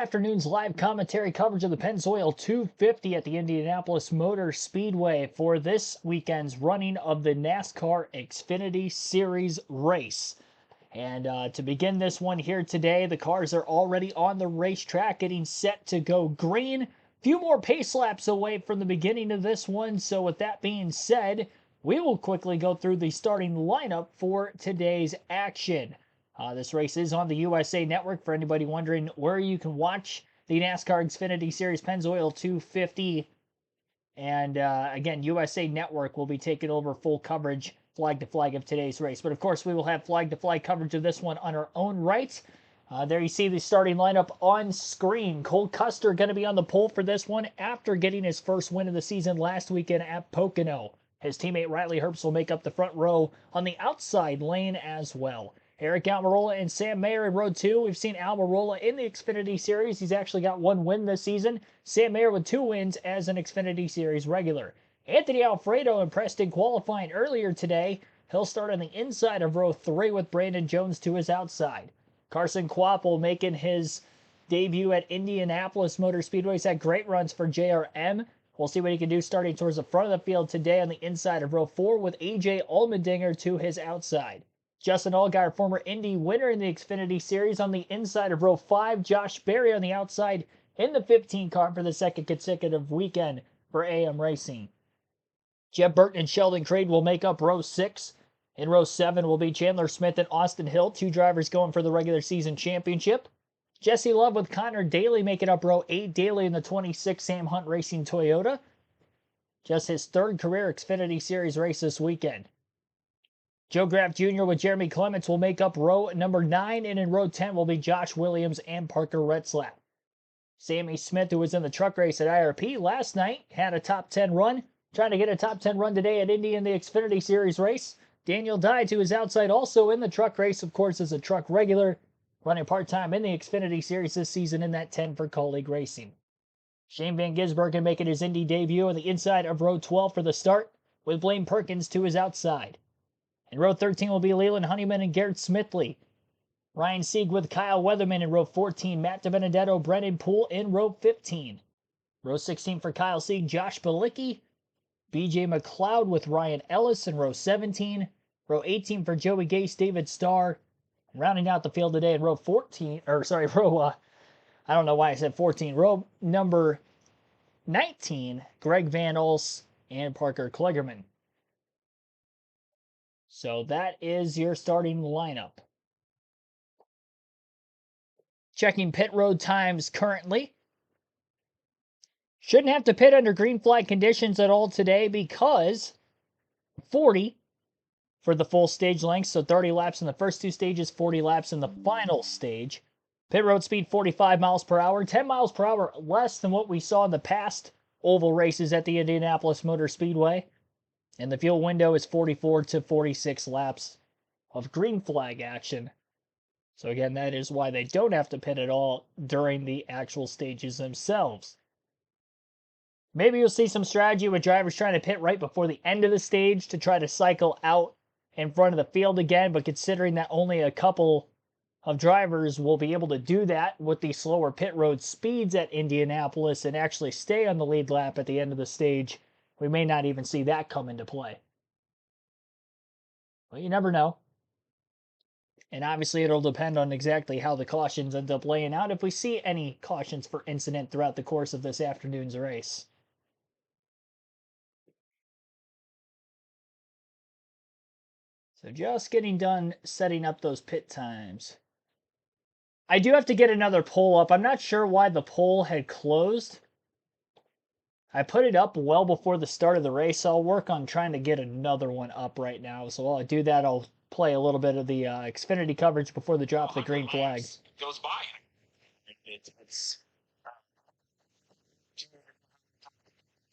Afternoon's live commentary coverage of the Pennzoil 250 at the Indianapolis Motor Speedway for this weekend's running of the NASCAR Xfinity Series race. And to begin this one here today, the cars are already on the racetrack getting set to go green. Few more pace laps away from the beginning of this one. So with that being said, we will quickly go through the starting lineup for today's action. This race is on the USA Network for anybody wondering where you can watch the NASCAR Xfinity Series Pennzoil 250. And again, USA Network will be taking over full coverage, flag to flag, of today's race. But of course, we will have flag to flag coverage of this one on our own right. There you see the starting lineup on screen. Cole Custer going to be on the pole for this one after getting his first win of the season last weekend at Pocono. His teammate Riley Herbst will make up the front row on the outside lane as well. Eric Almirola and Sam Mayer in row 2. We've seen Almirola in the Xfinity Series. He's actually got one win this season. Sam Mayer with 2 wins as an Xfinity Series regular. Anthony Alfredo impressed in qualifying earlier today. He'll start on the inside of row 3 with Brandon Jones to his outside. Carson Kvapil making his debut at Indianapolis Motor Speedway. He's had great runs for JRM. We'll see what he can do starting towards the front of the field today on the inside of row 4 with AJ Allmendinger to his outside. Justin Allgaier, former Indy winner in the Xfinity Series, on the inside of row 5. Josh Berry on the outside in the 15 car for the second consecutive weekend for AM Racing. Jeb Burton and Sheldon Creed will make up row 6. In row 7 will be Chandler Smith and Austin Hill, 2 drivers going for the regular season championship. Jesse Love with Connor Daly making up row 8. Daly in the 26 Sam Hunt Racing Toyota. Just his 3rd career Xfinity Series race this weekend. Joe Graff Jr. with Jeremy Clements will make up row number 9, and in row 10 will be Josh Williams and Parker Retzlaff. Sammy Smith, who was in the truck race at IRP last night, had a top 10 run. Trying to get a top 10 run today at Indy in the Xfinity Series race. Daniel Dye to his outside, also in the truck race, of course, as a truck regular, running part-time in the Xfinity Series this season in that 10 for Colleague Racing. Shane Van Gisbergen making his Indy debut on the inside of row 12 for the start, with Blaine Perkins to his outside. In row 13 will be Leland Honeyman and Garrett Smithley. Ryan Sieg with Kyle Weatherman in row 14. Matt DiBenedetto, Brendan Poole in row 15. Row 16 for Kyle Sieg, Josh Bilicki. BJ McLeod with Ryan Ellis in row 17. Row 18 for Joey Gase, David Starr. Rounding out the field today in row 14, I don't know why I said 14. Row number 19, Greg Van Ulst and Parker Kligerman. So that is your starting lineup. Checking pit road times currently. Shouldn't have to pit under green flag conditions at all today because 40 for the full stage length, so 30 laps in the first 2 stages, 40 laps in the final stage. Pit road speed 45 miles per hour, 10 miles per hour less than what we saw in the past oval races at the Indianapolis Motor Speedway. And the fuel window is 44 to 46 laps of green flag action. So again, that is why they don't have to pit at all during the actual stages themselves. Maybe you'll see some strategy with drivers trying to pit right before the end of the stage to try to cycle out in front of the field again, but considering that only a couple of drivers will be able to do that with the slower pit road speeds at Indianapolis and actually stay on the lead lap at the end of the stage, we may not even see that come into play. Well, you never know. And obviously it'll depend on exactly how the cautions end up laying out if we see any cautions for incident throughout the course of this afternoon's race. So just getting done setting up those pit times. I do have to get another poll up. I'm not sure why the poll had closed. I put it up well before the start of the race, so I'll work on trying to get another one up right now. So while I do that, I'll play a little bit of the Xfinity coverage before the drop of the green flag. Goes by. It's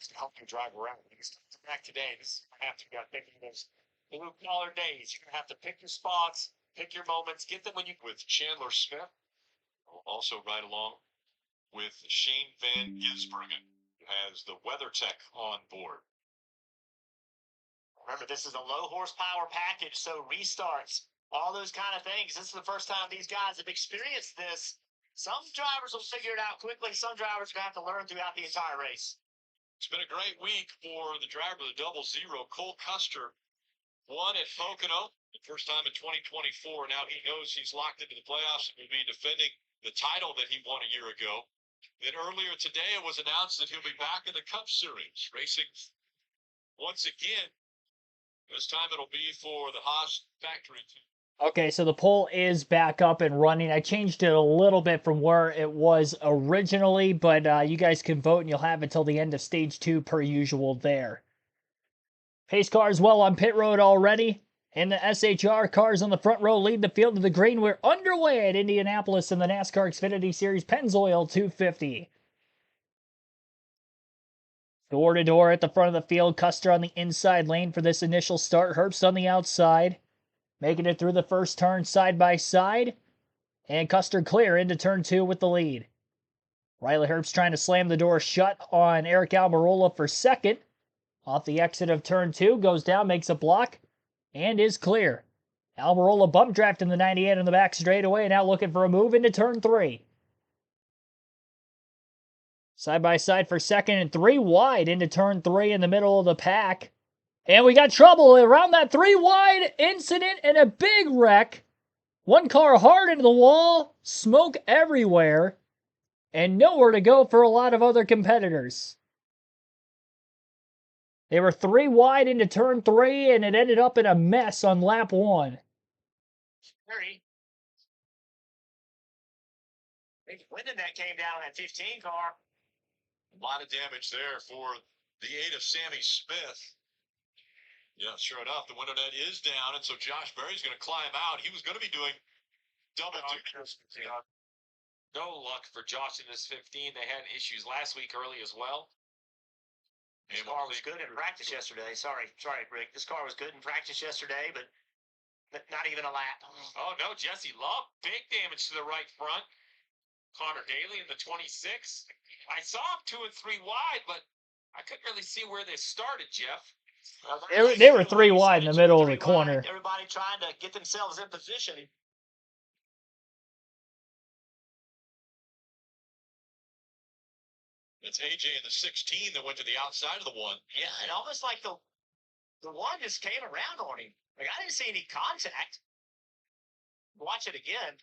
to help you drive around. Because back today, this is going to have to be thinking those blue collar days. You're going to have to pick your spots, pick your moments, get them when you. With Chandler Smith, will also ride along with Shane Van Gisbergen, who has the weather tech on board. Remember, this is a low horsepower package, so restarts, all those kind of things. This is the first time these guys have experienced this Some drivers will figure it out quickly. Some drivers are going to have to learn throughout the entire race. It's been a great week for the driver of the 00. Cole Custer won at Pocono the first time in 2024. Now he knows he's locked into the playoffs and will be defending the title that he won a year ago. Then earlier today it was announced that he'll be back in the Cup Series, racing once again. This time it'll be for the Haas factory team. Okay, so the poll is back up and running. I changed it a little bit from where it was originally, but you guys can vote and you'll have until the end of stage 2 per usual there. Pace cars well on pit road already. And the SHR cars on the front row lead the field to the green. We're underway at Indianapolis in the NASCAR Xfinity Series Pennzoil 250. Door to door at the front of the field. Custer on the inside lane for this initial start. Herbst on the outside. Making it through the first turn side by side. And Custer clear into turn 2 with the lead. Riley Herbst trying to slam the door shut on Eric Almirola for second. Off the exit of turn 2. Goes down, makes a block. And is clear. Almirola bump draft in the 98 on the back straightaway. Now looking for a move into turn 3. Side by side for second and 3 wide into turn 3 in the middle of the pack. And we got trouble around that 3 wide incident and a big wreck. One car hard into the wall, smoke everywhere, and nowhere to go for a lot of other competitors. They were 3 wide into turn 3, and it ended up in a mess on lap 1. 30. Big wind that came down on that 15 car. A lot of damage there for the 8 of Sammy Smith. Yeah, sure enough, the window net is down, and so Josh Berry's going to climb out. He was going to be doing double duty. No luck for Josh in this 15. They had issues last week early as well. This car was good in practice yesterday. Sorry, Rick. This car was good in practice yesterday, but not even a lap. Oh, no, Jesse Love. Big damage to the right front. Connor Daly in the 26. I saw him 2 and 3 wide, but I couldn't really see where they started, Jeff. They were 3 wide in the middle of the corner. Everybody trying to get themselves in position. It's AJ in the 16 that went to the outside of the 1. Yeah, and almost like the 1 just came around on him. Like, I didn't see any contact. Watch it again.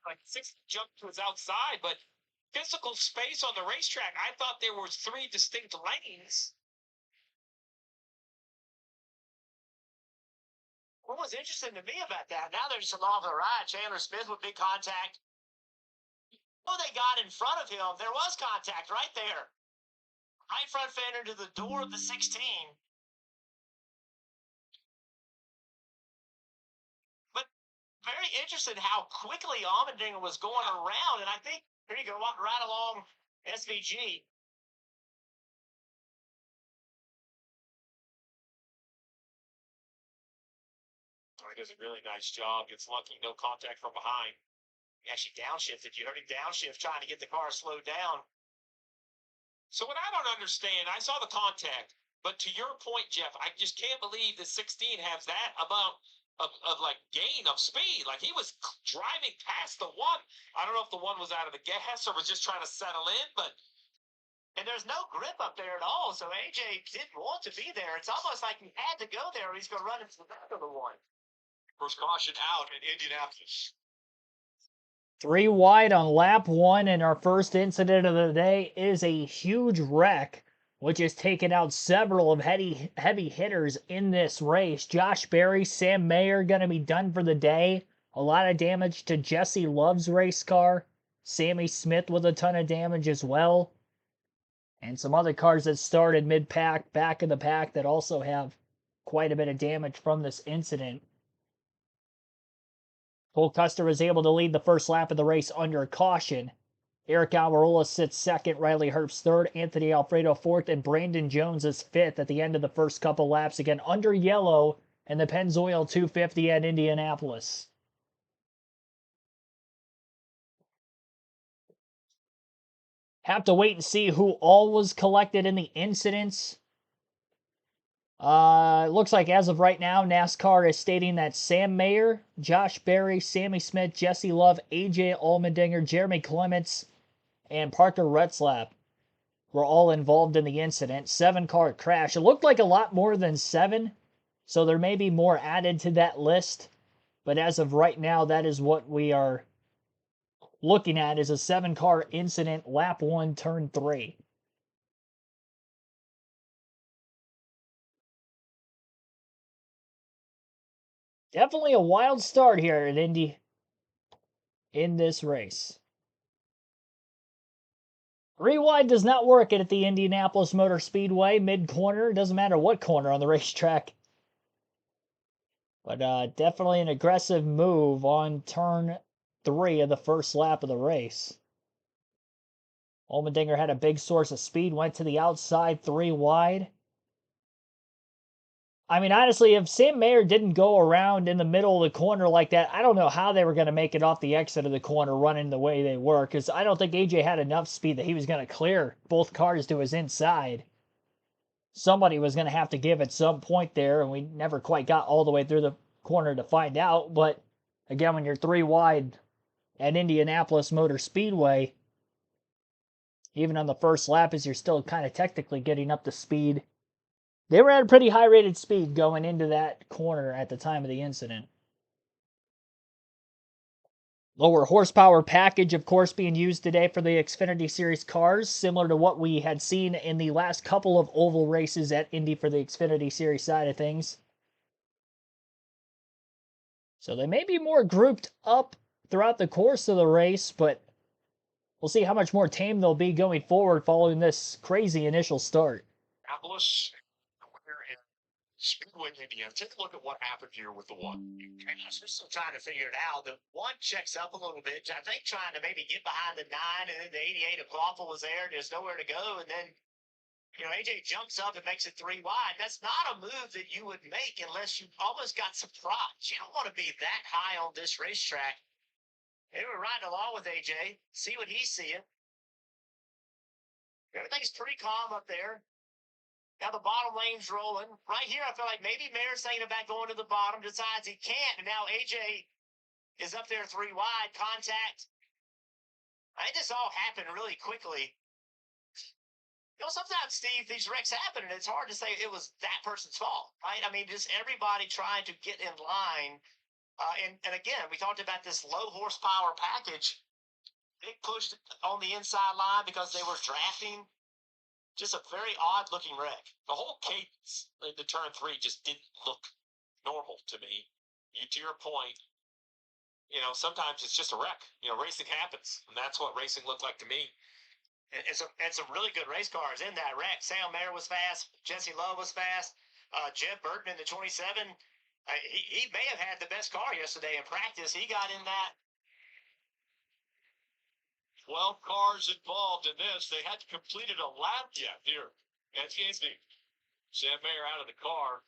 Like 6 jumped to his outside, but physical space on the racetrack. I thought there was 3 distinct lanes. What was interesting to me about that, now they're just along for the ride. Chandler Smith with big contact. Oh, they got in front of him. There was contact right there. Right front fender to the door of the 16. But very interesting how quickly Allmendinger was going around. And I think, here you go, right along SVG. He does a really nice job. Gets lucky, no contact from behind. He actually downshifted. You heard him downshift trying to get the car slowed down. So what I don't understand, I saw the contact, but to your point, Jeff, I just can't believe the 16 has that amount of like gain of speed. Like he was driving past the 1. I don't know if the 1 was out of the gas or was just trying to settle in, but and there's no grip up there at all. So AJ didn't want to be there. It's almost like he had to go there or he's going to run into the back of the 1. First caution out in Indianapolis. 3 wide on lap 1, and our first incident of the day is a huge wreck, which has taken out several of heavy hitters in this race. Josh Berry, Sam Mayer going to be done for the day. A lot of damage to Jesse Love's race car. Sammy Smith with a ton of damage as well. And some other cars that started mid-pack, back of the pack, that also have quite a bit of damage from this incident. Cole Custer was able to lead the first lap of the race under caution. Eric Almirola sits second, Riley Herbst third, Anthony Alfredo fourth, and Brandon Jones is fifth at the end of the first couple laps. Again, under yellow in the Pennzoil 250 at Indianapolis. Have to wait and see who all was collected in the incidents. Looks like as of right now, NASCAR is stating that Sam Mayer, Josh Berry, Sammy Smith, Jesse Love, AJ Allmendinger, Jeremy Clements, and Parker Retzlaff were all involved in the incident. 7-car crash. It looked like a lot more than 7, so there may be more added to that list. But as of right now, that is what we are looking at, is a 7-car incident, lap 1, turn 3. Definitely a wild start here at Indy in this race. 3 wide does not work at the Indianapolis Motor Speedway. Mid-corner, doesn't matter what corner on the racetrack. But definitely an aggressive move on turn 3 of the first lap of the race. Allmendinger had a big source of speed, went to the outside 3 wide. I mean, honestly, if Sam Mayer didn't go around in the middle of the corner like that, I don't know how they were going to make it off the exit of the corner running the way they were, because I don't think AJ had enough speed that he was going to clear both cars to his inside. Somebody was going to have to give at some point there, and we never quite got all the way through the corner to find out. But again, when you're 3 wide at Indianapolis Motor Speedway, even on the first lap, as you're still kind of technically getting up to speed, they were at a pretty high rated speed going into that corner at the time of the incident. Lower horsepower package, of course, being used today for the Xfinity Series cars, similar to what we had seen in the last couple of oval races at Indy for the Xfinity Series side of things. So they may be more grouped up throughout the course of the race, but we'll see how much more tame they'll be going forward following this crazy initial start. Indianapolis, we're in Speedway, Indiana. Take a look at what happened here with the 1. Gosh, we're still trying to figure it out. The 1 checks up a little bit. I think trying to maybe get behind the 9, and then the 88 of Clawful was there. There's nowhere to go, and then AJ jumps up and makes it 3 wide. That's not a move that you would make unless you almost got surprised. You don't want to be that high on this racetrack. They were riding along with AJ, see what he's seeing. Everything's pretty calm up there. Now the bottom lane's rolling. Right here, I feel like maybe Mayer's thinking about going to the bottom, decides he can't, and now AJ is up there 3 wide, contact. I think this all happened really quickly. Sometimes, Steve, these wrecks happen, and it's hard to say it was that person's fault, right? I mean, just everybody trying to get in line. And again, we talked about this low horsepower package. They pushed on the inside line because they were drafting. Just a very odd looking wreck. The whole cadence in the turn 3 just didn't look normal to me. To your point, sometimes it's just a wreck. Racing happens, and that's what racing looked like to me. And some really good race cars in that wreck. Sam Mayer was fast. Jesse Love was fast. Jeb Burton in the 27. He may have had the best car yesterday in practice. He got in that. 12 cars involved in this. They hadn't completed a lap yet here at Indy. Sam Mayer out of the car.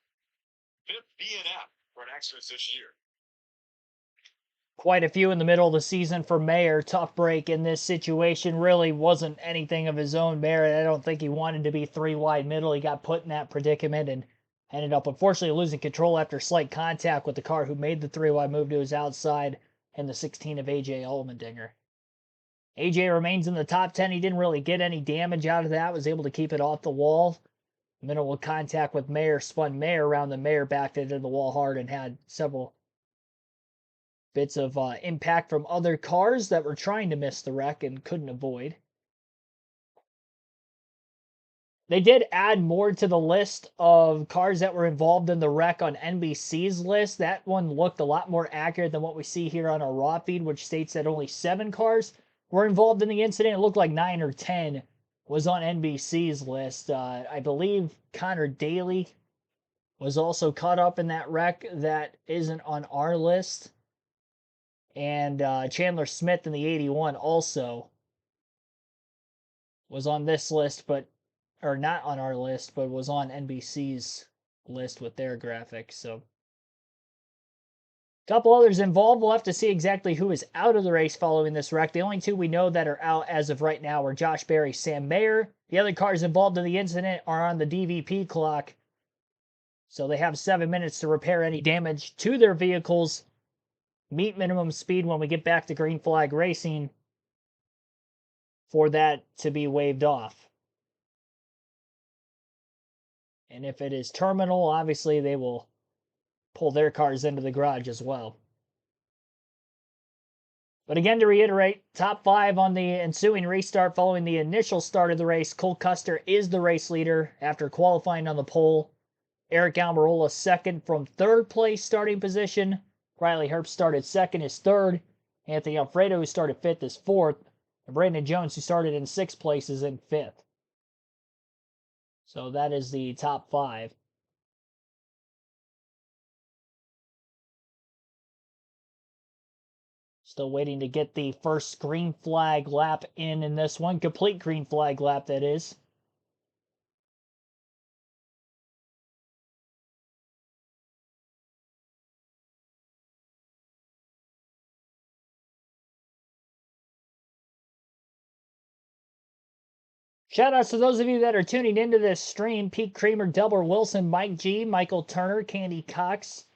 5th B&F for an Extras this year. Quite a few in the middle of the season for Mayer. Tough break in this situation. Really wasn't anything of his own merit. I don't think he wanted to be 3 wide middle. He got put in that predicament and ended up unfortunately losing control after slight contact with the car who made the 3 wide move to his outside and the 16 of AJ Allmendinger. AJ remains in the top 10. He didn't really get any damage out of that. Was able to keep it off the wall. Minimal contact with Mayer spun Mayer around. The Mayer backed into the wall hard and had several bits of impact from other cars that were trying to miss the wreck and couldn't avoid. They did add more to the list of cars that were involved in the wreck on NBC's list. That one looked a lot more accurate than what we see here on our raw feed, which states that only 7 cars were involved in the incident. It looked like 9 or 10 was on NBC's list. I believe Connor Daly was also caught up in that wreck that isn't on our list. And Chandler Smith in the 81 also was on this list, or not on our list, but was on NBC's list with their graphics. So, a couple others involved. We'll have to see exactly who is out of the race following this wreck. The only 2 we know that are out as of right now are Josh Berry, Sam Mayer. The other cars involved in the incident are on the DVP clock. So they have 7 minutes to repair any damage to their vehicles, meet minimum speed when we get back to green flag racing for that to be waived off. And if it is terminal, obviously they will pull their cars into the garage as well. But again, to reiterate, top 5 on the ensuing restart following the initial start of the race. Cole Custer is the race leader after qualifying on the pole. Eric Almirola second from third place starting position. Riley Herbst started second, is third. Anthony Alfredo, who started fifth, is fourth. And Brandon Jones, who started in sixth place, is in fifth. So that is the top 5. Still waiting to get the first green flag lap in this one. Complete green flag lap, that is. Shout outs to those of you that are tuning into this stream. Pete Kramer, Delbert Wilson, Mike G, Michael Turner, Candy Cox,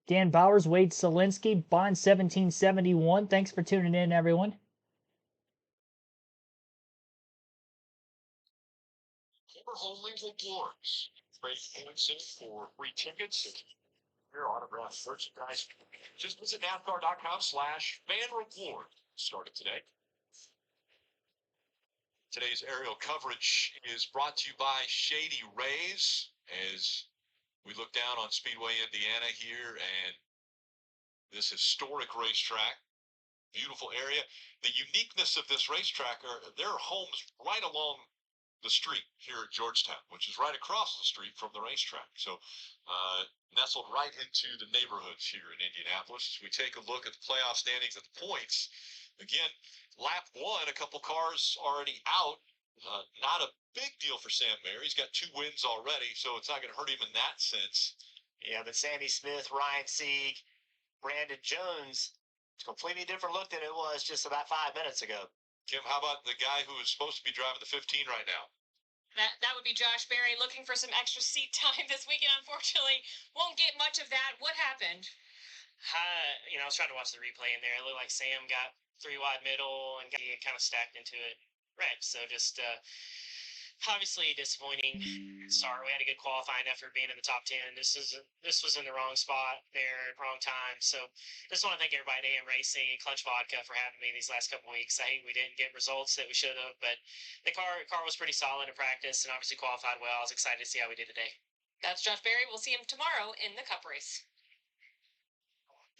Dan Bowers, Wade Solinsky, Bond 1771. Thanks for tuning in, everyone. Only rewards. Trade points in for free tickets. Your autograph merchandise. Just visit NASCAR.com/fan-reward. Started today. Today's aerial coverage is brought to you by Shady Rays as we look down on Speedway, Indiana here, and this historic racetrack. Beautiful area. The uniqueness of this racetrack there are homes right along the street here at Georgetown, which is right across the street from the racetrack. So nestled right into the neighborhoods here in Indianapolis. We take a look at the playoff standings at the points. Again, lap 1, a couple cars already out. Not a big deal for Sam Mayer. He's got 2 wins already, so it's not going to hurt him in that sense. Yeah, but Sammy Smith, Ryan Sieg, Brandon Jones, it's a completely different look than it was just about 5 minutes ago. Kim, how about the guy who is supposed to be driving the 15 right now? That would be Josh Berry looking for some extra seat time this weekend. Unfortunately, won't get much of that. What happened? I was trying to watch the replay in there. It looked like Sam got 3 wide middle and got kind of stacked into it. Right. So just obviously disappointing start. We had a good qualifying effort being in the top 10. This was in the wrong spot there at the wrong time. So just want to thank everybody at AM Racing and Clutch Vodka for having me these last couple of weeks. I hate we didn't get results that we should have, but the car was pretty solid in practice and obviously qualified well. I was excited to see how we did today. That's Josh Berry. We'll see him tomorrow in the Cup race.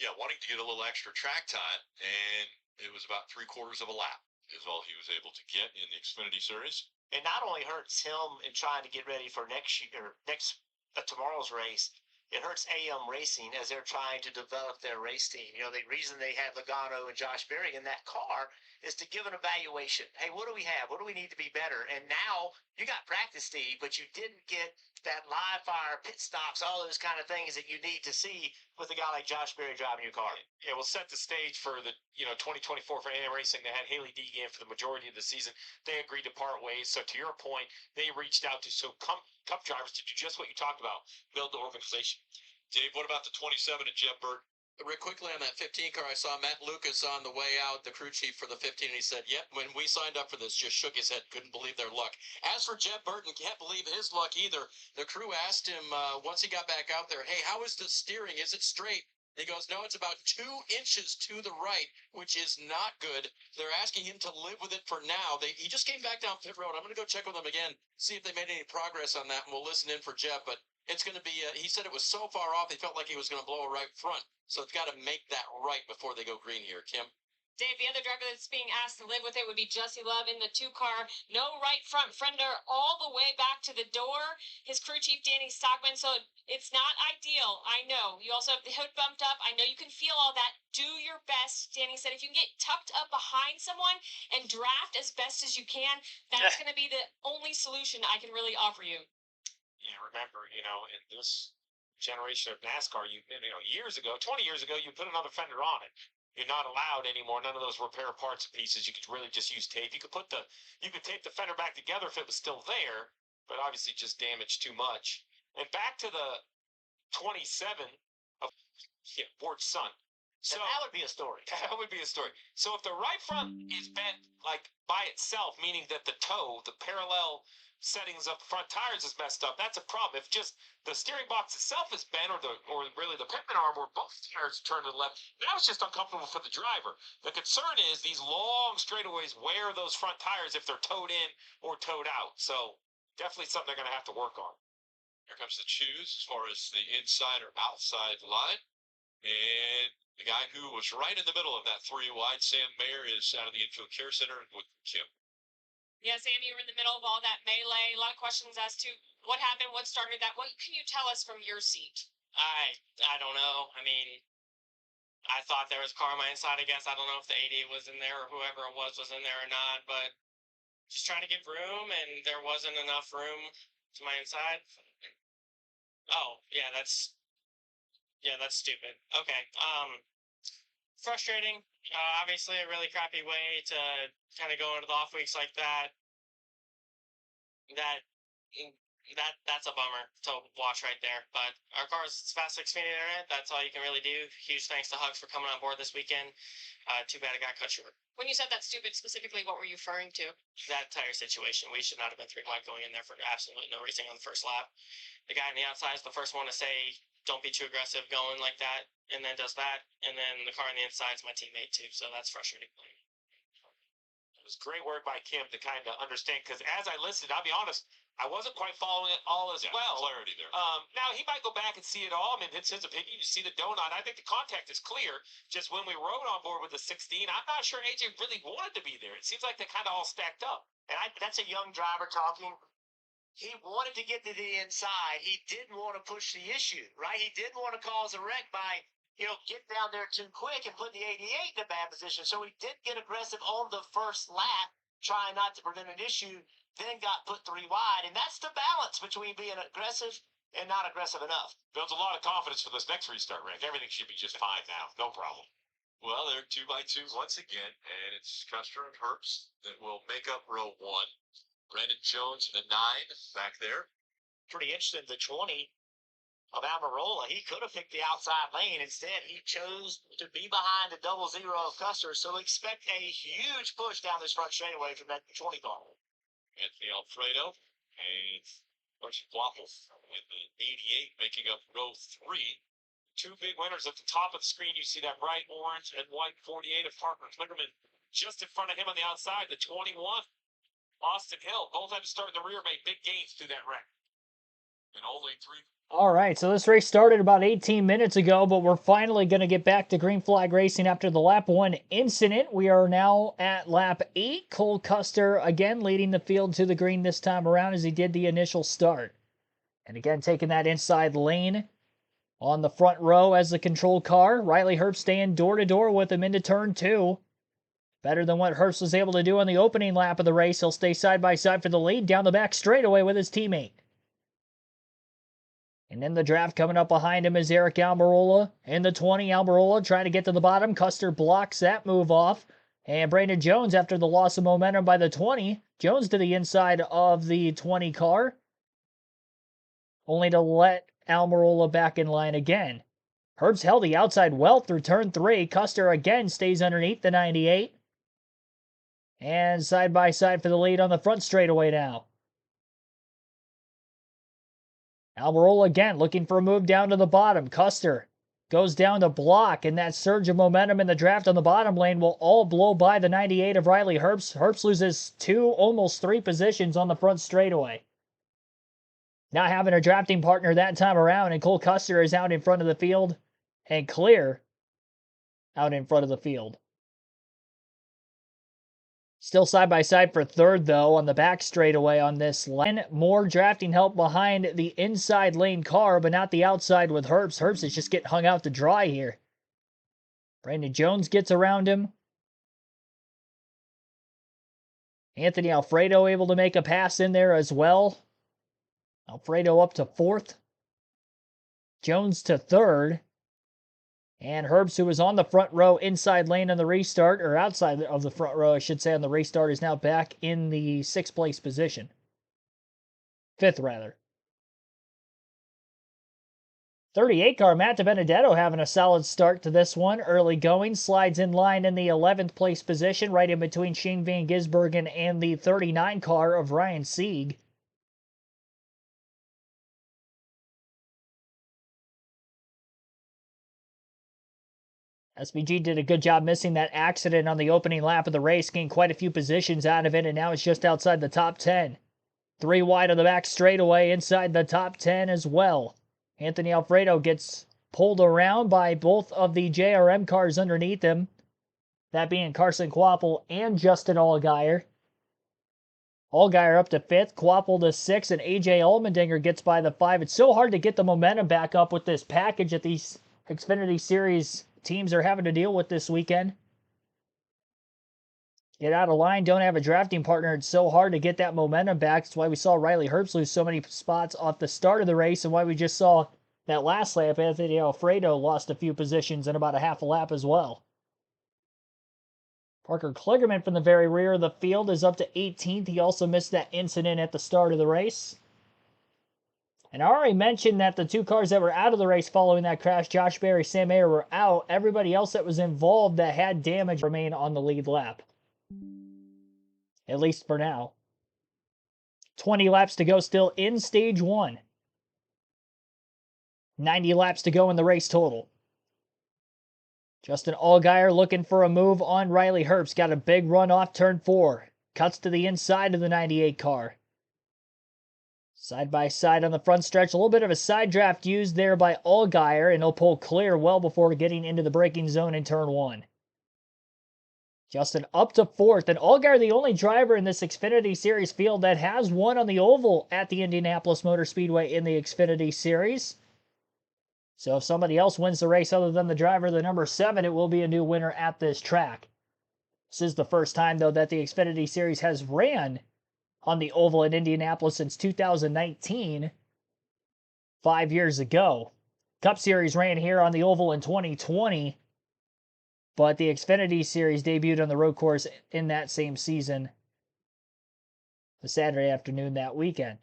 Yeah, wanting to get a little extra track time, and it was about 3/4 of a lap is all he was able to get in the Xfinity Series. It not only hurts him in trying to get ready for tomorrow's race, it hurts AM Racing as they're trying to develop their race team. The reason they have Logano and Josh Berry in that car is to give an evaluation. Hey, what do we have? What do we need to be better? And now you got practice, Steve, but you didn't get that live fire, pit stops, all those kind of things that you need to see with a guy like Josh Berry driving your car. Yeah, we'll set the stage for the 2024 for AM Racing. They had Haley Deegan for the majority of the season. They agreed to part ways. So to your point, they reached out to Cup drivers to do just what you talked about, build the organization. Dave, what about the 27 at Jeff Burton? Real quickly on that 15 car, I saw Matt Lucas on the way out, the crew chief for the 15, and he said, yep, when we signed up for this, just shook his head, couldn't believe their luck. As for Jeff Burton, can't believe his luck either. The crew asked him once he got back out there, hey, how is the steering? Is it straight? He goes, no, it's about 2 inches to the right, which is not good. They're asking him to live with it for now. He just came back down pit road. I'm going to go check with them again, see if they made any progress on that, and we'll listen in for Jeff. But it's going to be, he said it was so far off, he felt like he was going to blow a right front. So it's got to make that right before they go green here. Kim? Dave, the other driver that's being asked to live with it would be Jesse Love in the 2 car. No right front fender all the way back to the door. His crew chief, Danny Stockman. So it's not ideal. I know. You also have the hood bumped up. I know you can feel all that. Do your best. Danny said if you can get tucked up behind someone and draft as best as you can, that's going to be the only solution I can really offer you. Yeah, remember, in this generation of NASCAR, years ago, 20 years ago, you put another fender on it. You're not allowed anymore. None of those repair parts and pieces. You could really just use tape. You could tape the fender back together if it was still there, but obviously just damaged too much. and back to the 27 of Ford's son. So that would be a story. That would be a story. So if the right front is bent like by itself, meaning that the toe, the parallel settings of the front tires is messed up, that's a problem. If just the steering box itself is bent, or really the pivot arm where both tires turn to the left, that was just uncomfortable for the driver. The concern is these long straightaways wear those front tires if they're towed in or towed out. So definitely something they're going to have to work on. Here comes the choose as far as the inside or outside line. And the guy who was right in the middle of that 3 wide, Sam Mayer, is out of the infield care center with Kim. Yeah, Sam, you were in the middle of all that melee. A lot of questions as to what happened, what started that. What can you tell us from your seat? I don't know. I mean, I thought there was a car on my inside, I guess. I don't know if the 88 was in there or whoever it was in there or not, but just trying to give room, and there wasn't enough room to my inside. Oh, yeah, that's stupid. Okay. Frustrating. Obviously a really crappy way to kind of go into the off weeks like that. That's a bummer to watch right there. But our car's as fast as Xfinity internet. That's all you can really do. Huge thanks to Hugs for coming on board this weekend. Too bad it got cut short. When you said that stupid, specifically, what were you referring to? That tire situation. We should not have been 3 wide going in there for absolutely no reason on the first lap. The guy on the outside is the first one to say, don't be too aggressive going like that, and then does that, and then the car on the inside is my teammate too, so that's frustrating. It was great work by Kim to kind of understand, because as I listened, I'll be honest, I wasn't quite following it all as well. Clarity there. Now, he might go back and see it all. I mean, it's his opinion. You see the donut. I think the contact is clear. Just when we rode on board with the 16, I'm not sure AJ really wanted to be there. It seems like they kind of all stacked up. And that's a young driver talking. He wanted to get to the inside. He didn't want to push the issue, right? He didn't want to cause a wreck by, getting down there too quick and put the 88 in a bad position. So he did get aggressive on the first lap, trying not to prevent an issue, then got put 3 wide. And that's the balance between being aggressive and not aggressive enough. Builds a lot of confidence for this next restart, Rick. Everything should be just fine now. No problem. Well, they're 2x2 once again, and it's Custer and Herbst that will make up row 1. Brandon Jones in the 9 back there. Pretty interesting, the 20 of Almirola. He could have picked the outside lane. Instead, he chose to be behind the 00 of Custer. So expect a huge push down this front straightaway from that 20 car. Anthony Alfredo and Archie Waffle in the 88 making up row 3. 2 big winners at the top of the screen. You see that bright orange and white 48 of Parker Klingerman just in front of him on the outside, the 21. Austin Hill, both had to start in the rear, made big gains through that wreck. And only 3. All right, so this race started about 18 minutes ago, but we're finally going to get back to green flag racing after the lap 1 incident. We are now at lap 8. Cole Custer again leading the field to the green this time around as he did the initial start. And again, taking that inside lane on the front row as the control car. Riley Herbst staying door-to-door with him into turn 2. Better than what Herbst was able to do on the opening lap of the race. He'll stay side-by-side for the lead down the back straightaway with his teammate. And in the draft coming up behind him is Eric Almirola. In the 20, Almirola trying to get to the bottom. Custer blocks that move off. And Brandon Jones, after the loss of momentum by the 20, Jones to the inside of the 20 car. Only to let Almirola back in line again. Herbst held the outside well through turn 3. Custer again stays underneath the 98. And side by side for the lead on the front straightaway now. Almirola again looking for a move down to the bottom. Custer goes down to block, and that surge of momentum in the draft on the bottom lane will all blow by the 98 of Riley Herbst. Herbst loses 2, almost 3 positions on the front straightaway. Not having a drafting partner that time around, and Cole Custer is out in front of the field, and clear out in front of the field. Still side by side for third, though, on the back straightaway on this line. More drafting help behind the inside lane car, but not the outside with Herbst. Herbst is just getting hung out to dry here. Brandon Jones gets around him. Anthony Alfredo able to make a pass in there as well. Alfredo up to 4th. Jones to 3rd. And Herbst, who was on the front row inside lane on the restart, or outside of the front row, I should say, on the restart, is now back in the 6th place position. 5th, rather. 38 car Matt DiBenedetto having a solid start to this one. Early going, slides in line in the 11th place position, right in between Shane Van Gisbergen and the 39 car of Ryan Sieg. SVG did a good job missing that accident on the opening lap of the race, gained quite a few positions out of it, and now it's just outside the top 10. 3 wide on the back straightaway, inside the top 10 as well. Anthony Alfredo gets pulled around by both of the JRM cars underneath him, that being Carson Kvapil and Justin Allgaier. Allgaier up to 5th, Kvapil to 6th, and AJ Allmendinger gets by the 5. It's so hard to get the momentum back up with this package that these Xfinity Series teams are having to deal with this weekend. Get out of line, don't have a drafting partner. It's so hard to get that momentum back. That's why we saw Riley Herbst lose so many spots off the start of the race, and why we just saw that last lap, Anthony Alfredo lost a few positions in about a half a lap as well. Parker Kligerman from the very rear of the field is up to 18th. He also missed that incident at the start of the race. And I already mentioned that the 2 cars that were out of the race following that crash, Josh Berry, Sam Mayer, were out. Everybody else that was involved that had damage remain on the lead lap. At least for now. 20 laps to go still in stage 1. 90 laps to go in the race total. Justin Allgaier looking for a move on Riley Herbst. Got a big run off turn 4. Cuts to the inside of the 98 car. Side by side on the front stretch. A little bit of a side draft used there by Allgaier, and he'll pull clear well before getting into the braking zone in turn 1. Justin up to 4th, and Allgaier the only driver in this Xfinity Series field that has won on the oval at the Indianapolis Motor Speedway in the Xfinity Series. So if somebody else wins the race other than the driver, the number 7, it will be a new winner at this track. This is the first time, though, that the Xfinity Series has ran on the oval in Indianapolis since 2019, 5 years ago. Cup Series ran here on the oval in 2020, but the Xfinity Series debuted on the road course in that same season, the Saturday afternoon that weekend.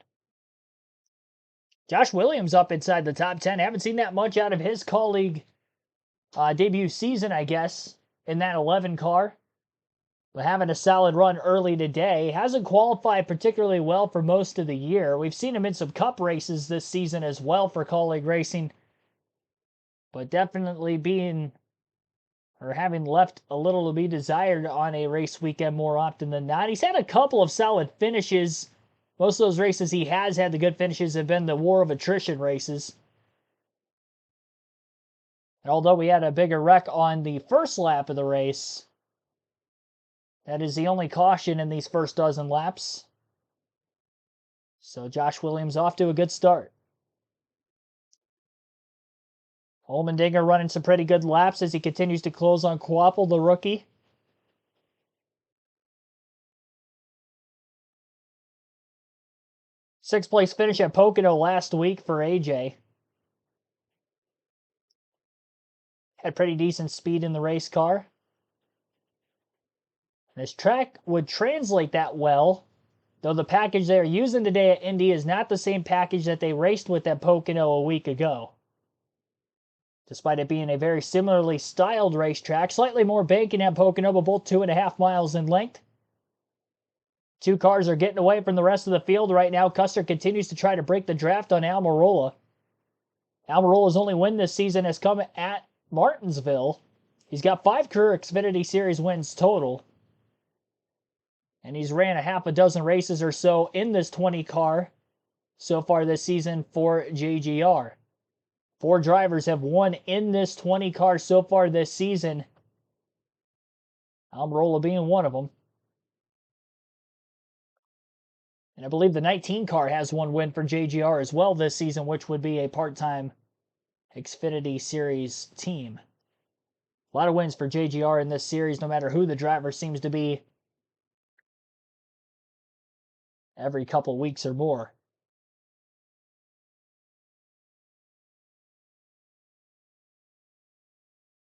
Josh Williams up inside the top 10. Haven't seen that much out of his colleague debut season, I guess, in that 11 car. But having a solid run early today. Hasn't qualified particularly well for most of the year. We've seen him in some cup races this season as well for colleague racing. But definitely having left a little to be desired on a race weekend more often than not. He's had a couple of solid finishes. Most of those races he has had the good finishes have been the war of attrition races. And although we had a bigger wreck on the first lap of the race, that is the only caution in these first dozen laps. So Josh Williams off to a good start. Allmendinger running some pretty good laps as he continues to close on Kvapil, the rookie. Sixth place finish at Pocono last week for AJ. Had pretty decent speed in the race car. This track would translate that well, though the package they are using today at Indy is not the same package that they raced with at Pocono a week ago. Despite it being a very similarly styled racetrack, slightly more banking at Pocono, but both 2.5 miles in length. 2 cars are getting away from the rest of the field right now. Custer continues to try to break the draft on Almirola. Almirola's only win this season has come at Martinsville. He's got 5 career Xfinity Series wins total. And he's ran a half a dozen races or so in this 20 car so far this season for JGR. 4 drivers have won in this 20 car so far this season. Almirola being one of them. And I believe the 19 car has 1 win for JGR as well this season, which would be a part-time Xfinity Series team. A lot of wins for JGR in this series, no matter who the driver seems to be every couple weeks or more.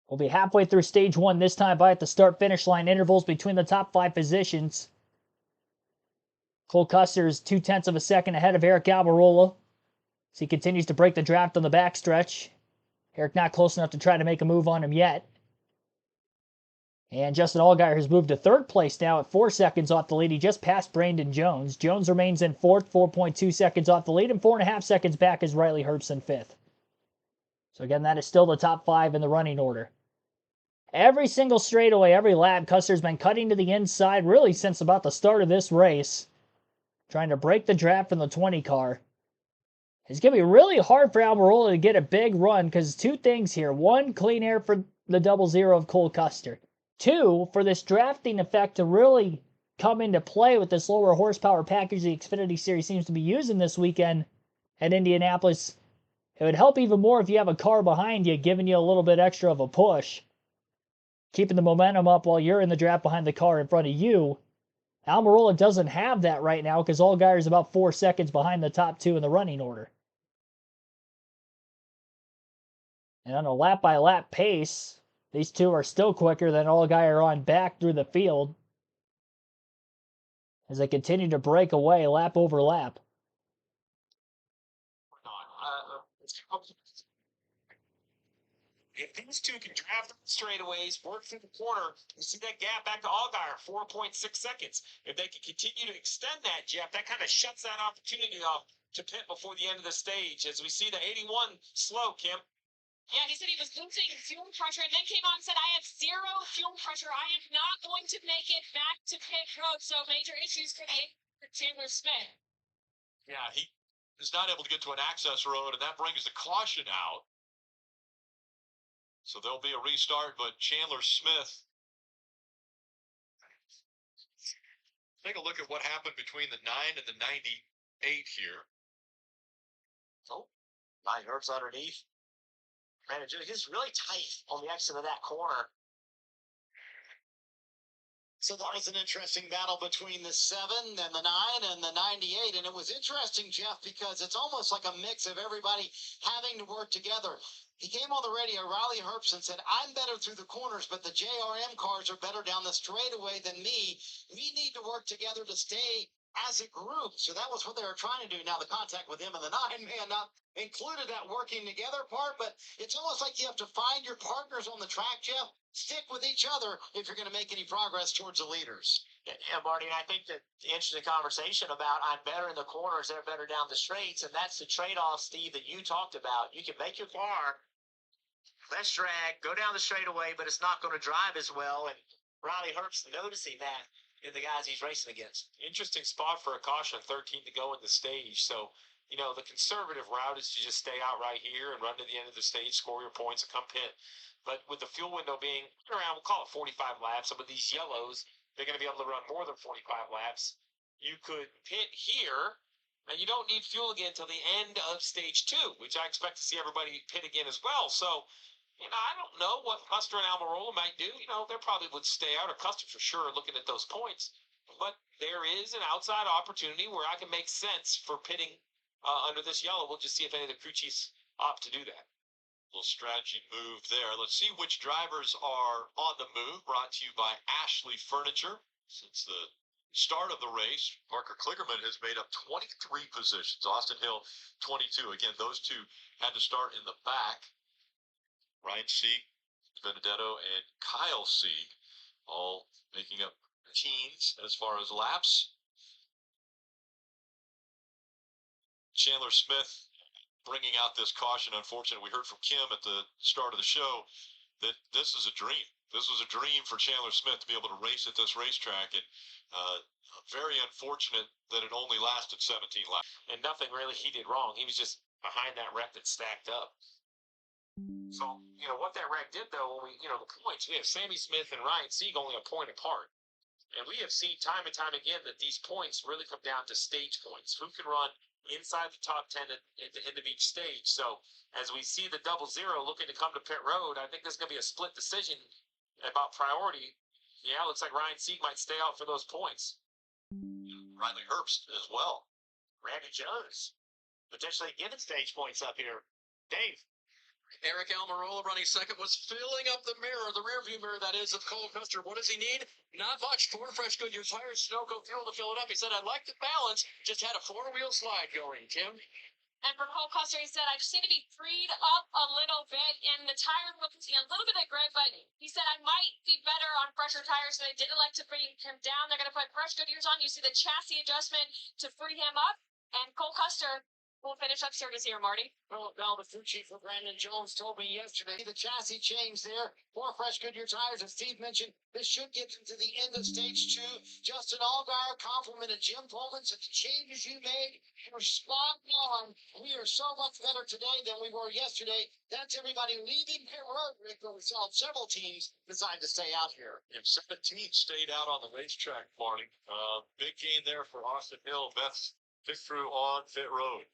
We'll be halfway through stage 1 this time by at the start-finish line intervals between the top 5 positions. Cole Custer is 0.2 of a second ahead of Eric Almirola as he continues to break the draft on the backstretch. Eric not close enough to try to make a move on him yet. And Justin Allgaier has moved to third place now at 4 seconds off the lead. He just passed Brandon Jones. Jones remains in fourth, 4.2 seconds off the lead, and 4.5 seconds back is Riley Herbst in fifth. So again, that is still the top 5 in the running order. Every single straightaway, every lap, Custer's been cutting to the inside really since about the start of this race, trying to break the draft from the 20 car. It's going to be really hard for Almirola to get a big run because 2 things here. 1, clean air for the 00 of Cole Custer. 2, for this drafting effect to really come into play with this lower horsepower package the Xfinity Series seems to be using this weekend at Indianapolis. It would help even more if you have a car behind you giving you a little bit extra of a push, keeping the momentum up while you're in the draft behind the car in front of you. Almirola doesn't have that right now because Allgaier is about 4 seconds behind the top 2 in the running order. And on a lap-by-lap pace, these 2 are still quicker than Allgaier on back through the field as they continue to break away lap over lap. If these 2 can draft the straightaways, work through the corner, you see that gap back to Allgaier, 4.6 seconds. If they can continue to extend that, Jeff, that kind of shuts that opportunity off to pit before the end of the stage. As we see the 81 slow, Kim. Yeah, he said he was losing fuel pressure and then came on and said, I have 0 fuel pressure. I am not going to make it back to pit road. So major issues for Chandler Smith. Yeah, he is not able to get to an access road, and that brings the caution out. So there'll be a restart, but Chandler Smith. Take a look at what happened between the 9 and the 98 here. Oh, 9 Herbst underneath. Man, it's really tight on the exit of that corner. So that was an interesting battle between the 7 and the 9 and the 98. And it was interesting, Jeff, because it's almost like a mix of everybody having to work together. He came on the radio, Riley Herbst, and said, I'm better through the corners, but the JRM cars are better down the straightaway than me. We need to work together to stay as a group. So that was what they were trying to do. Now, the contact with him and the 9 man not included that working together part, but it's almost like you have to find your partners on the track, Jeff. Stick with each other if you're going to make any progress towards the leaders. Yeah, Marty, and I think that the interesting conversation about I'm better in the corners, they're better down the straights, and that's the trade-off, Steve, that you talked about. You can make your car less drag, go down the straightaway, but it's not going to drive as well, and Riley Herbst noticing that in the guys he's racing against. Interesting spot for a caution, 13 to go in the stage. So, the conservative route is to just stay out right here and run to the end of the stage, score your points, and come pit. But with the fuel window being around, we'll call it 45 laps, and with these yellows, they're going to be able to run more than 45 laps. You could pit here, and you don't need fuel again until the end of stage 2, which I expect to see everybody pit again as well. So, I don't know what Custer and Almirola might do. They probably would stay out, or Custer for sure, looking at those points. But there is an outside opportunity where I can make sense for pitting under this yellow. We'll just see if any of the crew chiefs opt to do that. Little strategy move there. Let's see which drivers are on the move. Brought to you by Ashley Furniture. Since the start of the race, Parker Klickerman has made up 23 positions. Austin Hill, 22. Again, those 2 had to start in the back. Ryan Sieg, Benedetto, and Kyle Sieg all making up teens as far as laps. Chandler Smith bringing out this caution. Unfortunately, we heard from Kim at the start of the show that this is a dream. This was a dream for Chandler Smith to be able to race at this racetrack, and very unfortunate that it only lasted 17 laps. And nothing really he did wrong. He was just behind that wreck that stacked up. So, what that wreck did, though, when the points, we have Sammy Smith and Ryan Sieg only a point apart. And we have seen time and time again that these points really come down to stage points. Who can run inside the top 10 at the end of each stage? So as we see the 00 looking to come to pit road, I think there's going to be a split decision about priority. Yeah, looks like Ryan Sieg might stay out for those points. Riley Herbst as well. Randy Jones potentially giving stage points up here. Dave. Eric Almirola running second was filling up the mirror, the rear view mirror that is of Cole Custer. What does he need? Not much. 4 fresh Goodyear tires, Sunoco fuel to fill it up. He said, I'd like the balance. Just had a 4-wheel slide going, Tim. And for Cole Custer, he said, I just need to be freed up a little bit, and the tires will continue a little bit of grip, but he said, I might be better on fresher tires, so they did elect to bring him down. They're going to put fresh Goodyears on. You see the chassis adjustment to free him up, and Cole Custer will finish up service here, Marty. Well, the crew chief for Brandon Jones told me yesterday the chassis change there. 4 fresh Goodyear tires, as Steve mentioned. This should get them to the end of stage 2. Justin Allgaier complimented Jim Pullman, said the changes you made were spot on. We are so much better today than we were yesterday. That's everybody leaving pit road, Rick, but we saw several teams decide to stay out here. And 17 stayed out on the racetrack, Marty. Big gain there for Austin Hill. Best pit crew on pit road.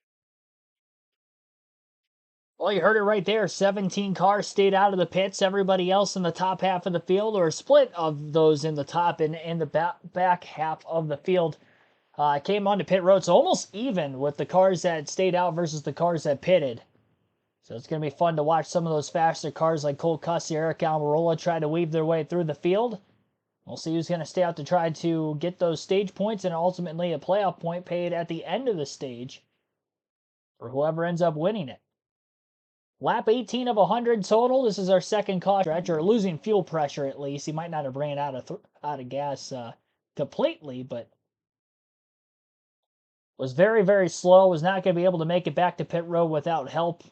Well, you heard it right there. 17 cars stayed out of the pits. Everybody else in the top half of the field, or a split of those in the top and in the back half of the field, came onto pit road. So almost even with the cars that stayed out versus the cars that pitted. So it's going to be fun to watch some of those faster cars like Cole Custer, Eric Almirola try to weave their way through the field. We'll see who's going to stay out to try to get those stage points and ultimately a playoff point paid at the end of the stage for whoever ends up winning it. Lap 18 of 100 total. This is our second caution stretch, or losing fuel pressure at least. He might not have ran out of gas completely, but was very, very slow. Was not going to be able to make it back to pit road without help.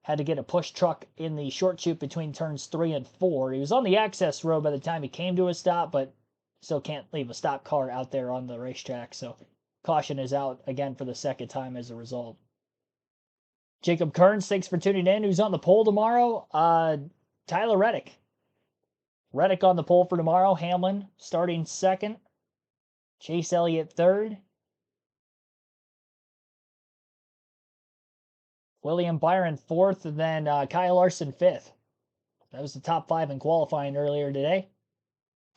Had to get a push truck in the short chute between turns 3 and 4. He was on the access road by the time he came to a stop, but still can't leave a stock car out there on the racetrack. So caution is out again for the second time as a result. Jacob Kearns, thanks for tuning in. Who's on the pole tomorrow? Tyler Reddick. Reddick on the pole for tomorrow. Hamlin starting second. Chase Elliott third. William Byron fourth, and then Kyle Larson fifth. That was the top 5 in qualifying earlier today.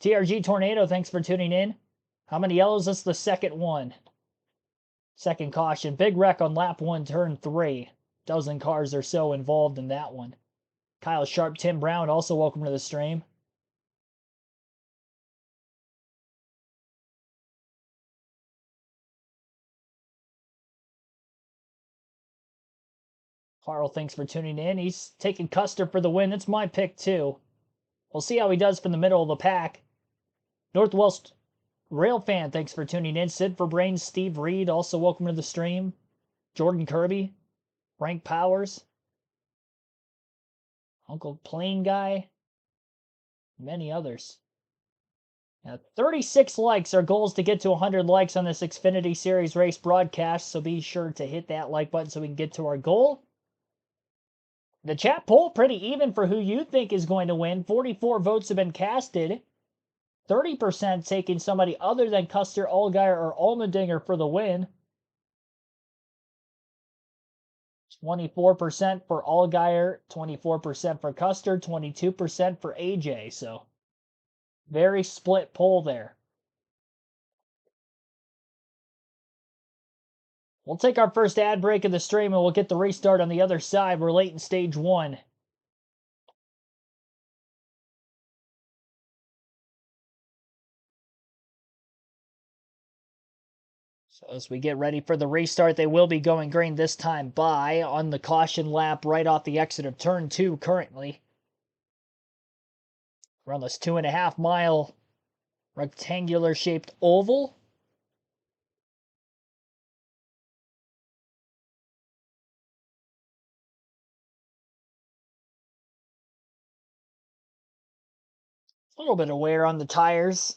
TRG Tornado, thanks for tuning in. How many yellows? That's the second one. Second caution. Big wreck on lap 1, turn 3. Dozen cars or so involved in that one. Kyle Sharp, Tim Brown, also welcome to the stream. Carl, thanks for tuning in. He's taking Custer for the win. That's my pick, too. We'll see how he does from the middle of the pack. Northwest Rail Fan, thanks for tuning in. Sid for Brains, Steve Reed, also welcome to the stream. Jordan Kirby, Frank Powers, Uncle Plain Guy, many others. Now, 36 likes. Our goal is to get to 100 likes on this Xfinity Series race broadcast, so be sure to hit that like button so we can get to our goal. The chat poll, pretty even for who you think is going to win. 44 votes have been casted. 30% taking somebody other than Custer, Allgaier, or Allmendinger for the win. 24% for Allgaier, 24% for Custer, 22% for AJ. So, very split poll there. We'll take our first ad break of the stream and we'll get the restart on the other side. We're late in stage 1. So as we get ready for the restart, they will be going green this time by on the caution lap right off the exit of turn 2 currently. We're on this 2.5 mile rectangular shaped oval. A little bit of wear on the tires.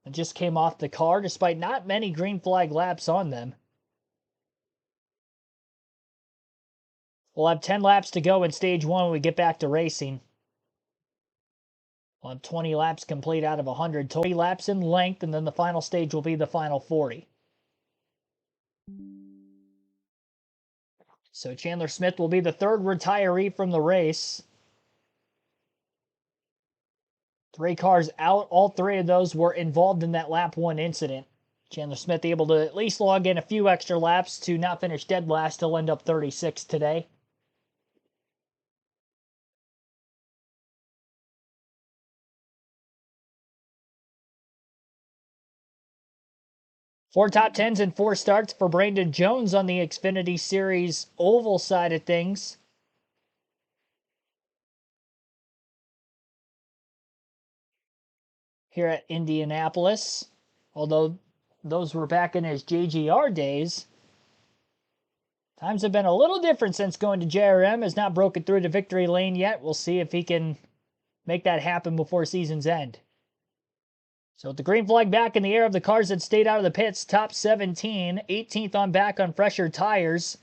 It just came off the car despite not many green flag laps on them. We'll have 10 laps to go in stage 1 when we get back to racing. We'll have 20 laps complete out of 100. 20 laps in length, and then the final stage will be the final 40. So Chandler Smith will be the third retiree from the race. 3 cars out. All 3 of those were involved in that lap 1 incident. Chandler Smith able to at least log in a few extra laps to not finish dead last. He'll end up 36 today. 4 top 10s and 4 starts for Brandon Jones on the Xfinity Series oval side of things. Here at Indianapolis, although those were back in his JGR days. Times have been a little different since going to JRM. Has not broken through to victory lane yet. We'll see if he can make that happen before season's end. So with the green flag back in the air of the cars that stayed out of the pits, top 17, 18th on back on fresher tires.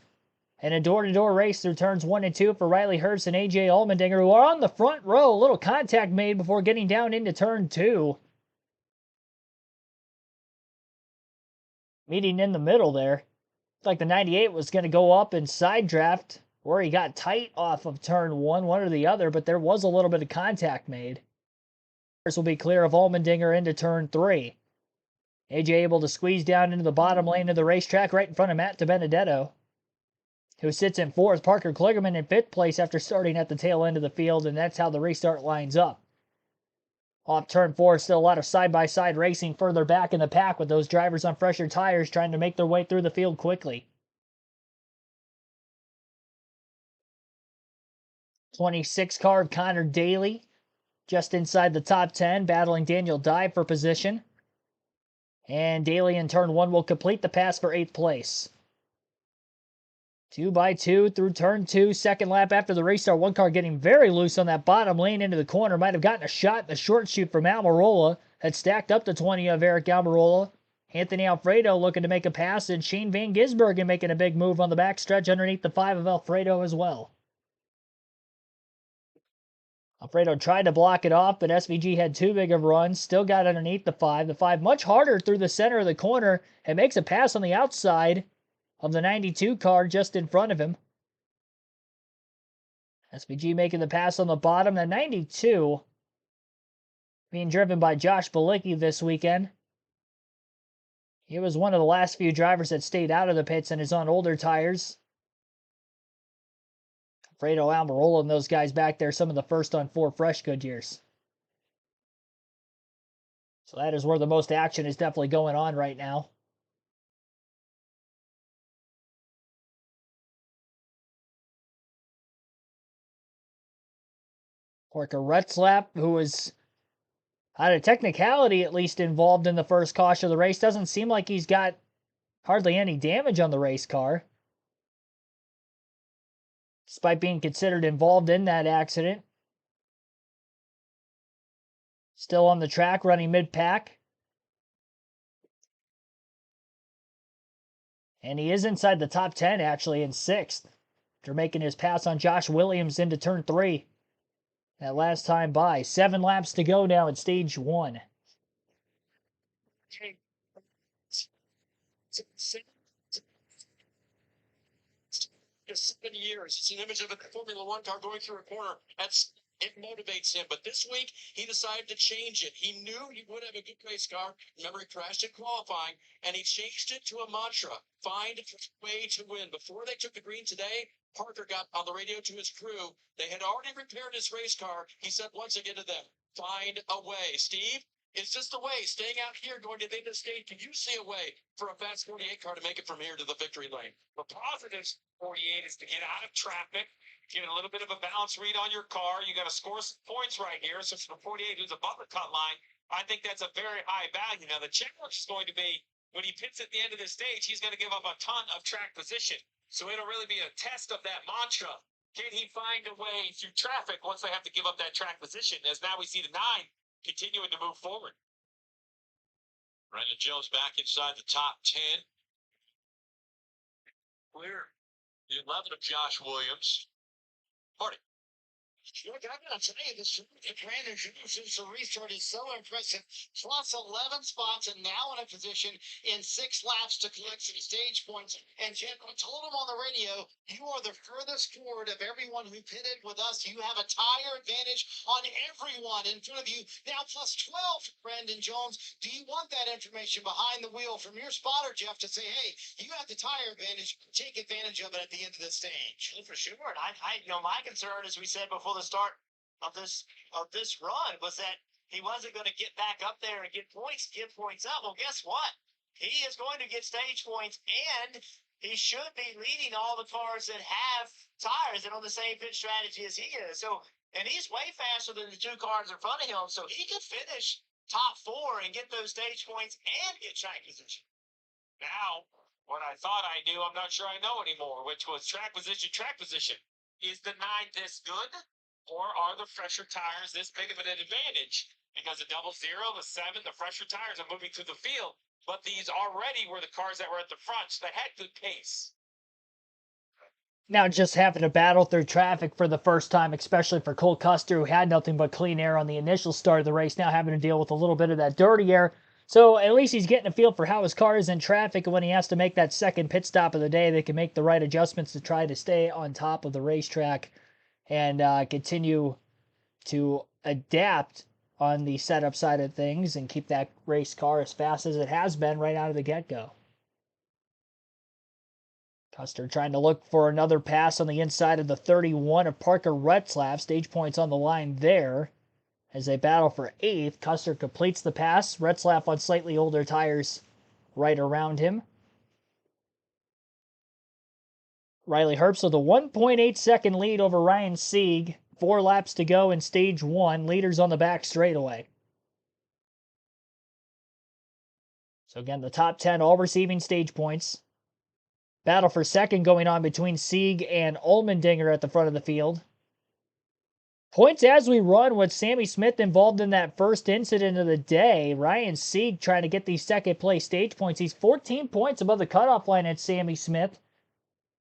And a door-to-door race through turns 1 and 2 for Riley Herbst and AJ Allmendinger, who are on the front row. A little contact made before getting down into turn 2. Meeting in the middle there. Looked like the 98 was going to go up and side draft, or he got tight off of turn 1, one or the other, but there was a little bit of contact made. This will be clear of Allmendinger into turn 3. AJ able to squeeze down into the bottom lane of the racetrack right in front of Matt DiBenedetto, who sits in 4th. Parker Kligerman in 5th place after starting at the tail end of the field, and that's how the restart lines up. Off turn 4, still a lot of side-by-side racing further back in the pack with those drivers on fresher tires trying to make their way through the field quickly. 26 car of Connor Daly, just inside the top 10, battling Daniel Dye for position. And Daly in turn 1 will complete the pass for 8th place. 2x2 through turn 2, second lap after the restart. One car getting very loose on that bottom lane into the corner. Might have gotten a shot in the short chute from Almirola. Had stacked up to 20 of Eric Almirola. Anthony Alfredo looking to make a pass, and Shane Van Gisbergen making a big move on the backstretch underneath the 5 of Alfredo as well. Alfredo tried to block it off, but SVG had too big of runs. Still got underneath the 5. The 5 much harder through the center of the corner and makes a pass on the outside of the 92 car just in front of him. SVG making the pass on the bottom. The 92 being driven by Josh Balicki this weekend. He was one of the last few drivers that stayed out of the pits and is on older tires. Alfredo Almirola and those guys back there, some of the first on 4 fresh Goodyears. So that is where the most action is definitely going on right now. Porker Retzlaff, who was out of technicality at least involved in the first caution of the race, doesn't seem like he's got hardly any damage on the race car, despite being considered involved in that accident. Still on the track, running mid-pack. And he is inside the top 10, actually, in 6th, after making his pass on Josh Williams into turn 3. That last time by. 7 laps to go now in stage 1. Just 7 years. It's an image of a Formula One car going through a corner. It motivates him. But this week, he decided to change it. He knew he would have a good race car. Remember, he crashed in qualifying, and he changed it to a mantra. Find a way to win. Before they took the green today, Parker got on the radio to his crew. They had already repaired his race car. He said once again to them, find a way. Steve, is this the way? Staying out here, going to the end of the stage, can you see a way for a fast 48 car to make it from here to the victory lane? The positives 48 is to get out of traffic, get a little bit of a balance read on your car. You got to score some points right here. So for 48, who's above the cut line, I think that's a very high value. Now, the challenge is going to be when he pits at the end of the stage, he's going to give up a ton of track position. So it'll really be a test of that mantra. Can he find a way through traffic once they have to give up that track position? As now we see the 9 continuing to move forward. Brandon Jones back inside the top 10. Clear. The 11 of Josh Williams. Party. Look, I'm going to tell you, this Brandon Jones since the restart is so impressive. Plus 11 spots and now in a position in 6 laps to collect some stage points. And Jim, I told him on the radio, you are the furthest forward of everyone who pitted with us. You have a tire advantage on everyone in front of you. Now plus 12 for Brandon Jones. Do you want that information behind the wheel from your spotter, Jeff, to say, hey, you have the tire advantage. Take advantage of it at the end of the stage. For sure. My concern, as we said before the start of this run, was that he wasn't going to get back up there and get points up. Well, guess what? he is going to get stage points, and he should be leading all the cars that have tires and on the same pit strategy as he is. So, and he's way faster than the two cars in front of him, so he could finish top 4 and get those stage points and get track position. Now, what I thought I knew, I'm not sure I know anymore, which was track position. Track position. Is the 9 this good, or are the fresher tires this big of an advantage? Because the 00, the 7, the fresher tires are moving through the field, but these already were the cars that were at the front, so they had good pace. Now just having to battle through traffic for the first time, especially for Cole Custer, who had nothing but clean air on the initial start of the race, now having to deal with a little bit of that dirty air. So at least he's getting a feel for how his car is in traffic, and when he has to make that second pit stop of the day, they can make the right adjustments to try to stay on top of the racetrack and continue to adapt on the setup side of things and keep that race car as fast as it has been right out of the get-go. Custer trying to look for another pass on the inside of the 31 of Parker Retzlaff. Stage points on the line there as they battle for 8th. Custer completes the pass. Retzlaff on slightly older tires right around him. Riley Herbst with a 1.8 second lead over Ryan Sieg. 4 laps to go in stage 1. Leaders on the back straightaway. So again, the top 10 all receiving stage points. Battle for second going on between Sieg and Allmendinger at the front of the field. Points as we run with Sammy Smith involved in that first incident of the day. Ryan Sieg trying to get these second place stage points. He's 14 points above the cutoff line at Sammy Smith.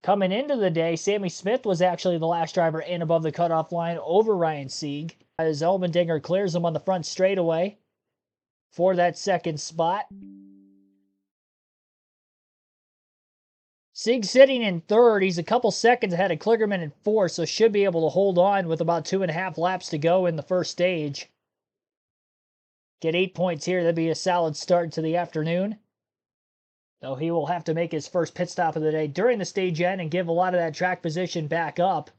Coming into the day, Sammy Smith was actually the last driver in above the cutoff line over Ryan Sieg, as Allmendinger clears him on the front straightaway for that second spot. Sieg sitting in 3rd. He's a couple seconds ahead of Kligerman in 4th, so should be able to hold on with about 2.5 laps to go in the first stage. Get 8 points here. That'd be a solid start to the afternoon. Though he will have to make his first pit stop of the day during the stage end and give a lot of that track position back up.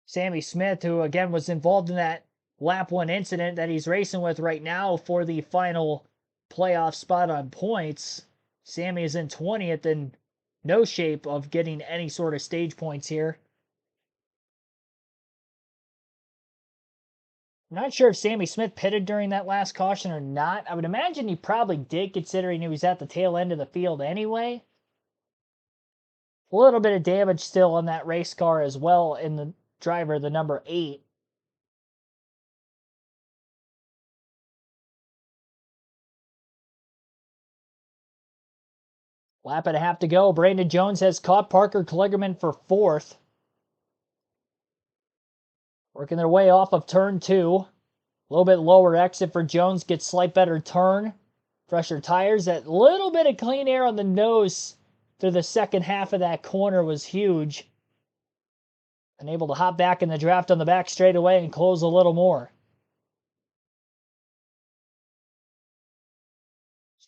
Sammy Smith, who again was involved in that lap 1 incident that he's racing with right now for the final playoff spot on points. Sammy is in 20th and no shape of getting any sort of stage points here. I'm not sure if Sammy Smith pitted during that last caution or not. I would imagine he probably did, considering he was at the tail end of the field anyway. A little bit of damage still on that race car as well in the driver, the number 8. Lap and a half to go. Brandon Jones has caught Parker Kligerman for 4th. Working their way off of turn 2. A little bit lower exit for Jones. Gets slight better turn. Fresher tires. That little bit of clean air on the nose through the second half of that corner was huge. And able to hop back in the draft on the back straightaway and close a little more.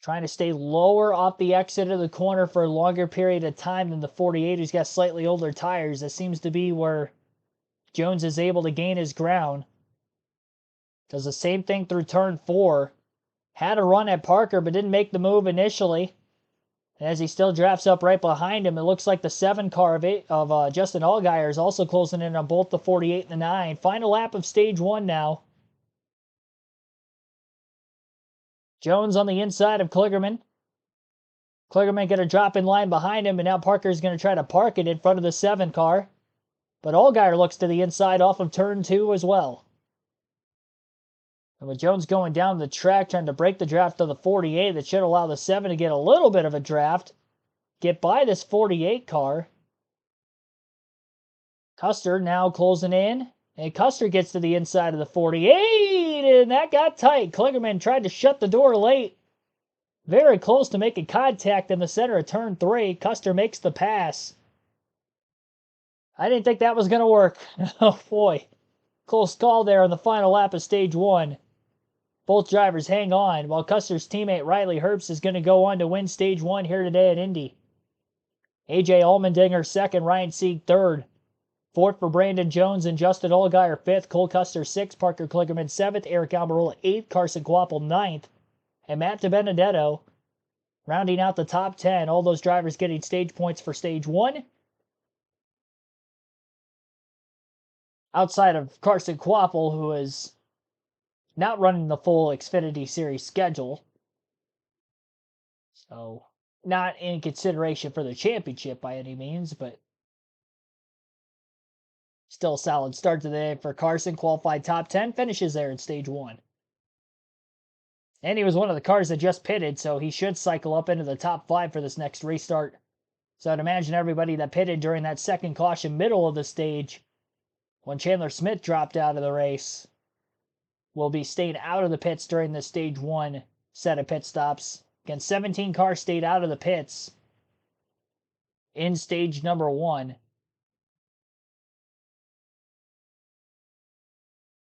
Trying to stay lower off the exit of the corner for a longer period of time than the 48, who's got slightly older tires. That seems to be where Jones is able to gain his ground. Does the same thing through turn 4. Had a run at Parker, but didn't make the move initially. And as he still drafts up right behind him, it looks like the 7 car of Justin Allgaier is also closing in on both the 48 and the 9. Final lap of stage 1 now. Jones on the inside of Kligerman. Kligerman going to drop in line behind him, and now Parker's going to try to park it in front of the 7 car. But Allgaier looks to the inside off of turn 2 as well. And with Jones going down the track, trying to break the draft of the 48, that should allow the 7 to get a little bit of a draft. Get by this 48 car. Custer now closing in. And Custer gets to the inside of the 48, and that got tight. Kligerman tried to shut the door late. Very close to making contact in the center of turn 3. Custer makes the pass. I didn't think that was going to work. Oh boy. Close call there on the final lap of stage 1. Both drivers hang on, while Custer's teammate Riley Herbst is going to go on to win stage 1 here today at Indy. AJ Allmendinger 2nd, Ryan Sieg 3rd. 4th for Brandon Jones and Justin Allgaier 5th, Cole Custer 6th, Parker Kligerman 7th, Eric Almirola 8th, Carson Kvapil 9th, and Matt DiBenedetto rounding out the top 10. All those drivers getting stage points for stage 1. Outside of Carson Kvapil, who is not running the full Xfinity Series schedule. So, not in consideration for the championship by any means, but still a solid start to the day for Carson. Qualified top 10, finishes there in stage 1. And he was one of the cars that just pitted, so he should cycle up into the top 5 for this next restart. So I'd imagine everybody that pitted during that second caution middle of the stage, when Chandler Smith dropped out of the race, will be staying out of the pits during the stage 1 set of pit stops. Again, 17 cars stayed out of the pits in stage number 1.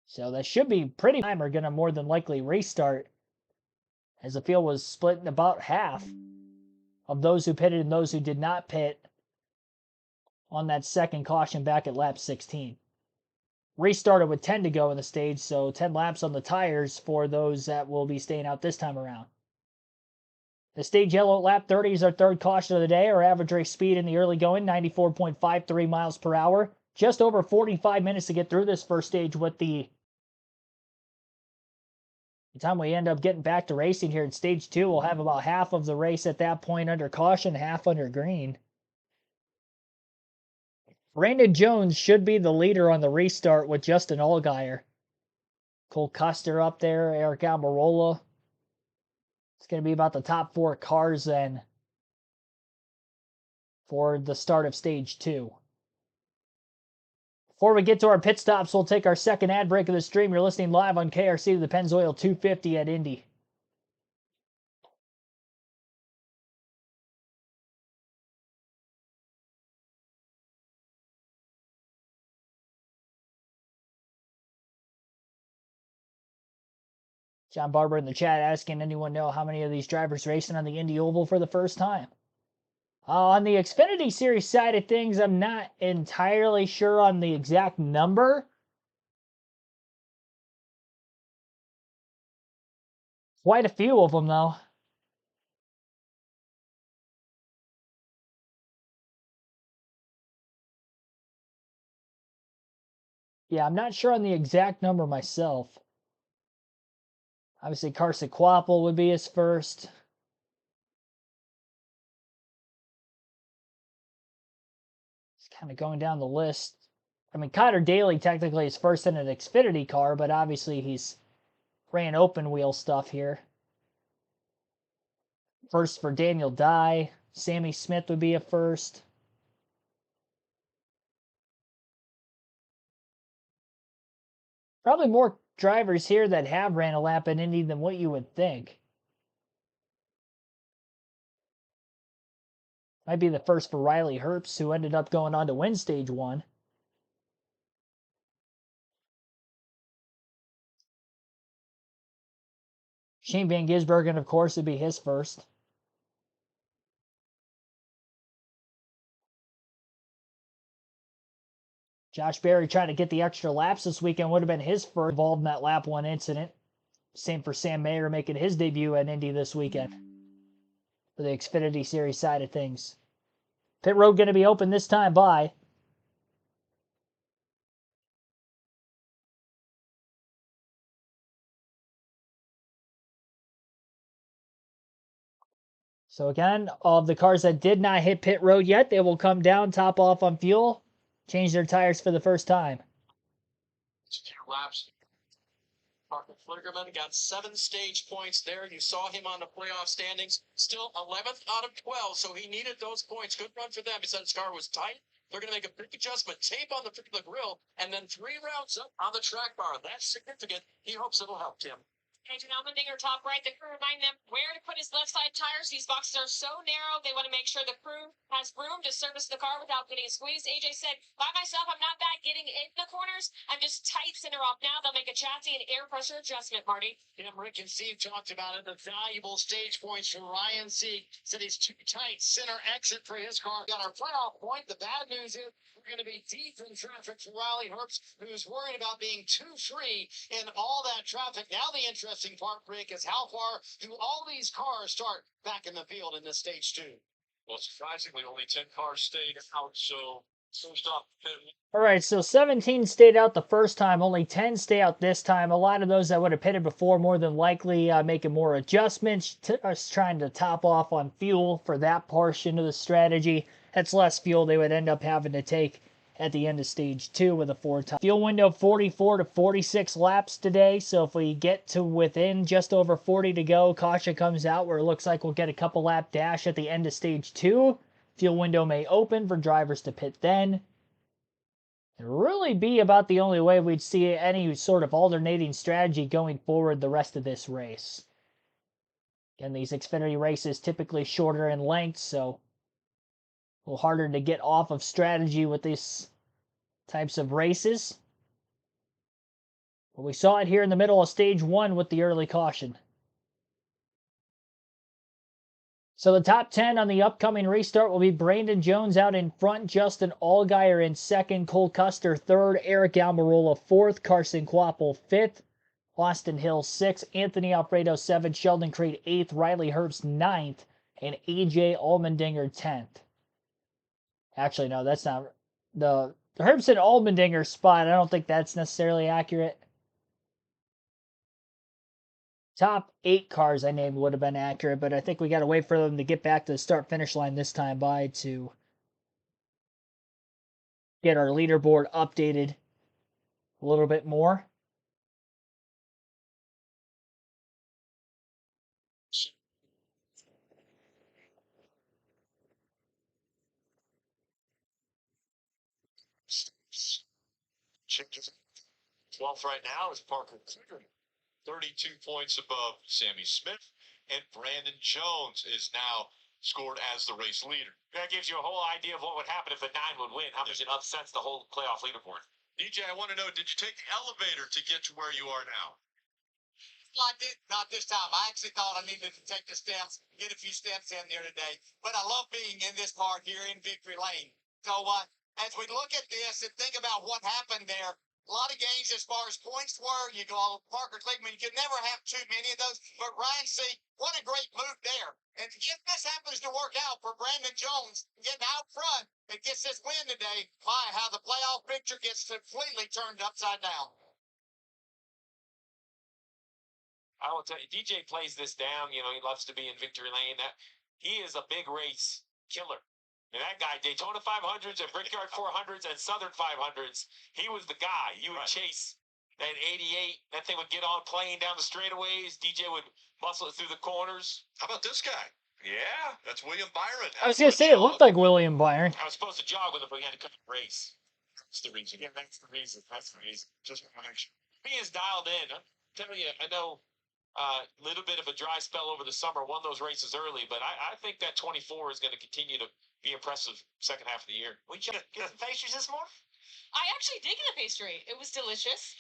So that should be pretty time are going to more than likely restart, as the field was split in about half of those who pitted and those who did not pit on that second caution back at lap 16. Restarted with 10 to go in the stage, so 10 laps on the tires for those that will be staying out this time around. The stage yellow at lap 30 is our third caution of the day. Our average race speed in the early going, 94.53 miles per hour. Just over 45 minutes to get through this first stage with the time we end up getting back to racing here in stage 2. We'll have about half of the race at that point under caution, half under green. Brandon Jones should be the leader on the restart with Justin Allgaier. Cole Custer up there, Eric Almirola. It's going to be about the top 4 cars then for the start of stage 2. Before we get to our pit stops, we'll take our second ad break of the stream. You're listening live on KRC to the Pennzoil 250 at Indy. John Barber in the chat asking anyone know how many of these drivers racing on the Indy Oval for the first time. On the Xfinity Series side of things, I'm not entirely sure on the exact number. Quite a few of them, though. Yeah, I'm not sure on the exact number myself. Obviously, Carson Kvapil would be his first. Just kind of going down the list. I mean, Connor Daly technically is first in an Xfinity car, but obviously he's ran open wheel stuff here. First for Daniel Dye. Sammy Smith would be a first. Probably more drivers here that have ran a lap in Indy than what you would think. Might be the first for Riley Herbst, who ended up going on to win stage 1. Shane Van Gisbergen, of course, would be his first. Josh Berry trying to get the extra laps this weekend would have been his first involved in that lap 1 incident. Same for Sam Mayer making his debut at Indy this weekend for the Xfinity Series side of things. Pit road going to be open this time by So again, of the cars that did not hit pit road yet, they will come down, top off on fuel, change their tires for the first time. Laps. Parker Flickerman got 7 stage points there. You saw him on the playoff standings. Still 11th out of 12, so he needed those points. Good run for them. He said his car was tight. They're going to make a big adjustment. Tape on the grill, and then 3 rounds up on the track bar. That's significant. He hopes it'll help Tim. Adrian Allmendinger, top right. The crew remind them where to put his left side tires. These boxes are so narrow, they want to make sure the crew has room to service the car without getting squeezed. AJ said, by myself, I'm not bad getting in the corners. I'm just tight center off now. They'll make a chassis and air pressure adjustment, Marty. Tim, Rick, and Steve talked about it. The valuable stage points for Ryan Sieg. Said he's too tight center exit for his car. Got our playoff point. The bad news is going to be deep in traffic for Riley Herbst, who's worried about being too free in all that traffic. Now the interesting part, Rick, is how far do all these cars start back in the field in this stage 2? Well, surprisingly, only 10 cars stayed out, so first off, All right, so 17 stayed out the first time, only 10 stay out this time. A lot of those that would have pitted before, more than likely making more adjustments, trying to top off on fuel for that portion of the strategy. That's less fuel they would end up having to take at the end of stage 2 with a 4-time. Fuel window 44 to 46 laps today, so if we get to within just over 40 to go, caution comes out where it looks like we'll get a couple lap dash at the end of stage 2. Fuel window may open for drivers to pit then. Really be about the only way we'd see any sort of alternating strategy going forward the rest of this race. Again, these Xfinity races typically shorter in length, so a little harder to get off of strategy with these types of races. But we saw it here in the middle of stage 1 with the early caution. So the top 10 on the upcoming restart will be Brandon Jones out in front, Justin Allgaier in second, Cole Custer third, Eric Almirola fourth, Carson Kvapil fifth, Austin Hill sixth, Anthony Alfredo seventh, Sheldon Creed eighth, Riley Herbst ninth, and AJ Allmendinger 10th. Actually, no, that's not the Herbst and Allmendinger spot. I don't think that's necessarily accurate. Top 8 cars I named would have been accurate, but I think we got to wait for them to get back to the start-finish line this time by to get our leaderboard updated a little bit more. Changes. 12th right now is Parker Kluger, 32 points above Sammy Smith, and Brandon Jones is now scored as the race leader. That gives you a whole idea of what would happen if the 9 would win. How much it upsets the whole playoff leaderboard. DJ, I want to know, did you take the elevator to get to where you are now? Not this time. I actually thought I needed to take the steps, get a few steps in there today. But I love being in this part here in Victory Lane. So as we look at this and think about what happened there, a lot of games as far as points were, you go Parker Kliegman, you could never have too many of those. But Ryan C., what a great move there. And if this happens to work out for Brandon Jones getting out front and gets this win today, my, how the playoff picture gets completely turned upside down. I will tell you, DJ plays this down. You know, he loves to be in victory lane. That he is a big race killer. And that guy, Daytona 500s and Brickyard 400s and Southern 500s, he was the guy. You would chase that 88. That thing would get on playing down the straightaways. DJ would muscle it through the corners. How about this guy? Yeah, that's William Byron. I was going to say, it looked like William Byron. I was supposed to jog with him, but we had to cut the race. That's the reason. Yeah, that's the reason. That's the reason. Just action. He is dialed in. I'm telling you, I know a little bit of a dry spell over the summer, won those races early, but I think that 24 is going to continue to be impressive second half of the year. We get some pastries this morning? I actually did get a pastry. It was delicious.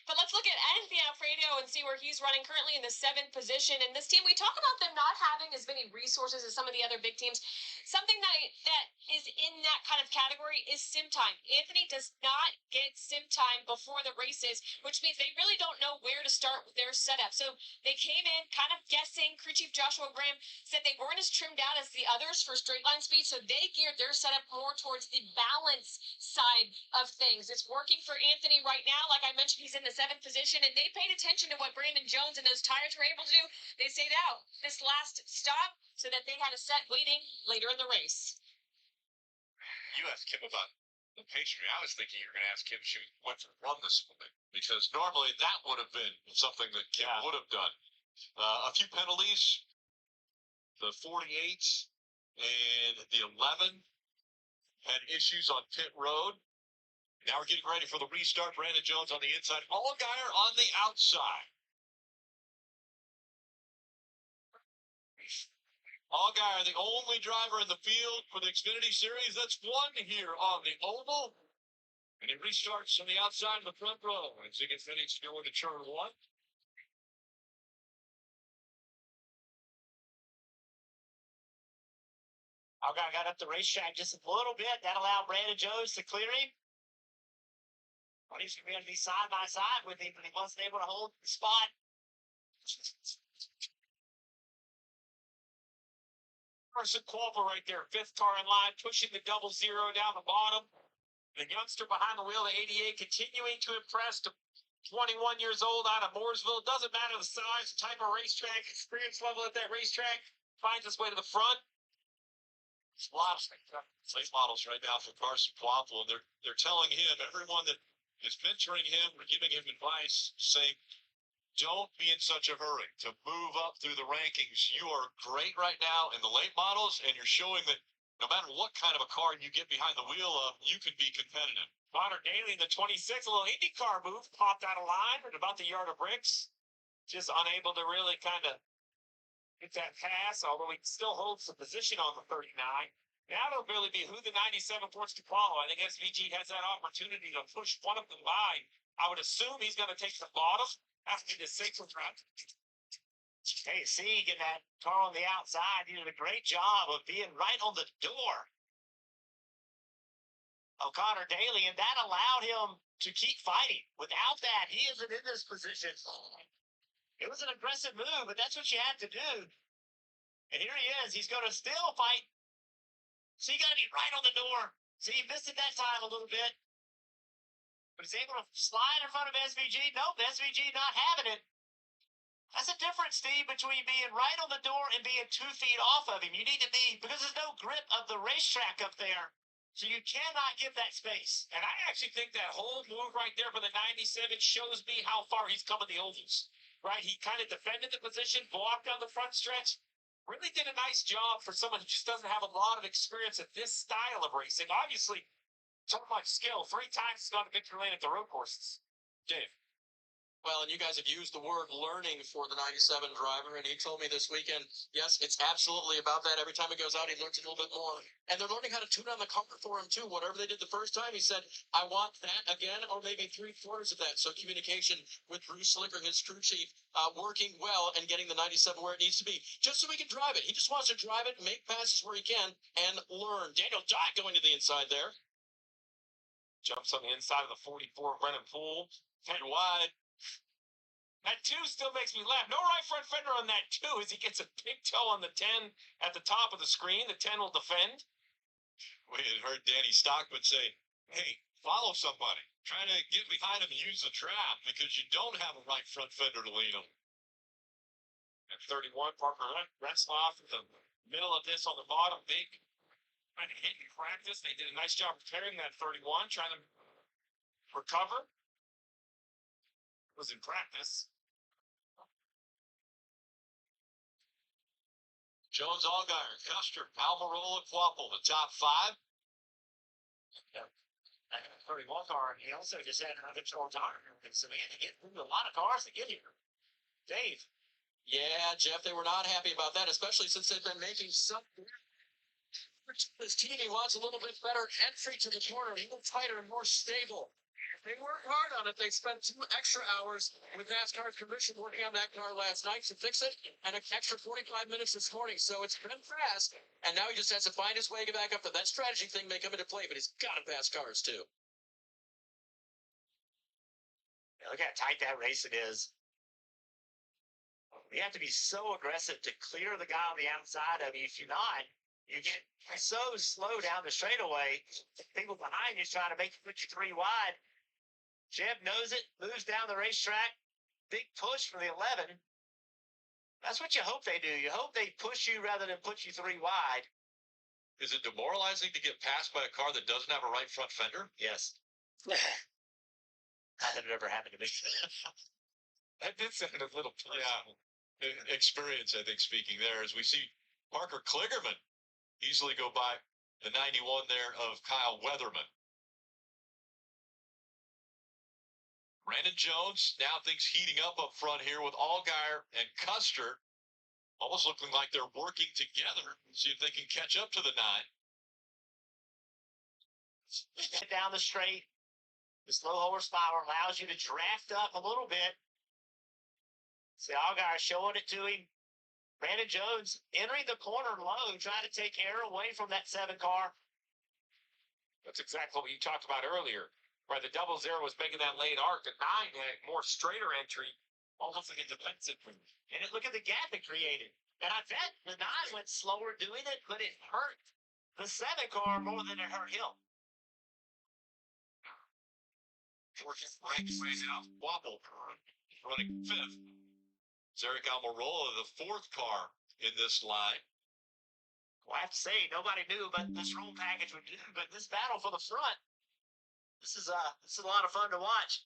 But let's look at Anthony Alfredo and see where he's running currently in the 7th position. And this team, we talk about them not having as many resources as some of the other big teams. Something that is in that kind of category is sim time. Anthony does not get sim time before the races, which means they really don't know where to start with their setup. So they came in kind of guessing. Crew Chief Joshua Graham said they weren't as trimmed out as the others for straight line speed, so they geared their setup more towards the balance side of things. It's working for Anthony right now. Like I mentioned, he's in the 7th position, and they paid attention to what Brandon Jones and those tires were able to do. They stayed out this last stop so that they had a set waiting later in the race. You asked Kim about the pastry. I was thinking you were going to ask Kim if she went to run this morning, because normally that would have been something that Kim would have done. A few penalties, the 48s and the 11 had issues on pit road. Now we're getting ready for the restart. Brandon Jones on the inside, Allgaier on the outside. Allgaier, the only driver in the field for the Xfinity Series that's won here on the oval. And he restarts on the outside of the front row as he gets ready to go into turn 1. Allgaier got up the racetrack just a little bit. That allowed Brandon Jones to clear him. But he's going to be side by side with him, but he wasn't able to hold the spot. Carson Qualver right there, fifth car in line, pushing the 00 down the bottom. The youngster behind the wheel, the 88, continuing to impress. 21 years old out of Mooresville. Doesn't matter the size, type of racetrack, experience level at that racetrack. Finds his way to the front. There's a lot of late models right now for Carson Quapple, and they're telling him, everyone that is mentoring him or giving him advice, saying, don't be in such a hurry to move up through the rankings. You are great right now in the late models, and you're showing that no matter what kind of a car you get behind the wheel of, you can be competitive. Connor Daly in the 26, a little IndyCar move, popped out of line at about the yard of bricks. Just unable to really kind of get that pass, although he still holds the position on the 39. Now it'll really be who the 97 wants to follow. I think SVG has that opportunity to push one of them by. I would assume he's going to take the bottom after the sixth round. Hey, Sieg in that car on the outside, he did a great job of being right on the door of Connor Daly, and that allowed him to keep fighting. Without that, he isn't in this position. It was an aggressive move, but that's what you had to do. And here he is. He's going to still fight. So you got to be right on the door. So he missed it that time a little bit. But he's able to slide in front of SVG. Nope, SVG not having it. That's a difference, Steve, between being right on the door and being 2 feet off of him. You need to be, because there's no grip of the racetrack up there. So you cannot give that space. And I actually think that whole move right there for the 97 shows me how far he's come in the ovals. Right? He kind of defended the position, blocked down the front stretch. Really did a nice job for someone who just doesn't have a lot of experience at this style of racing. Obviously, so much skill. 3 times he's gone to victory lane at the road courses. Dave. Well, and you guys have used the word learning for the 97 driver, and he told me this weekend, yes, it's absolutely about that. Every time he goes out, he learns a little bit more. And they're learning how to tune on the car for him, too. Whatever they did the first time, he said, I want that again, or maybe 3/4 of that. So communication with Bruce Slicker, his crew chief, working well and getting the 97 where it needs to be, just so he can drive it. He just wants to drive it, make passes where he can, and learn. Daniel Dodd going to the inside there. Jumps on the inside of the 44, Brennan Poole. 10 wide. That 2 still makes me laugh. No right front fender on that 2 as he gets a big toe on the 10 at the top of the screen. The 10 will defend. We had heard Danny Stockman say, hey, follow somebody. Try to get behind him and use the trap because you don't have a right front fender to lean on. At 31, Parker Retzloff in the middle of this on the bottom. Big trying to hit in practice. They did a nice job repairing that 31, trying to recover. It was in practice. Jones, Allgaier, Custer, Almirola, Quapple, the top 5. Yeah. 31 car, and he also just had another control tire. So he had to get through a lot of cars to get here. Dave. Yeah, Jeff, they were not happy about that, especially since they've been making some. This team, he wants a little bit better entry to the corner, a little tighter and more stable. They worked hard on it. They spent 2 extra hours with NASCAR's commission working on that car last night to fix it, and an extra 45 minutes this morning. So it's been fast, and now he just has to find his way to get back up. That strategy thing may come into play, but he's got to pass cars too. Yeah, look how tight that race it is. You have to be so aggressive to clear the guy on the outside of you. If you're not, you get so slow down the straightaway. People behind you trying to make you put you 3 wide. Jeb knows it, moves down the racetrack. Big push for the 11. That's what you hope they do. You hope they push you rather than put you 3 wide. Is it demoralizing to get passed by a car that doesn't have a right front fender? Yes. That never happened to me. That did sound a little personal. Yeah. Experience, I think, speaking there, as we see Parker Kligerman easily go by the 91 there of Kyle Weatherman. Brandon Jones now things heating up front here with Allgaier and Custer almost looking like they're working together. See if they can catch up to the 9. Down the straight. This low horsepower allows you to draft up a little bit. See, Allgaier showing it to him. Brandon Jones entering the corner low, trying to take air away from that 7 car. That's exactly what you talked about earlier. Right, the 00 was making that late arc. The 9 had more straighter entry, almost like a defensive move. And look at the gap it created. And I bet the 9 went slower doing it, but it hurt the 7 car more than it hurt him. Working right plays out. Wobble running 5th. Eric Almirola, the 4th car in this line. Well, I have to say, nobody knew but this roll package would do. But this battle for the front, this is a lot of fun to watch.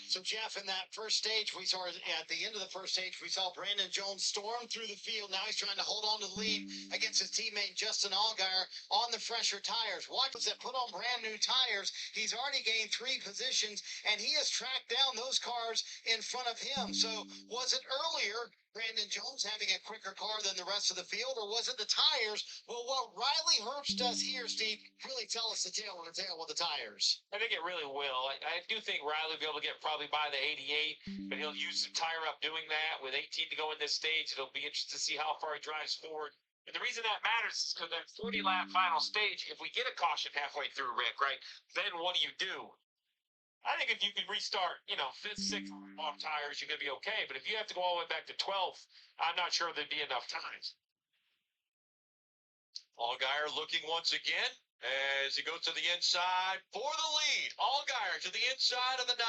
So, Jeff, in that first stage, we saw at the end of the first stage, we saw Brandon Jones storm through the field. Now he's trying to hold on to the lead against his teammate Justin Allgaier on the fresher tires. Watch that put on brand new tires. He's already gained 3 positions, and he has tracked down those cars in front of him. So, was it earlier Brandon Jones having a quicker car than the rest of the field, or was it the tires? Well, what Riley Herbst does here, Steve, really tell us the tale on the tail with the tires. I think it really will. I do think Riley will be able to get probably by the 88, but he'll use some tire up doing that. With 18 to go in this stage, it'll be interesting to see how far he drives forward. And the reason that matters is because that 40-lap final stage, if we get a caution halfway through, Rick, right, then what do? I think if you can restart, 5th, 6th off tires, you're going to be okay. But if you have to go all the way back to 12th, I'm not sure there'd be enough times. Allgaier looking once again as he goes to the inside for the lead. Allgaier to the inside of the 9.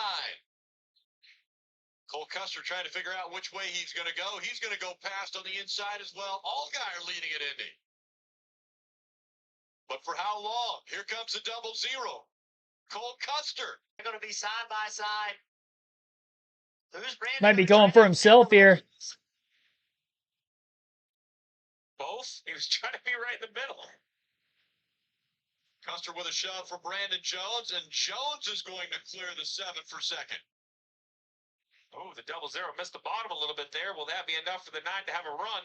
Cole Custer trying to figure out which way he's going to go. He's going to go past on the inside as well. Allgaier leading at Indy. But for how long? Here comes the 00. Cole Custer. They're going to be side by side. Who's Brandon? Might be going for himself here. Both? He was trying to be right in the middle. Custer with a shove for Brandon Jones, and Jones is going to clear the 7 for 2nd. Oh, the 00 missed the bottom a little bit there. Will that be enough for the 9 to have a run?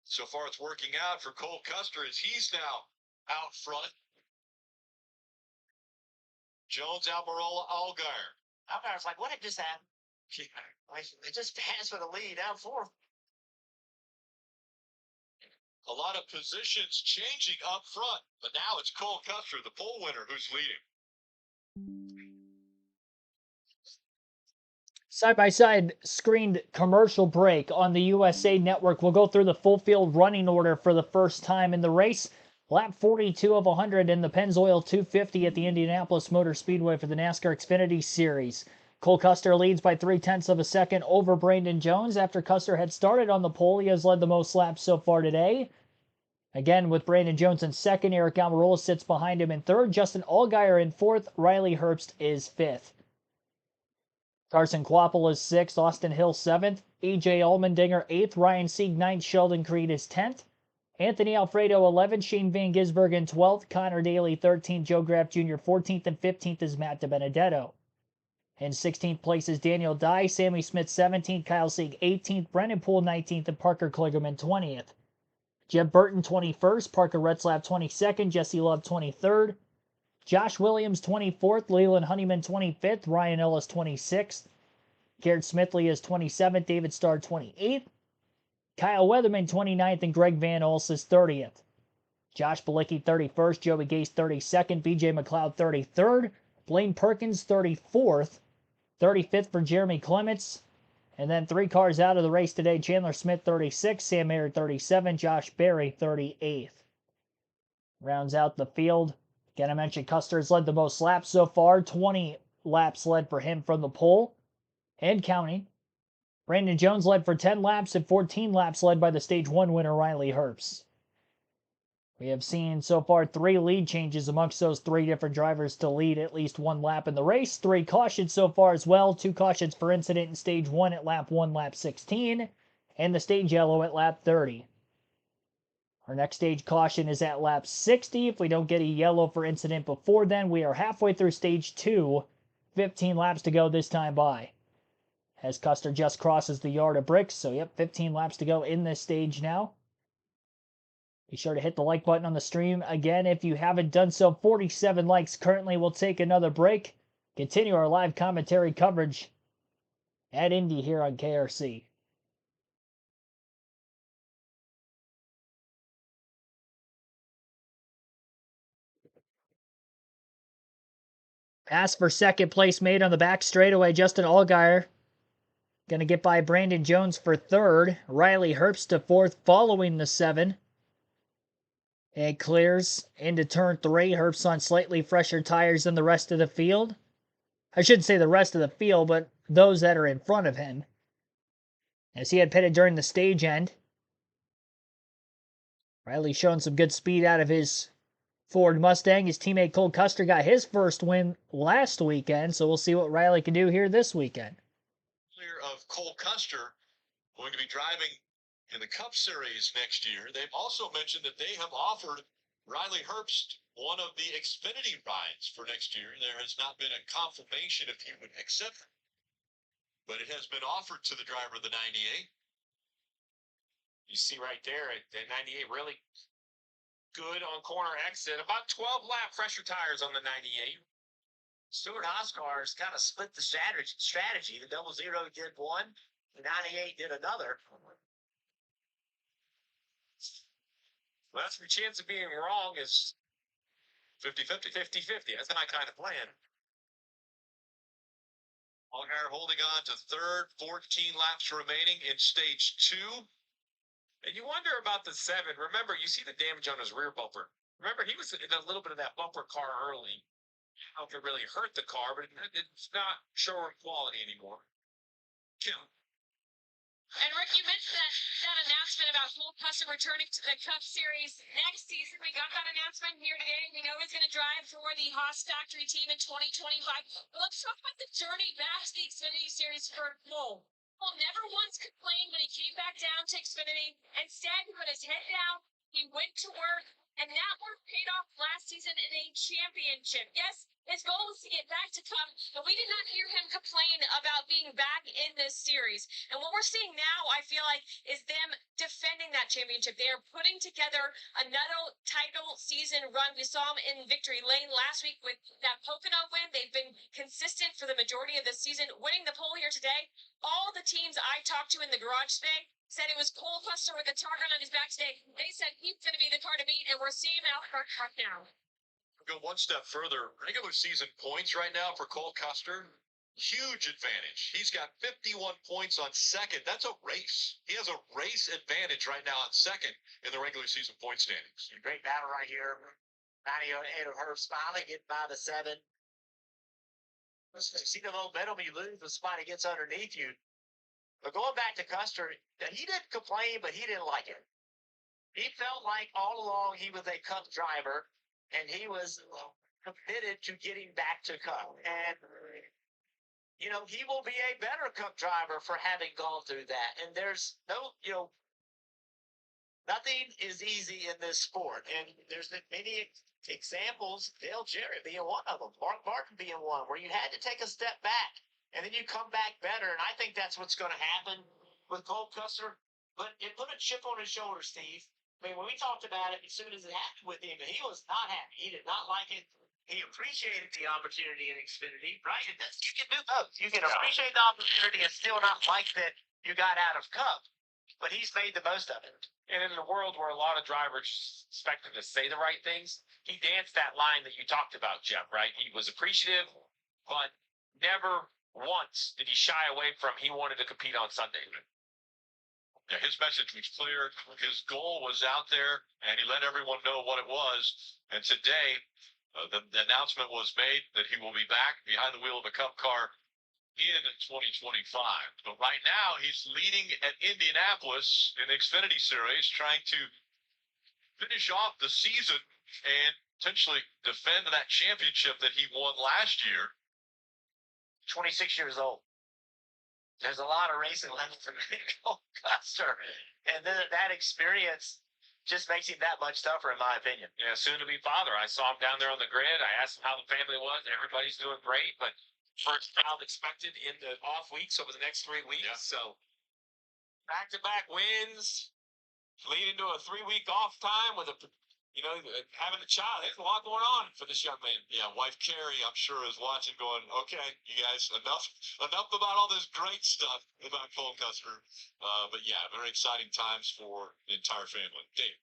So far, it's working out for Cole Custer as he's now out front. Jones, Almirola, Allgaier. Allgaier's like, what did just happen? Like, they just passed for the lead out 4th. A lot of positions changing up front, but now it's Cole Custer, the pole winner, who's leading. Side-by-side screened commercial break on the USA Network. We'll go through the full field running order for the first time in the race. Lap 42 of 100 in the Pennzoil 250 at the Indianapolis Motor Speedway for the NASCAR Xfinity Series. Cole Custer leads by 0.3 of a second over Brandon Jones. After Custer had started on the pole, he has led the most laps so far today. Again, with Brandon Jones in second, Eric Almirola sits behind him in third. Justin Allgaier in fourth. Riley Herbst is fifth. Carson Kvapil is 6th, Austin Hill 7th, E.J. Allmendinger 8th, Ryan Sieg 9th, Sheldon Creed is 10th, Anthony Alfredo 11th, Shane Van Gisbergen 12th, Connor Daly 13th, Joe Graff Jr. 14th, and 15th is Matt DiBenedetto. In 16th place is Daniel Dye, Sammy Smith 17th, Kyle Sieg 18th, Brendan Poole 19th, and Parker Kligerman 20th. Jeb Burton 21st, Parker Retzlaff 22nd, Jesse Love 23rd, Josh Williams 24th, Leland Honeyman 25th, Ryan Ellis 26th, Garrett Smithley is 27th, David Starr 28th, Kyle Weatherman 29th, and Greg Van Ols is 30th. Josh Balicki 31st, Joey Gase 32nd, BJ McLeod 33rd, Blaine Perkins 34th, 35th for Jeremy Clements, and then 3 cars out of the race today, Chandler Smith 36th, Sam Mayer 37th, Josh Berry 38th. Rounds out the field. Again, I mentioned Custer has led the most laps so far. 20 laps led for him from the pole and counting. Brandon Jones led for 10 laps and 14 laps led by the Stage 1 winner, Riley Herbst. We have seen so far 3 lead changes amongst those 3 different drivers to lead at least 1 lap in the race. 3 cautions so far as well. 2 cautions for incident in Stage 1 at lap 1, lap 16, and the stage yellow at lap 30. Our next stage caution is at lap 60. If we don't get a yellow for incident before then, we are halfway through stage 2. 15 laps to go this time by. As Custer just crosses the yard of bricks. So, 15 laps to go in this stage now. Be sure to hit the like button on the stream again if you haven't done so. 47 likes currently. We'll take another break. Continue our live commentary coverage at Indy here on KRC. Pass for second place made on the back straightaway. Justin Allgaier going to get by Brandon Jones for third. Riley Herbst to fourth following the 7. It clears into turn 3. Herbst on slightly fresher tires than the rest of the field. I shouldn't say the rest of the field, but those that are in front of him, as he had pitted during the stage end. Riley showing some good speed out of his Ford Mustang. His teammate Cole Custer got his first win last weekend, so we'll see what Riley can do here this weekend. Clear of Cole Custer, going to be driving in the Cup Series next year. They've also mentioned that they have offered Riley Herbst one of the Xfinity rides for next year. There has not been a confirmation if he would accept it, but it has been offered to the driver of the 98. You see right there, that 98 really good on corner exit. About 12 lap pressure tires on the 98. Stuart Oscar's kind of split the strategy. The 00 did one, the 98 did another. Well, that's the chance of being wrong is 50-50. 50-50. That's my kind of plan. Allgaier holding on to third, 14 laps remaining in stage 2. And you wonder about the 7. Remember, you see the damage on his rear bumper. Remember, he was in a little bit of that bumper car early. I don't know if it really hurt the car, but it's not showroom quality anymore. Kim. And Rick, you mentioned that announcement about Cole Custer returning to the Cup Series next season. We got that announcement here today. We know he's going to drive for the Haas Factory team in 2025. But let's talk about the journey back to the Xfinity Series for Cole. Cole never once complained when he came back down to Xfinity. Instead, he put his head down, he went to work, and that work paid off last season in a championship. Yes, his goal was to get back to Cup, but we did not hear him complain about being back in this series. And what we're seeing now, I feel like, is them defending that championship. They are putting together another title season run. We saw them in victory lane last week with that Pocono win. They've been consistent for the majority of the season, winning the pole here today. All the teams I talked to in the garage today said it was Cole Custer with a target on his back today. They said he's going to be the car to beat, and we're seeing him out front now. Go one step further. Regular season points right now for Cole Custer. Huge advantage. He's got 51 points on second. That's a race. He has a race advantage right now on second in the regular season point standings. Great battle right here. 98 of Herbst finally getting by the 7. You see the momentum you lose when somebody gets underneath you. But going back to Custer, he didn't complain, but he didn't like it. He felt like all along he was a Cup driver, and he was committed to getting back to Cup. And, you know, he will be a better Cup driver for having gone through that. And there's no, nothing is easy in this sport. And there's been many examples, Dale Jarrett being one of them, Mark Martin being one, where you had to take a step back, and then you come back better. And I think that's what's going to happen with Cole Custer. But it put a chip on his shoulder, Steve. I mean, when we talked about it, as soon as it happened with him, he was not happy. He did not like it. He appreciated the opportunity in Xfinity, right? You can do both. You can appreciate the opportunity and still not like that you got out of Cup. But he's made the most of it. And in a world where a lot of drivers expect him to say the right things, he danced that line that you talked about, Jeff, right? He was appreciative, but never once did he shy away from he wanted to compete on Sunday. Yeah, his message was clear. His goal was out there, and he let everyone know what it was. And today, the announcement was made that he will be back behind the wheel of a Cup car in 2025. But right now, he's leading at Indianapolis in the Xfinity Series, trying to finish off the season and potentially defend that championship that he won last year. 26 years old. There's a lot of racing left for Cole Custer. And then that experience just makes him that much tougher, in my opinion. Yeah, soon to be father. I saw him down there on the grid. I asked him how the family was. Everybody's doing great, but First child expected in the off weeks over the next 3 weeks. Yeah. So back-to-back wins. lead into a 3-week off time with having a child. There's a lot going on for this young man. Yeah, wife Carrie, I'm sure, is watching, going, "Okay, you guys, enough about all this great stuff about Cole Custer." But yeah, very exciting times for the entire family. Dave.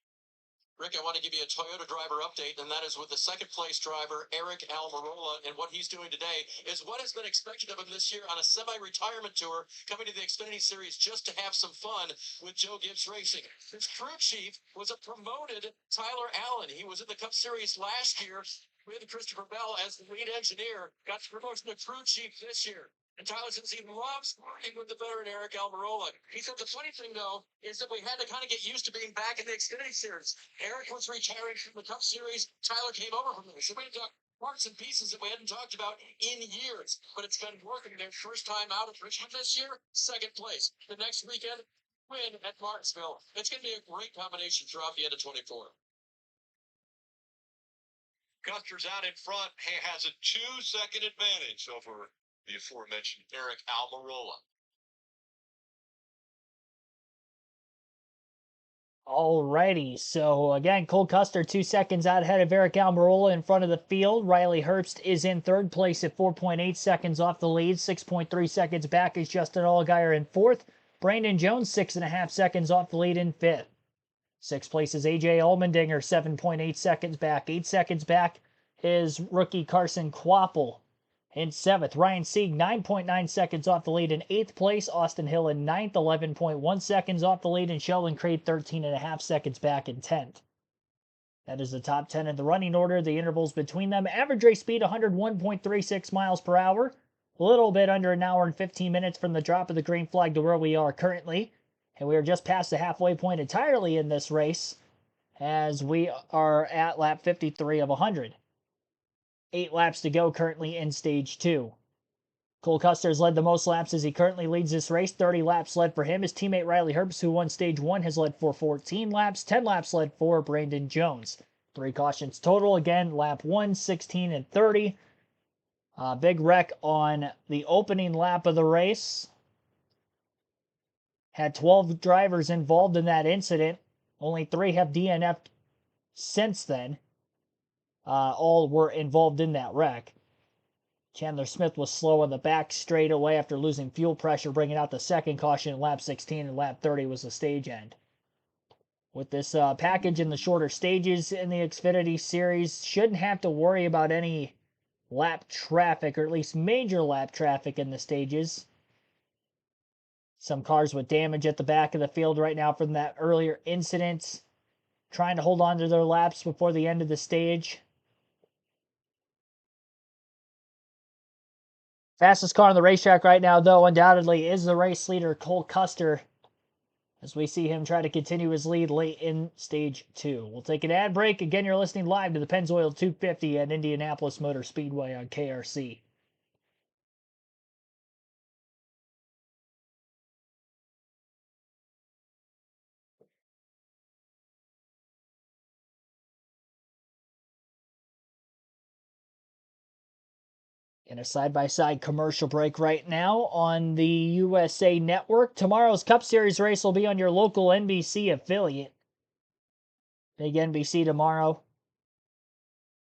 Rick, I want to give you a Toyota driver update, and that is with the second place driver, Eric Almirola. And what he's doing today is what has been expected of him this year on a semi-retirement tour, coming to the Xfinity Series just to have some fun with Joe Gibbs Racing. His crew chief was a promoted Tyler Allen. He was in the Cup Series last year with Christopher Bell as the lead engineer, got the promotion to crew chief this year. And Tyler says he loves working with the veteran Eric Almirola. He said the funny thing, though, is that we had to kind of get used to being back in the Xfinity Series. Eric was retiring from the Cup Series. Tyler came over from there. So we talked parts and pieces that we hadn't talked about in years. But it's been working. Their first time out of Richmond this year, second place. The next weekend, win at Martinsville. It's going to be a great combination throughout the end of 24. Custer's out in front. He has a 2-second advantage over the aforementioned Eric Almirola. Alrighty, so again, Cole Custer 2 seconds out ahead of Eric Almirola in front of the field. Riley Herbst is in third place at 4.8 seconds off the lead. 6.3 seconds back is Justin Allgaier in fourth. Brandon Jones 6.5 seconds off the lead in fifth. Sixth place is AJ Allmendinger, 7.8 seconds back. 8 seconds back is rookie Carson Kvapil. In seventh, Ryan Sieg, 9.9 seconds off the lead in eighth place. Austin Hill in ninth, 11.1 seconds off the lead. And Sheldon Creed, 13.5 seconds back in 10th. That is the top 10 in the running order. The intervals between them. Average race speed, 101.36 miles per hour. A little bit under an hour and 15 minutes from the drop of the green flag to where we are currently. And we are just past the halfway point entirely in this race, as we are at lap 53 of 100. 8 laps to go currently in stage 2. Cole Custer has led the most laps as he currently leads this race. 30 laps led for him. His teammate Riley Herbst, who won stage 1, has led for 14 laps. 10 laps led for Brandon Jones. 3 cautions total. Again, lap 1, 16, and 30. Big wreck on the opening lap of the race. Had 12 drivers involved in that incident. Only 3 have DNF'd since then. All were involved in that wreck. Chandler Smith was slow on the back straightaway after losing fuel pressure, bringing out the second caution in lap 16, and lap 30 was the stage end. With this package in the shorter stages in the Xfinity Series, shouldn't have to worry about any lap traffic, or at least major lap traffic in the stages. Some cars with damage at the back of the field right now from that earlier incident, trying to hold on to their laps before the end of the stage. Fastest car on the racetrack right now, though, undoubtedly is the race leader, Cole Custer, as we see him try to continue his lead late in stage 2. We'll take an ad break. Again, you're listening live to the Pennzoil 250 at Indianapolis Motor Speedway on KRC. In a side-by-side commercial break right now on the USA Network. Tomorrow's Cup Series race will be on your local NBC affiliate. Big NBC tomorrow.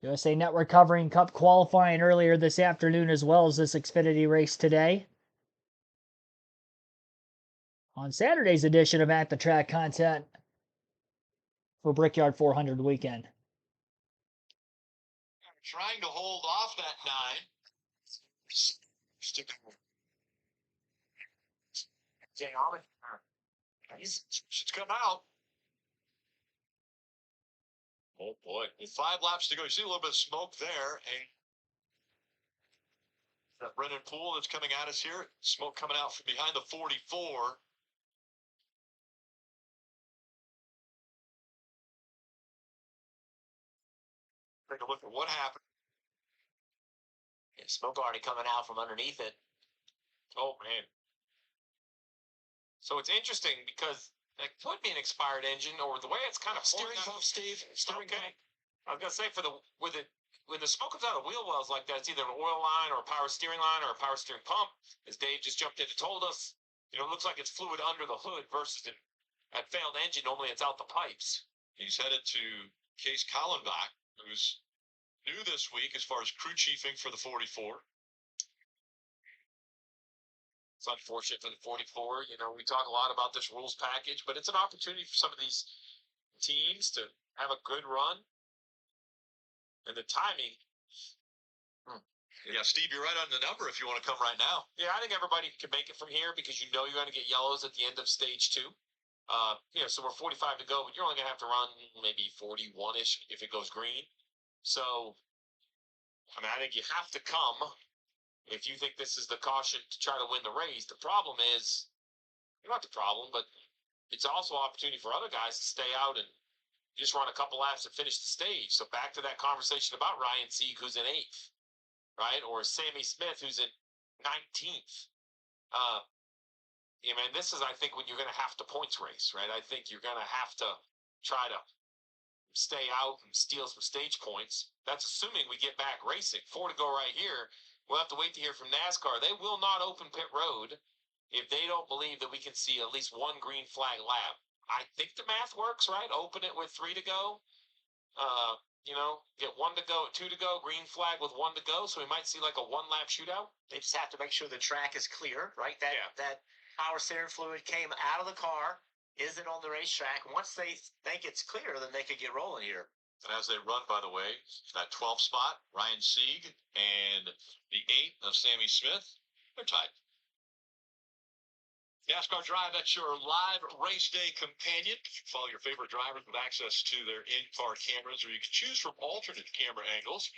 USA Network covering Cup qualifying earlier this afternoon, as well as this Xfinity race today. On Saturday's edition of At the Track content for Brickyard 400 weekend. Trying to hold off that 9. Stick It's come out. Oh boy. 5 laps to go. You see a little bit of smoke there. And that Brennan Poole that's coming at us here. Smoke coming out from behind the 44. Take a look at what happened. Yeah, smoke already coming out from underneath it. Oh, man. So it's interesting because that could be an expired engine, or the way it's kind of Steering pump, Steve. Steering pump. I was gonna say when the smoke comes out of wheel wells like that, it's either an oil line or a power steering line or a power steering pump. As Dave just jumped in and told us, it looks like it's fluid under the hood versus an That failed engine, normally it's out the pipes. He's headed to Case Collenbach, who's new this week as far as crew chiefing for the 44. It's unfortunate for the 44. You know, we talk a lot about this rules package, but it's an opportunity for some of these teams to have a good run. And the timing. Yeah, Steve, you're right on the number if you want to come right now. Yeah, I think everybody can make it from here because you know you're going to get yellows at the end of stage 2. So we're 45 to go, but you're only going to have to run maybe 41-ish if it goes green. So, I mean, I think you have to come if you think this is the caution to try to win the race. The problem is, not the problem, but it's also an opportunity for other guys to stay out and just run a couple laps and finish the stage. So back to that conversation about Ryan Sieg, who's in 8th, right? Or Sammy Smith, who's in 19th. Man, this is, I think, when you're going to have to points race, right? I think you're going to have to try to stay out and steal some stage points. That's assuming we get back racing. 4 to go right here. We'll have to wait to hear from NASCAR. They will not open pit road if they don't believe that we can see at least one green flag lap. I think the math works, right? Open it with 3 to go. Get 1 to go, 2 to go, green flag with 1 to go. So we might see like a 1-lap shootout. They just have to make sure the track is clear, right? That Yeah. that power steering fluid came out of the car, isn't on the racetrack. Once they think it's clear, then they could get rolling here. And as they run, by the way, that 12th spot, Ryan Sieg, and the 8 of Sammy Smith, they're tied. NASCAR Drive, that's your live race day companion. Follow your favorite drivers with access to their in-car cameras, or you can choose from alternate camera angles.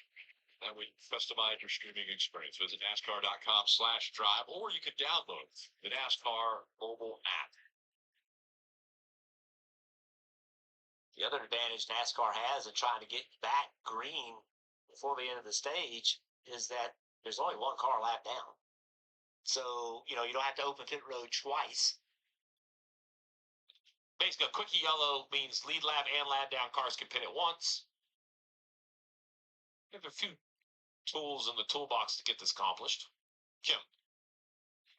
That way, customize your streaming experience. Visit NASCAR.com/drive, or you can download the NASCAR mobile app. The other advantage NASCAR has in trying to get back green before the end of the stage is that there's only 1 car lap down. So, you don't have to open pit road twice. Basically, a quickie yellow means lead lap and lap down cars can pit at once. We have a few tools in the toolbox to get this accomplished. Kim.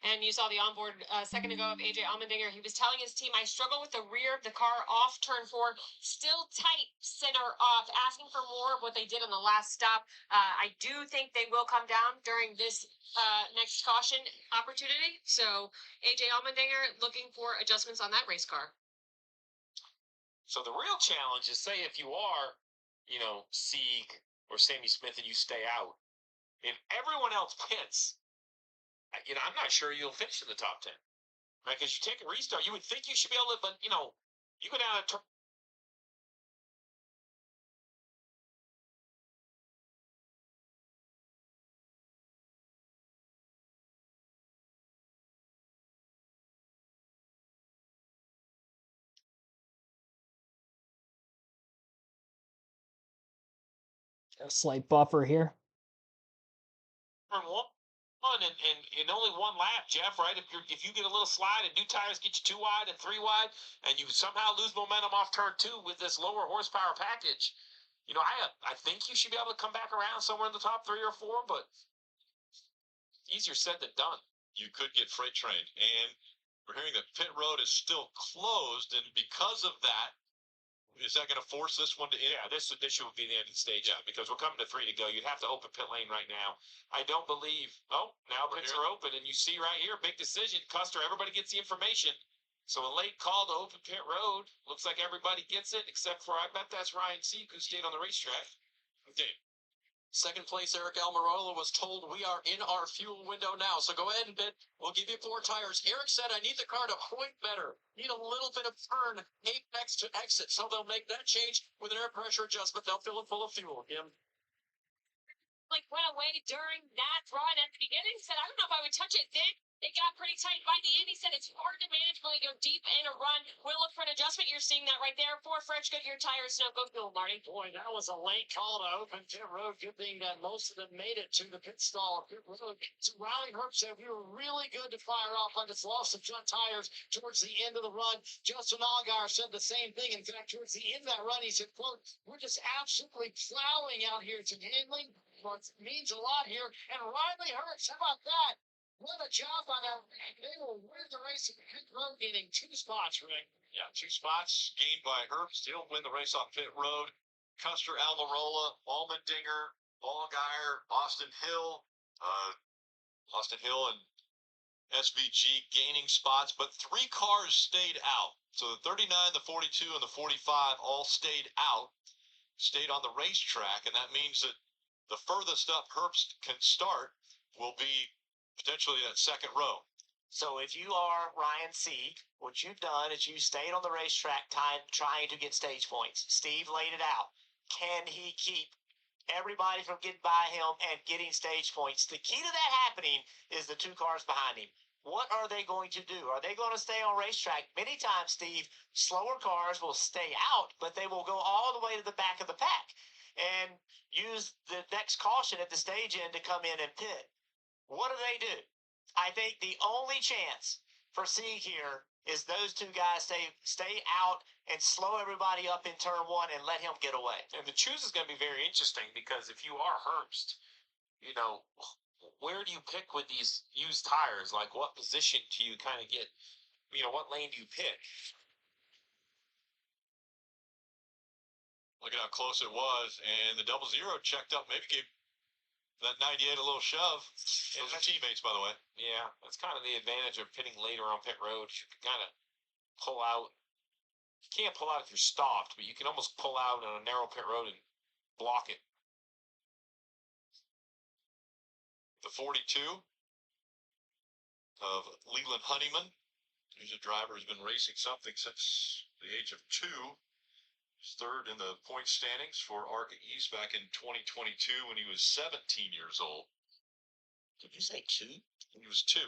And you saw the onboard a second ago of AJ Allmendinger. He was telling his team, I struggle with the rear of the car off turn 4, still tight center off, asking for more of what they did on the last stop. I do think they will come down during this next caution opportunity. So AJ Allmendinger looking for adjustments on that race car. So the real challenge is, say if you are, Sieg or Sammy Smith and you stay out, if everyone else pits, I'm not sure you'll finish in the top 10. Right? Because you take a restart, you would think you should be able to, but, you go down a turn. A slight buffer here. Turn 1 and in only 1 lap, Jeff, right? If you get a little slide and new tires get you 2 wide and 3 wide, and you somehow lose momentum off turn 2 with this lower horsepower package, I think you should be able to come back around somewhere in the top 3 or 4, but easier said than done. You could get freight trained, and we're hearing that pit road is still closed, and because of that, is that going to force this one to end? Yeah, this would be the end of the stage. Yeah, because we're coming to 3 to go. You'd have to open pit lane right now. I don't believe. Oh, now pits are open, and you see right here, big decision. Custer, everybody gets the information. So a late call to open pit road. Looks like everybody gets it, except for, I bet that's Ryan Sieg, who stayed on the racetrack. Okay. Second place, Eric Almirola was told we are in our fuel window now. So go ahead and bid. We'll give you 4 tires. Eric said, I need the car to point better. Need a little bit of turn, apex to exit. So they'll make that change with an air pressure adjustment. They'll fill it full of fuel, Kim. Went away during that run at the beginning. Said, I don't know if I would touch it. Then it got pretty tight by the end. He said it's hard to manage when you go deep in a run. We'll look for an adjustment. You're seeing that right there. 4 French Goodyear tires. Now go fuel, Marty. Boy, that was a late call to open pit road. Good thing that most of them made it to the pit stall. Pit road. So Riley Herb said we were really good to fire off on this loss of front tires towards the end of the run. Justin Allgaier said the same thing. In fact, towards the end of that run, he said, quote, we're just absolutely plowing out here to handling. It means a lot here. And Riley Herb, how about that? What a job by that. They will win the race at pit road, gaining 2 spots, Rick. Yeah, 2 spots gained by Herbst. He'll win the race off pit road. Custer, Almirola, Allmendinger, Allgaier, Austin Hill and SVG gaining spots, but 3 cars stayed out. So the 39, the 42, and the 45 all stayed out, stayed on the racetrack, and that means that the furthest up Herbst can start will be potentially that second row. So if you are Ryan Sieg, what you've done is you stayed on the racetrack trying to get stage points. Steve laid it out. Can he keep everybody from getting by him and getting stage points? The key to that happening is the 2 cars behind him. What are they going to do? Are they going to stay on racetrack? Many times, Steve, slower cars will stay out, but they will go all the way to the back of the pack and use the next caution at the stage end to come in and pit. What do? I think the only chance for Sieg here is those 2 guys stay out and slow everybody up in turn 1 and let him get away. And the choose is going to be very interesting because if you are Herbst, you know, where do you pick with these used tires? Like, what position do you kind of get, you know, what lane do you pick? Look at how close it was, and the 00 checked up, maybe gave that 98 a little shove. Those are teammates, by the way. Yeah, that's kind of the advantage of pitting later on pit road. You can kind of pull out. You can't pull out if you're stopped, but you can almost pull out on a narrow pit road and block it. The 42 of Leland Honeyman. He's a driver who's been racing something since the age of 2. He's 3rd in the point standings for ARCA East back in 2022 when he was 17 years old. Did you say 2? He was 2.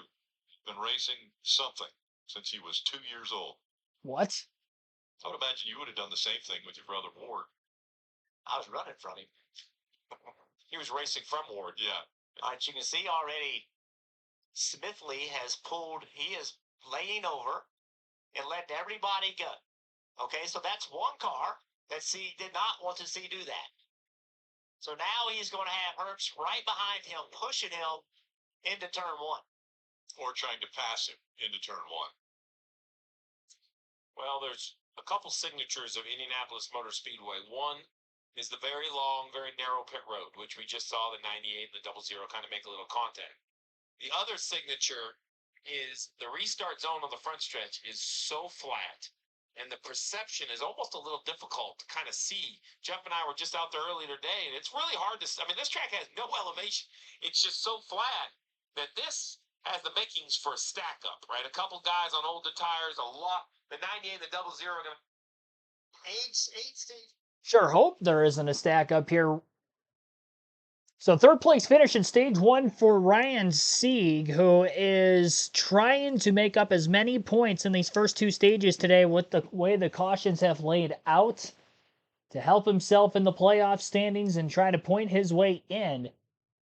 Been racing something since he was 2 years old. What? I would imagine you would have done the same thing with your brother Ward. I was running from him. He was racing from Ward, yeah. All right, you can see already Smithley he is laying over and letting everybody go. Okay, so that's 1 car that C did not want to see do that. So now he's going to have Herbst right behind him, pushing him into turn 1. Or trying to pass him into turn 1. Well, there's a couple signatures of Indianapolis Motor Speedway. One is the very long, very narrow pit road, which we just saw the 98 and the 00 kind of make a little contact. The other signature is the restart zone on the front stretch is so flat, and the perception is almost a little difficult to kind of see. Jeff and I were just out there earlier today, and it's really hard to see. I mean, this track has no elevation. It's just so flat that this has the makings for a stack up, right? A couple guys on older tires, a lot. The 98 and the 00 are going to... 8 stage. Sure hope there isn't a stack up here. So 3rd place finish in stage 1 for Ryan Sieg, who is trying to make up as many points in these first 2 stages today with the way the cautions have laid out to help himself in the playoff standings and try to point his way in.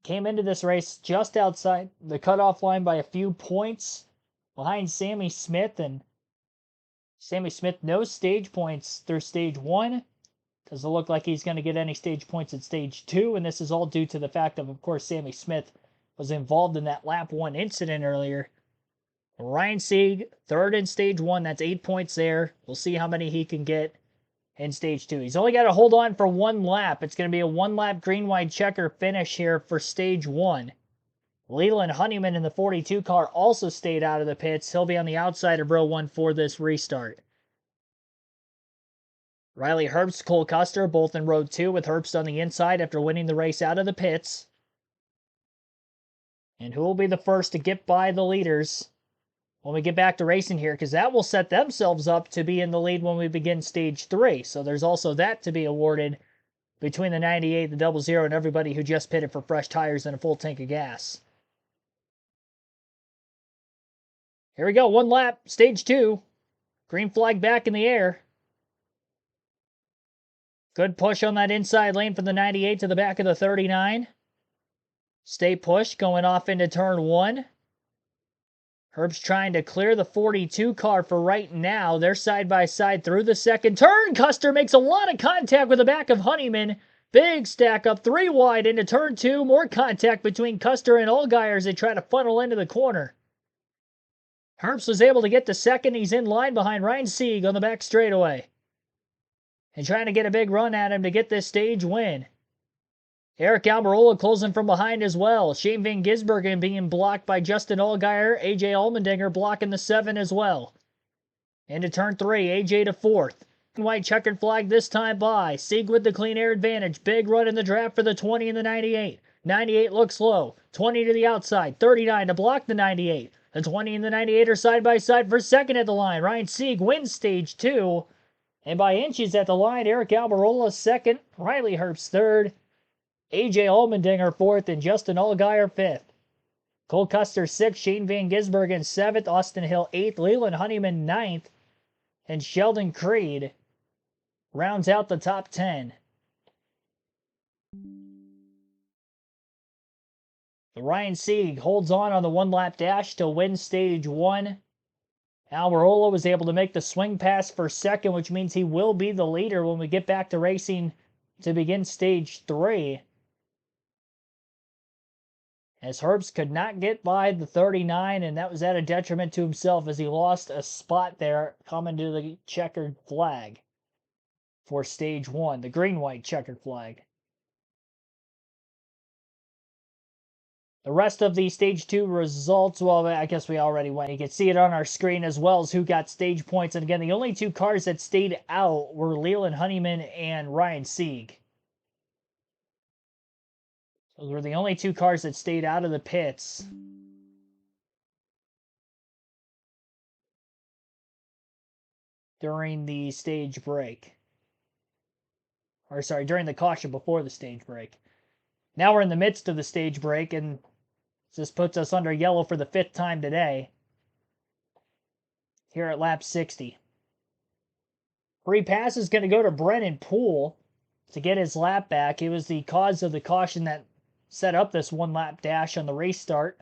Came into this race just outside the cutoff line by a few points behind Sammy Smith, and Sammy Smith no stage points through stage 1. Doesn't look like he's going to get any stage points at stage 2, and this is all due to the fact of course, Sammy Smith was involved in that lap 1 incident earlier. Ryan Sieg, 3rd in stage 1, that's 8 points there. We'll see how many he can get in stage 2. He's only got to hold on for 1 lap. It's going to be a 1-lap green-white checker finish here for stage 1. Leland Honeyman in the 42 car also stayed out of the pits. He'll be on the outside of row 1 for this restart. Riley Herbst, Cole Custer, both in row 2 with Herbst on the inside after winning the race out of the pits. And who will be the first to get by the leaders when we get back to racing here? Because that will set themselves up to be in the lead when we begin stage 3. So there's also that to be awarded between the 98, the 00, and everybody who just pitted for fresh tires and a full tank of gas. Here we go, 1 lap, stage 2. Green flag back in the air. Good push on that inside lane from the 98 to the back of the 39. Stay pushed, going off into turn 1. Herb's trying to clear the 42 car for right now. They're side by side through the second turn. Custer makes a lot of contact with the back of Honeyman. Big stack up 3 wide into turn 2. More contact between Custer and Allgaier as they try to funnel into the corner. Herbst was able to get to second. He's in line behind Ryan Sieg on the back straightaway. And trying to get a big run at him to get this stage win. Eric Almirola closing from behind as well. Shane Van Gisbergen being blocked by Justin Allgaier. AJ Allmendinger blocking the 7 as well. Into turn 3, AJ to 4th. White checkered flag this time by. Sieg with the clean air advantage. Big run in the draft for the 20 and the 98. 98 looks low. 20 to the outside. 39 to block the 98. The 20 and the 98 are side by side for second at the line. Ryan Sieg wins stage 2. And by inches at the line, Eric Almirola second. Riley Herbst third. AJ Allmendinger 4th, and Justin Allgaier 5th. Cole Custer 6th, Shane Van Gisbergen 7th, Austin Hill 8th, Leland Honeyman 9th, and Sheldon Creed rounds out the top 10. Ryan Sieg holds on the one-lap dash to win stage 1. Almirola was able to make the swing pass for second, which means he will be the leader when we get back to racing to begin stage 3. As Herbst could not get by the 39, and that was at a detriment to himself as he lost a spot there coming to the checkered flag for stage 1, the green-white checkered flag. The rest of the stage 2 results, well, I guess we already went. You can see it on our screen as well as who got stage points. And again, the only 2 cars that stayed out were Leland Honeyman and Ryan Sieg. Those were the only 2 cars that stayed out of the pits. During the stage break. Or sorry, during the caution before the stage break. Now we're in the midst of the stage break, and this puts us under yellow for the 5th time today. Here at lap 60. Free pass is going to go to Brennan Poole to get his lap back. It was the cause of the caution that set up this one-lap dash on the restart.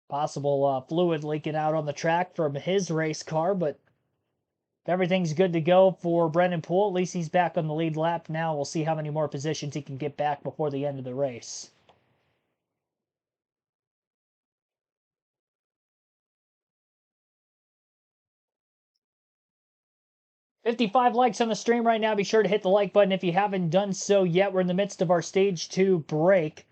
Possible fluid leaking out on the track from his race car, but if everything's good to go for Brennan Poole, at least he's back on the lead lap now. We'll see how many more positions he can get back before the end of the race. $55 likes on the stream right now. Be sure to hit the like button if you haven't done so yet. We're in the midst of our stage 2 break.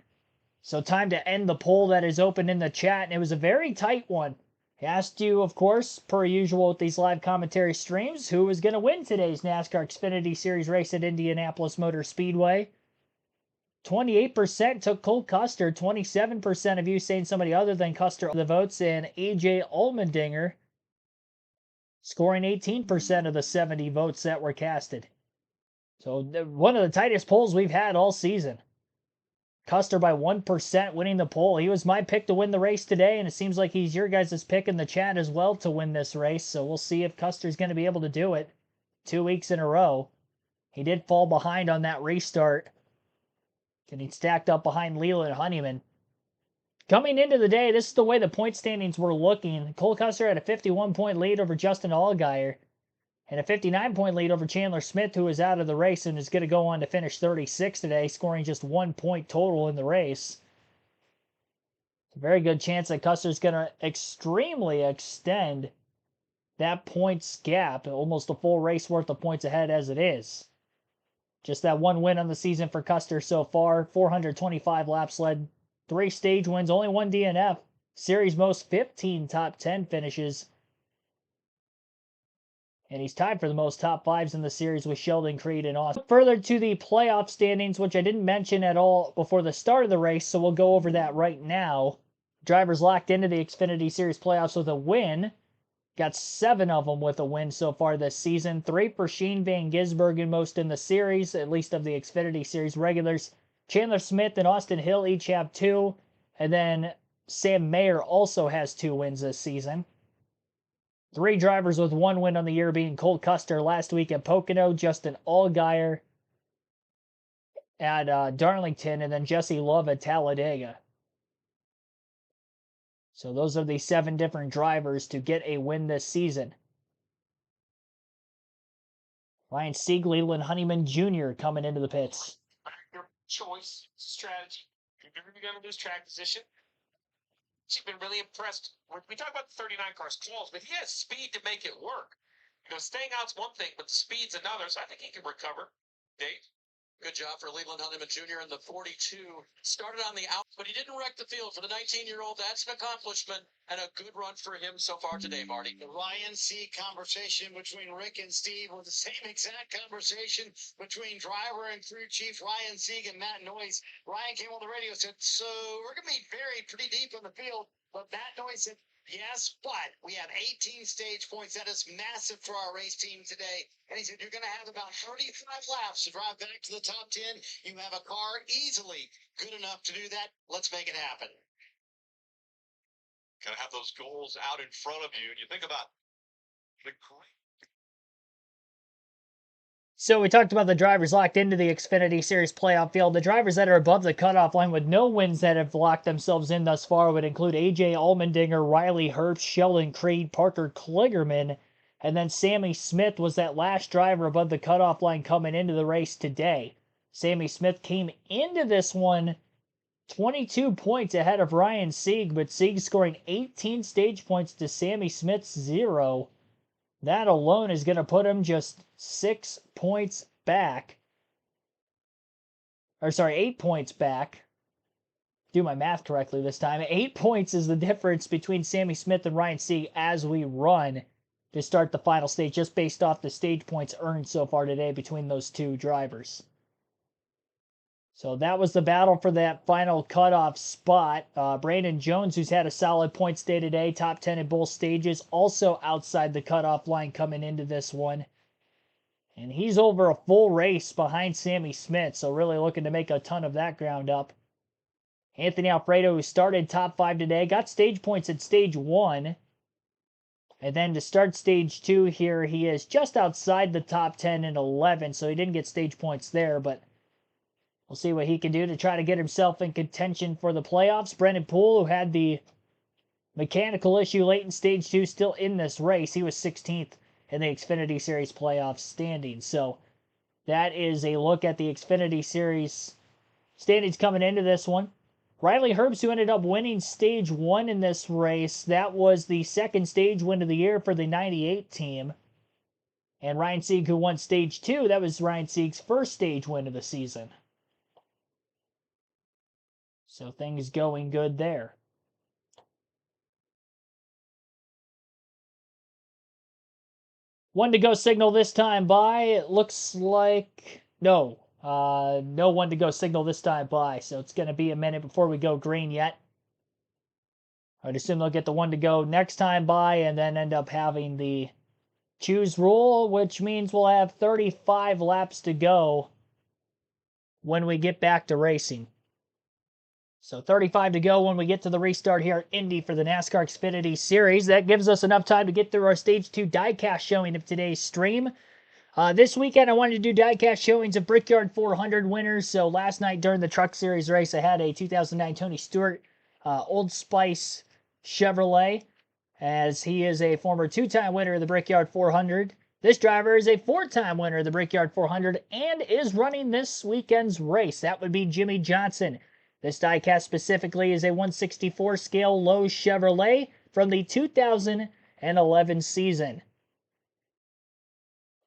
So time to end the poll that is open in the chat. And it was a very tight one. I asked you, of course, per usual with these live commentary streams, who was going to win today's NASCAR Xfinity Series race at Indianapolis Motor Speedway. 28% took Cole Custer. 27% of you saying somebody other than Custer the votes. And AJ Allmendinger scoring 18% of the 70 votes that were casted. So one of the tightest polls we've had all season. Custer by 1% winning the poll. He was my pick to win the race today, and it seems like he's your guys' pick in the chat as well to win this race. So we'll see if Custer's going to be able to do it 2 weeks in a row. He did fall behind on that restart, getting stacked up behind Leland Honeyman. Coming into the day, this is the way the point standings were looking. Cole Custer had a 51-point lead over Justin Allgaier and a 59-point lead over Chandler Smith, who is out of the race and is going to go on to finish 36 today, scoring just 1 point total in the race. It's a very good chance that Custer's going to extremely extend that points gap, almost a full race worth of points ahead as it is. Just that 1 win on the season for Custer so far, 425 laps led, 3 stage wins, only 1 DNF, series most 15 top 10 finishes. And he's tied for the most top 5s in the series with Sheldon Creed and Austin. Further to the playoff standings, which I didn't mention at all before the start of the race, so we'll go over that right now. Drivers locked into the Xfinity Series playoffs with a win. Got 7 of them with a win so far this season. 3 for Shane Van Gisbergen, most in the series, at least of the Xfinity Series regulars. Chandler Smith and Austin Hill each have 2. And then Sam Mayer also has 2 wins this season. 3 drivers with 1 win on the year being Cole Custer last week at Pocono, Justin Allgaier at Darlington, and then Jesse Love at Talladega. So those are the 7 different drivers to get a win this season. Ryan Sieg, Leland Honeyman Jr. coming into the pits. Your choice, strategy. You're going to lose track position. She's been really impressed. We talk about the 39 cars close, but he has speed to make it work. Staying out's one thing, but speed's another, so I think he can recover. Dave? Good job for Leland Honeyman Jr. in the 42. Started on the out, but he didn't wreck the field. For the 19-year-old, that's an accomplishment and a good run for him so far today, Marty. The Ryan C conversation between Rick and Steve was the same exact conversation between driver and crew chief Ryan Sieg and Matt Noyes. Ryan came on the radio and said, so we're going to be buried pretty deep in the field. But Matt Noyes said, yes, but we have 18 stage points. That is massive for our race team today. And he said, you're going to have about 35 laps to drive back to the top 10. You have a car easily good enough to do that. Let's make it happen. Got to have those goals out in front of you. And you think about the great. So we talked about the drivers locked into the Xfinity Series playoff field. The drivers that are above the cutoff line with no wins that have locked themselves in thus far would include AJ Allmendinger, Riley Herbst, Sheldon Creed, Parker Kligerman, and then Sammy Smith was that last driver above the cutoff line coming into the race today. Sammy Smith came into this one 22 points ahead of Ryan Sieg, but Sieg scoring 18 stage points to Sammy Smith's 0. That alone is going to put him just 6 points back. Or sorry, 8 points back. Do my math correctly this time. 8 points is the difference between Sammy Smith and Ryan Sieg as we run to start the final stage, just based off the stage points earned so far today between those two drivers. So that was the battle for that final cutoff spot. Brandon Jones, who's had a solid points day today, top 10 in both stages, also outside the cutoff line coming into this one. And he's over a full race behind Sammy Smith, so really looking to make a ton of that ground up. Anthony Alfredo, who started top 5 today, got stage points at stage 1. And then to start stage 2 here, he is just outside the top 10 in 11, so he didn't get stage points there, but we'll see what he can do to try to get himself in contention for the playoffs. Brendan Poole, who had the mechanical issue late in stage 2, still in this race. He was 16th in the Xfinity Series playoff standings. So that is a look at the Xfinity Series standings coming into this one. Riley Herbst, who ended up winning stage 1 in this race, that was the second stage win of the year for the 98 team. And Ryan Sieg, who won stage 2, that was Ryan Sieg's first stage win of the season. So things going good there. One to go signal this time by. It looks like no one to go signal this time by. So it's going to be a minute before we go green yet. I'd assume they'll get the one to go next time by and then end up having the choose rule, which means we'll have 35 laps to go when we get back to racing. So 35 to go when we get to the restart here at Indy for the NASCAR Xfinity Series. That gives us enough time to get through our Stage 2 diecast showing of today's stream. This weekend I wanted to do diecast showings of Brickyard 400 winners. So last night during the Truck Series race I had a 2009 Tony Stewart Old Spice Chevrolet, as he is a former 2-time winner of the Brickyard 400. This driver is a 4-time winner of the Brickyard 400 and is running this weekend's race. That would be Jimmy Johnson. This diecast specifically is a 1/64 scale Lowe's Chevrolet from the 2011 season.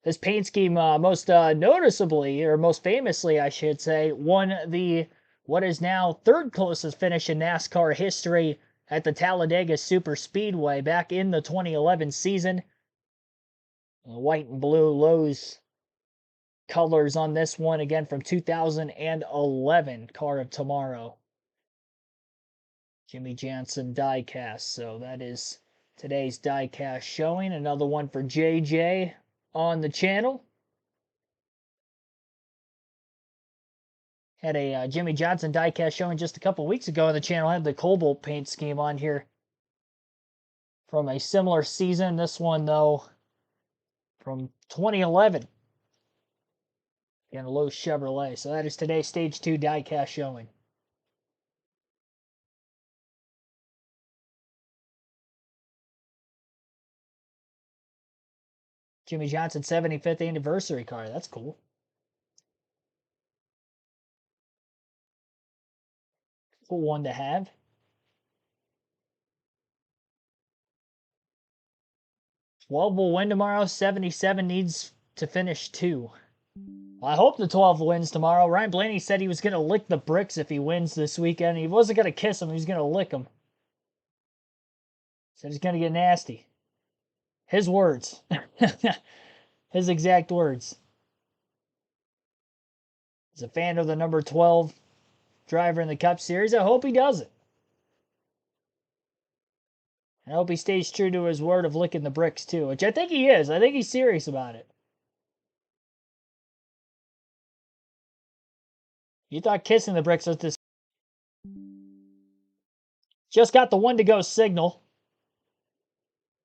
This paint scheme most noticeably, or most famously I should say, won the what is now third closest finish in NASCAR history at the Talladega Super Speedway back in the 2011 season. White and blue Lowe's colors on this one, again from 2011, Car of Tomorrow. Jimmy Johnson diecast. So that is today's diecast showing. Another one for JJ on the channel. Had a Jimmy Johnson diecast showing just a couple weeks ago on the channel. I had the Cobalt paint scheme on here from a similar season. This one, though, from 2011. And a Lowe's Chevrolet. So that is today's Stage 2 diecast showing. Jimmy Johnson 75th anniversary car. That's cool. Cool one to have. Well, will win tomorrow. 77 needs to finish 2. Well, I hope the 12 wins tomorrow. Ryan Blaney said he was going to lick the bricks if he wins this weekend. He wasn't going to kiss them. He was going to lick them. Said he's going to get nasty. His words. His exact words. He's a fan of the number 12 driver in the Cup Series. I hope he does it. I hope he stays true to his word of licking the bricks, too, which I think he is. I think he's serious about it. You thought kissing the bricks was this. Just got the 1-to-go signal.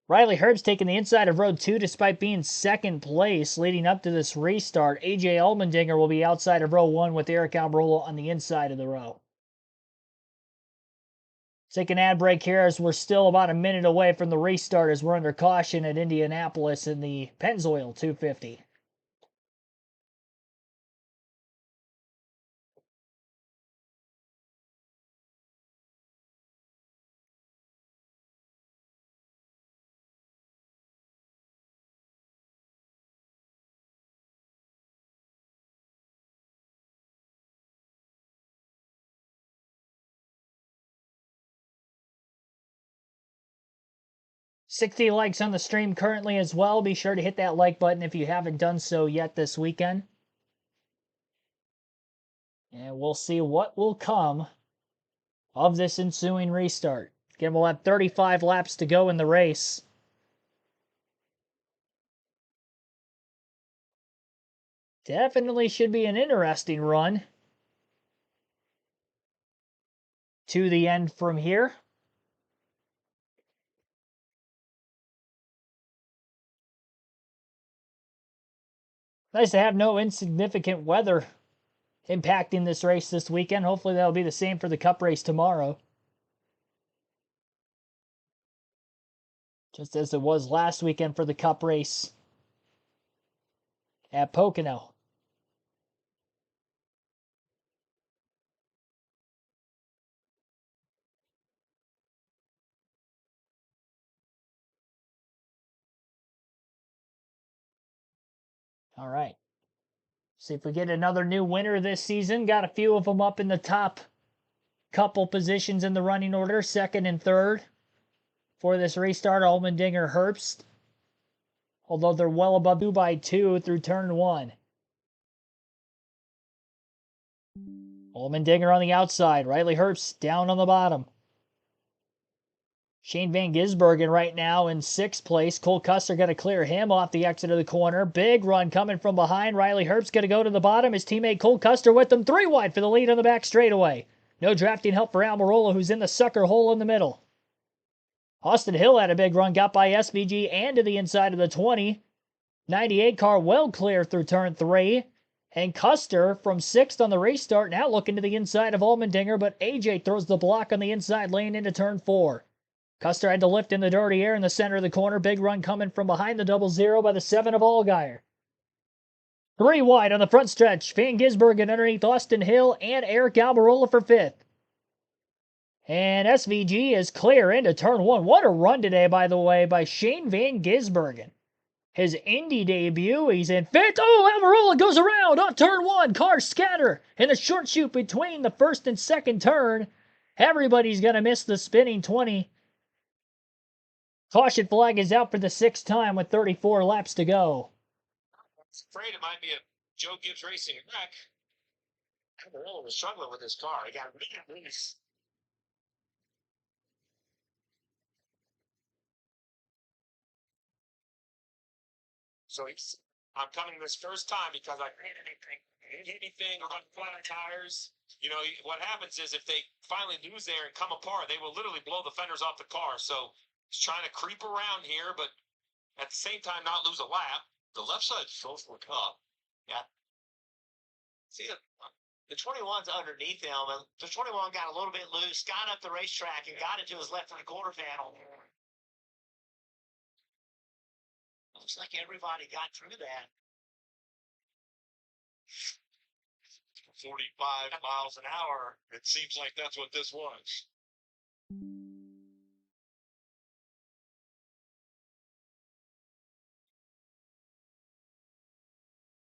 Riley Herbst taking the inside of row 2 despite being second place leading up to this restart. AJ Allmendinger will be outside of row 1 with Eric Almirola on the inside of the row. Take an ad break here as we're still about a minute away from the restart as we're under caution at Indianapolis in the Pennzoil 250. $60 likes on the stream currently as well. Be sure to hit that like button if you haven't done so yet this weekend. And we'll see what will come of this ensuing restart. Again, we'll have 35 laps to go in the race. Definitely should be an interesting run to the end from here. Nice to have no insignificant weather impacting this race this weekend. Hopefully that'll be the same for the Cup race tomorrow. Just as it was last weekend for the Cup race at Pocono. All right. See if we get another new winner this season. Got a few of them up in the top couple positions in the running order, second and third for this restart. Allmendinger, Herbst. Although they're well above 2x2 through turn 1. Allmendinger on the outside. Riley Herbst down on the bottom. Shane Van Gisbergen right now in 6th place. Cole Custer going to clear him off the exit of the corner. Big run coming from behind. Riley Herbst going to go to the bottom. His teammate Cole Custer with them. 3 wide for the lead on the back straightaway. No drafting help for Almirola, who's in the sucker hole in the middle. Austin Hill had a big run, got by SVG and to the inside of the 20. 98 car well clear through turn 3. And Custer from 6th on the restart, now looking to the inside of Allmendinger, but AJ throws the block on the inside lane into turn 4. Custer had to lift in the dirty air in the center of the corner. Big run coming from behind the 00 by the 7 of Allgaier. 3 wide on the front stretch. Van Gisbergen underneath Austin Hill and Eric Almirola for 5th. And SVG is clear into turn 1. What a run today, by the way, by Shane Van Gisbergen. His Indy debut, he's in 5th. Oh, Almirola goes around on turn 1. Cars scatter in the short chute between the 1st and 2nd turn. Everybody's going to miss the spinning 20. Caution flag is out for the 6th time with 34 laps to go. I was afraid it might be a Joe Gibbs Racing wreck. Almirola was struggling with his car. He got really loose. So I'm coming this first time because I didn't hit anything or got flat tires. You know, what happens is if they finally lose there and come apart, they will literally blow the fenders off the car. So he's trying to creep around here, but at the same time not lose a lap. The left side shows for Cup. Yeah. See, the 21's underneath him, and the 21 got a little bit loose, got up the racetrack, and got into his left of the quarter panel. looks like everybody got through that. 45 miles an hour. It seems like that's what this was.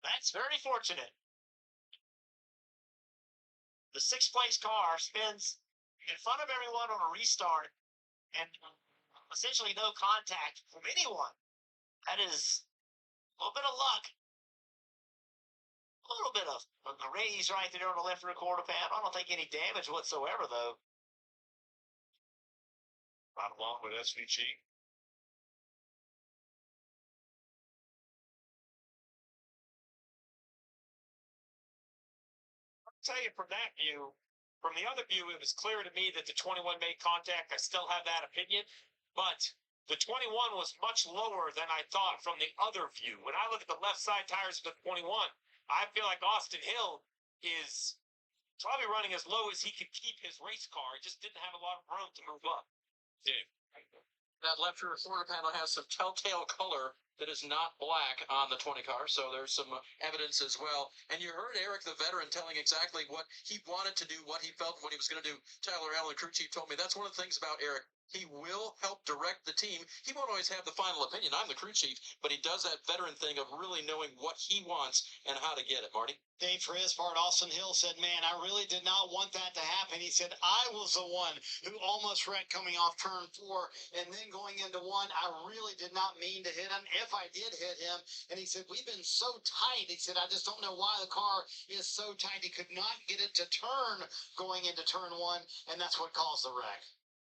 That's very fortunate. The sixth place car spins in front of everyone on a restart and essentially no contact from anyone. That is a little bit of luck. A little bit of a raise right there on the left rear quarter panel. I don't think any damage whatsoever, though. Right along with SVG. I'll tell you from that view, from the other view, it was clear to me that the 21 made contact. I still have that opinion, but the 21 was much lower than I thought from the other view. When I look at the left side tires of the 21, I feel like Austin Hill is probably running as low as he could keep his race car. He just didn't have a lot of room to move up. Dave. That left rear quarter panel has some telltale color that is not black on the 20 car, so there's some evidence as well. And you heard Eric, the veteran, telling exactly what he wanted to do, what he felt, what he was going to do. Tyler Allen, the crew chief, told me that's one of the things about Eric. He will help direct the team. He won't always have the final opinion. I'm the crew chief, but he does that veteran thing of really knowing what he wants and how to get it, Marty. Dave, for his part, Austin Hill said, man, I really did not want that to happen. He said, I was the one who almost wrecked coming off turn 4 and then going into 1. I really did not mean to hit him if I did hit him. And he said, we've been so tight. He said, I just don't know why the car is so tight. He could not get it to turn going into turn 1, and that's what caused the wreck.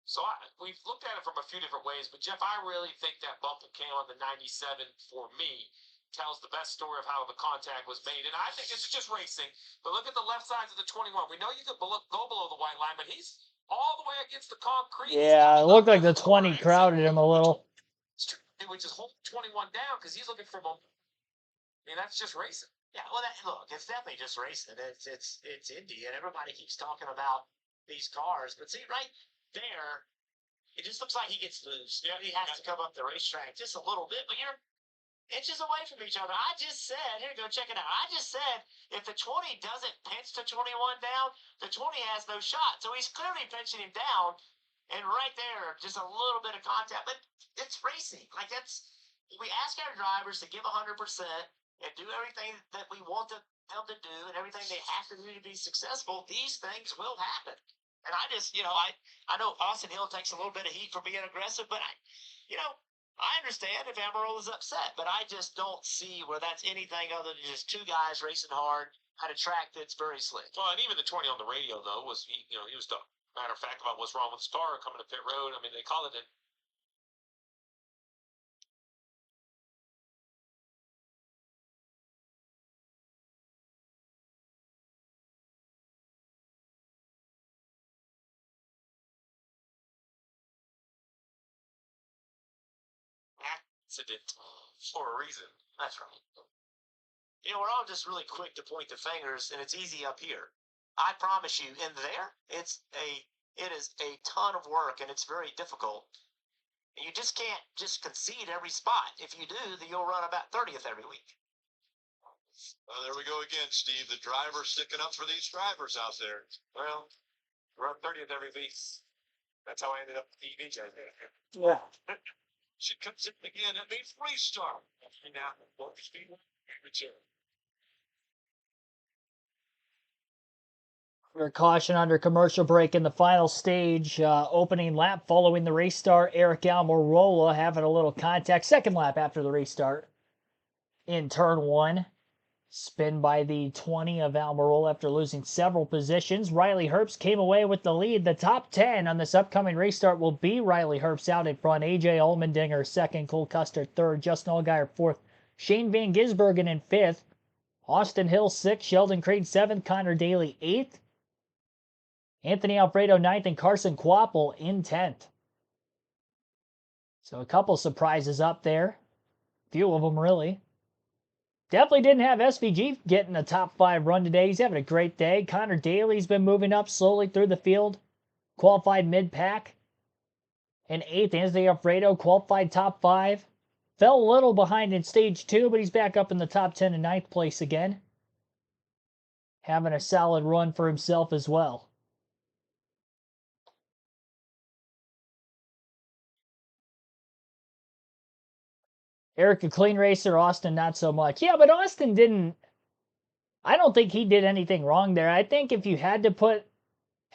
So we've looked at it from a few different ways, but Jeff, I really think that bump that came on the 97 for me tells the best story of how the contact was made. And I think it's just racing. But look at the left sides of the 21. We know you could go below the white line, but he's all the way against the concrete. Yeah, it looked like the 20 crowded him a little. Which is holding 21 down because he's looking for momentum. I mean, that's just racing. Yeah, well, look, it's definitely just racing. It's Indy, and everybody keeps talking about these cars. But see, right there, it just looks like he gets loose. Yeah, he has to come up the racetrack just a little bit, but you're inches away from each other. I just said, here, go check it out. I just said, if the 20 doesn't pinch the 21 down, the 20 has no shot. So he's clearly pinching him down, and right there, just a little bit of contact. But it's racing. Like, we ask our drivers to give 100% and do everything that we want them to do and everything they have to do to be successful. These things will happen. And I just, I know Austin Hill takes a little bit of heat for being aggressive, but I understand if Amarillo is upset, but I just don't see where that's anything other than just two guys racing hard at a track that's very slick. Well, and even the 20 on the radio, though, was, he was the matter of fact about what's wrong with his car coming to pit road. I mean, they call it an accident for a reason. That's right. We're all just really quick to point the fingers, and it's easy up here. I promise you, in there, it is a ton of work, and it's very difficult. And you just can't just concede every spot. If you do, then you'll run about 30th every week. Well, there we go again, Steve. The driver sticking up for these drivers out there. Well, run 30th every week. That's how I ended up with the EV guy. Yeah. She comes in again. That means restart. Now, Speedway return. For caution under commercial break in the final stage, opening lap following the restart. Eric Almirola having a little contact. Second lap after the restart in turn 1. Spin by the 20 of Almirola after losing several positions. Riley Herbst came away with the lead. The top 10 on this upcoming restart will be Riley Herbst out in front. AJ Allmendinger second. Cole Custer third. Justin Allgaier fourth. Shane Van Gisbergen in fifth. Austin Hill sixth. Sheldon Crane seventh. Connor Daly eighth. Anthony Alfredo ninth. And Carson Quapple in 10th. So a couple surprises up there. Few of them really. Definitely didn't have SVG getting a top 5 run today. He's having a great day. Connor Daly's been moving up slowly through the field. Qualified mid-pack. And 8th, Anthony Alfredo, qualified top 5. Fell a little behind in stage 2, but he's back up in the top 10 in 9th place again. Having a solid run for himself as well. Eric, a clean racer. Austin, not so much. Yeah, but Austin didn't... I don't think he did anything wrong there. I think if you had to put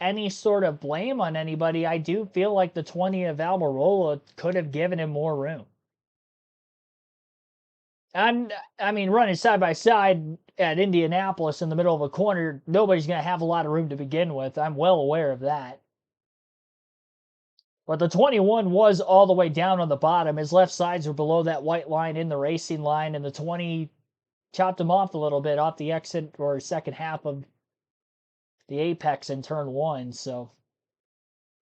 any sort of blame on anybody, I do feel like the 20 of Almirola could have given him more room. And I mean, running side by side at Indianapolis in the middle of a corner, nobody's going to have a lot of room to begin with. I'm well aware of that. But the 21 was all the way down on the bottom. His left sides were below that white line in the racing line, and the 20 chopped him off a little bit off the exit or second half of the apex in turn 1. So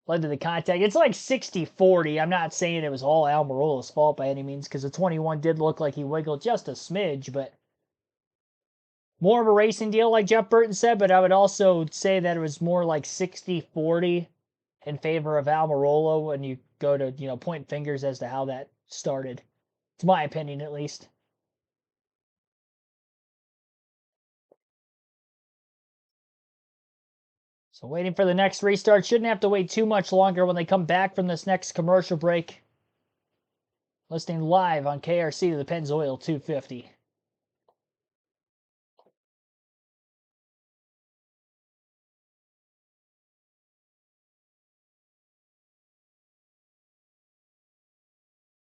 led to the contact. It's like 60-40. I'm not saying it was all Almirola's fault by any means, because the 21 did look like he wiggled just a smidge, but more of a racing deal like Jeff Burton said, but I would also say that it was more like 60-40 in favor of Almirola when you go to, point fingers as to how that started. It's my opinion, at least. So waiting for the next restart. Shouldn't have to wait too much longer when they come back from this next commercial break. Listening live on KRC to the Pennzoil 250.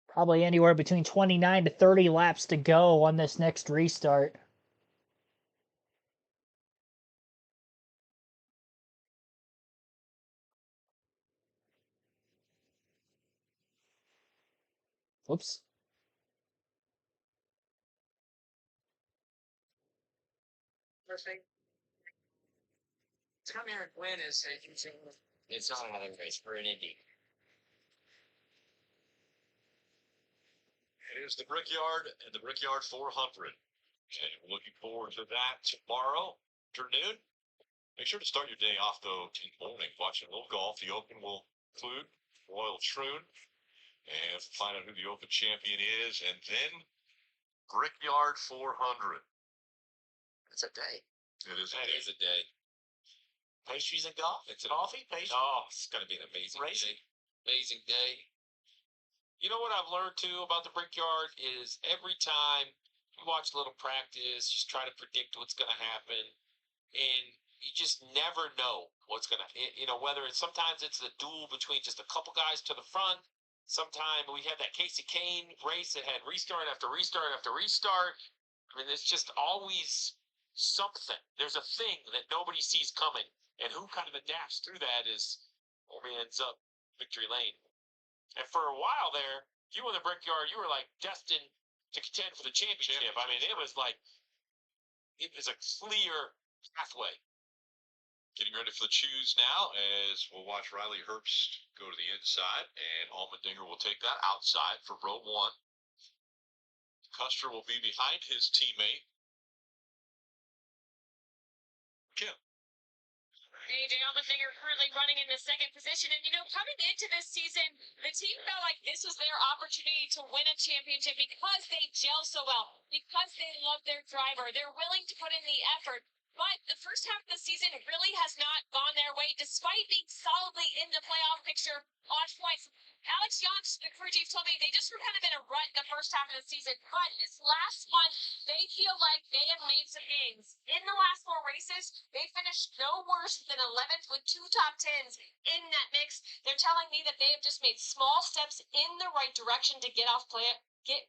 Probably anywhere between 29 to 30 laps to go on this next restart. Whoops. First thing, to come here and win is it's not another race for an Indy. It is the Brickyard and the Brickyard 400. And we're looking forward to that tomorrow afternoon. Make sure to start your day off, though, in the morning, watching a little golf. The Open will include Royal Troon, and find out who the Open champion is, and then Brickyard 400. It's a day. It is. That is a day. Pastries and golf. It's an coffee pastry. Oh, it's going to be an amazing day. Amazing day. You know what I've learned, too, about the Brickyard is every time you watch a little practice, just try to predict what's going to happen, and you just never know what's going to, whether it's sometimes it's the duel between just a couple guys to the front. Sometime we had that Casey Kane race that had restart after restart after restart. I mean, it's just always something. There's a thing that nobody sees coming, and who kind of adapts through that is only ends up victory lane. And for a while there, you in the Brickyard, you were like destined to contend for the championship. I mean, it was a clear pathway. Getting ready for the choose now as we'll watch Riley Herbst go to the inside, and Allmendinger will take that outside for row 1. Custer will be behind his teammate, Kim. AJ Allmendinger currently running in the second position. And, coming into this season, the team felt like this was their opportunity to win a championship because they gel so well, because they love their driver. They're willing to put in the effort. But the first half of the season really has not gone their way, despite being solidly in the playoff picture on points. Alex Youngs, the crew chief, told me they just were kind of in a rut the first half of the season. But this last one, they feel like they have made some gains. In the last 4 races, they finished no worse than 11th with 2 top 10s in that mix. They're telling me that they have just made small steps in the right direction to get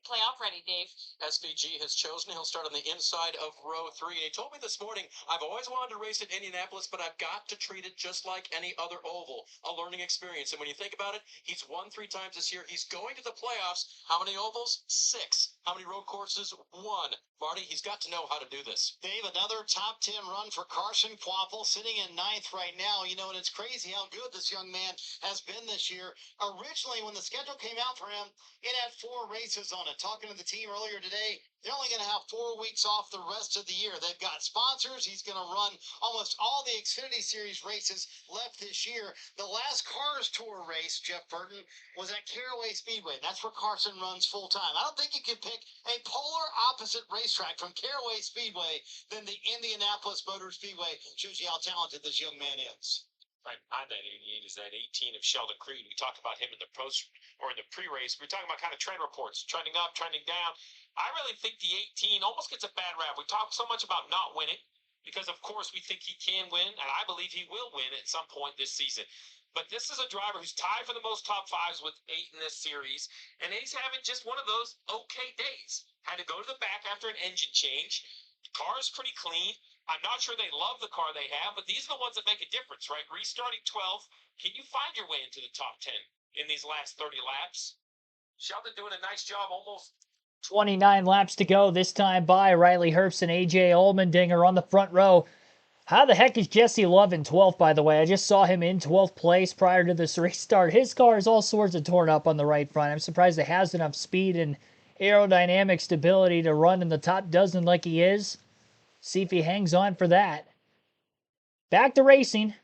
playoff ready, Dave. SVG has chosen. He'll start on the inside of row 3. And he told me this morning, I've always wanted to race at Indianapolis, but I've got to treat it just like any other oval, a learning experience. And when you think about it, he's won 3 times this year. He's going to the playoffs. How many ovals? 6. How many road courses? 1. Marty, he's got to know how to do this. Dave, another top 10 run for Carson Quaffle, sitting in 9th right now. And it's crazy how good this young man has been this year. Originally, when the schedule came out for him, it had 4 races emphasis on it. Talking to the team earlier today, they're only going to have 4 weeks off the rest of the year. They've got sponsors. He's going to run almost all the Xfinity Series races left this year. The last Cars Tour race, Jeff Burton, was at Caraway Speedway. That's where Carson runs full time. I don't think you could pick a polar opposite racetrack from Caraway Speedway than the Indianapolis Motor Speedway. Shows you how talented this young man is. Right behind that 88 is that 18 of Sheldon Creed. We talked about him in the post or in the pre-race. We're talking about kind of trend reports, trending up, trending down. I really think the 18 almost gets a bad rap. We talk so much about not winning because, of course, we think he can win, and I believe he will win at some point this season. But this is a driver who's tied for the most top fives with 8 in this series, and he's having just one of those okay days. Had to go to the back after an engine change. The car is pretty clean. I'm not sure they love the car they have, but these are the ones that make a difference, right? Restarting 12th, can you find your way into the top 10 in these last 30 laps? Sheldon doing a nice job almost. 29 laps to go, this time by Riley Herbst and A.J. Allmendinger on the front row. How the heck is Jesse Love in 12th, by the way? I just saw him in 12th place prior to this restart. His car is all sorts of torn up on the right front. I'm surprised it has enough speed and aerodynamic stability to run in the top dozen like he is. See if he hangs on for that. Back to racing.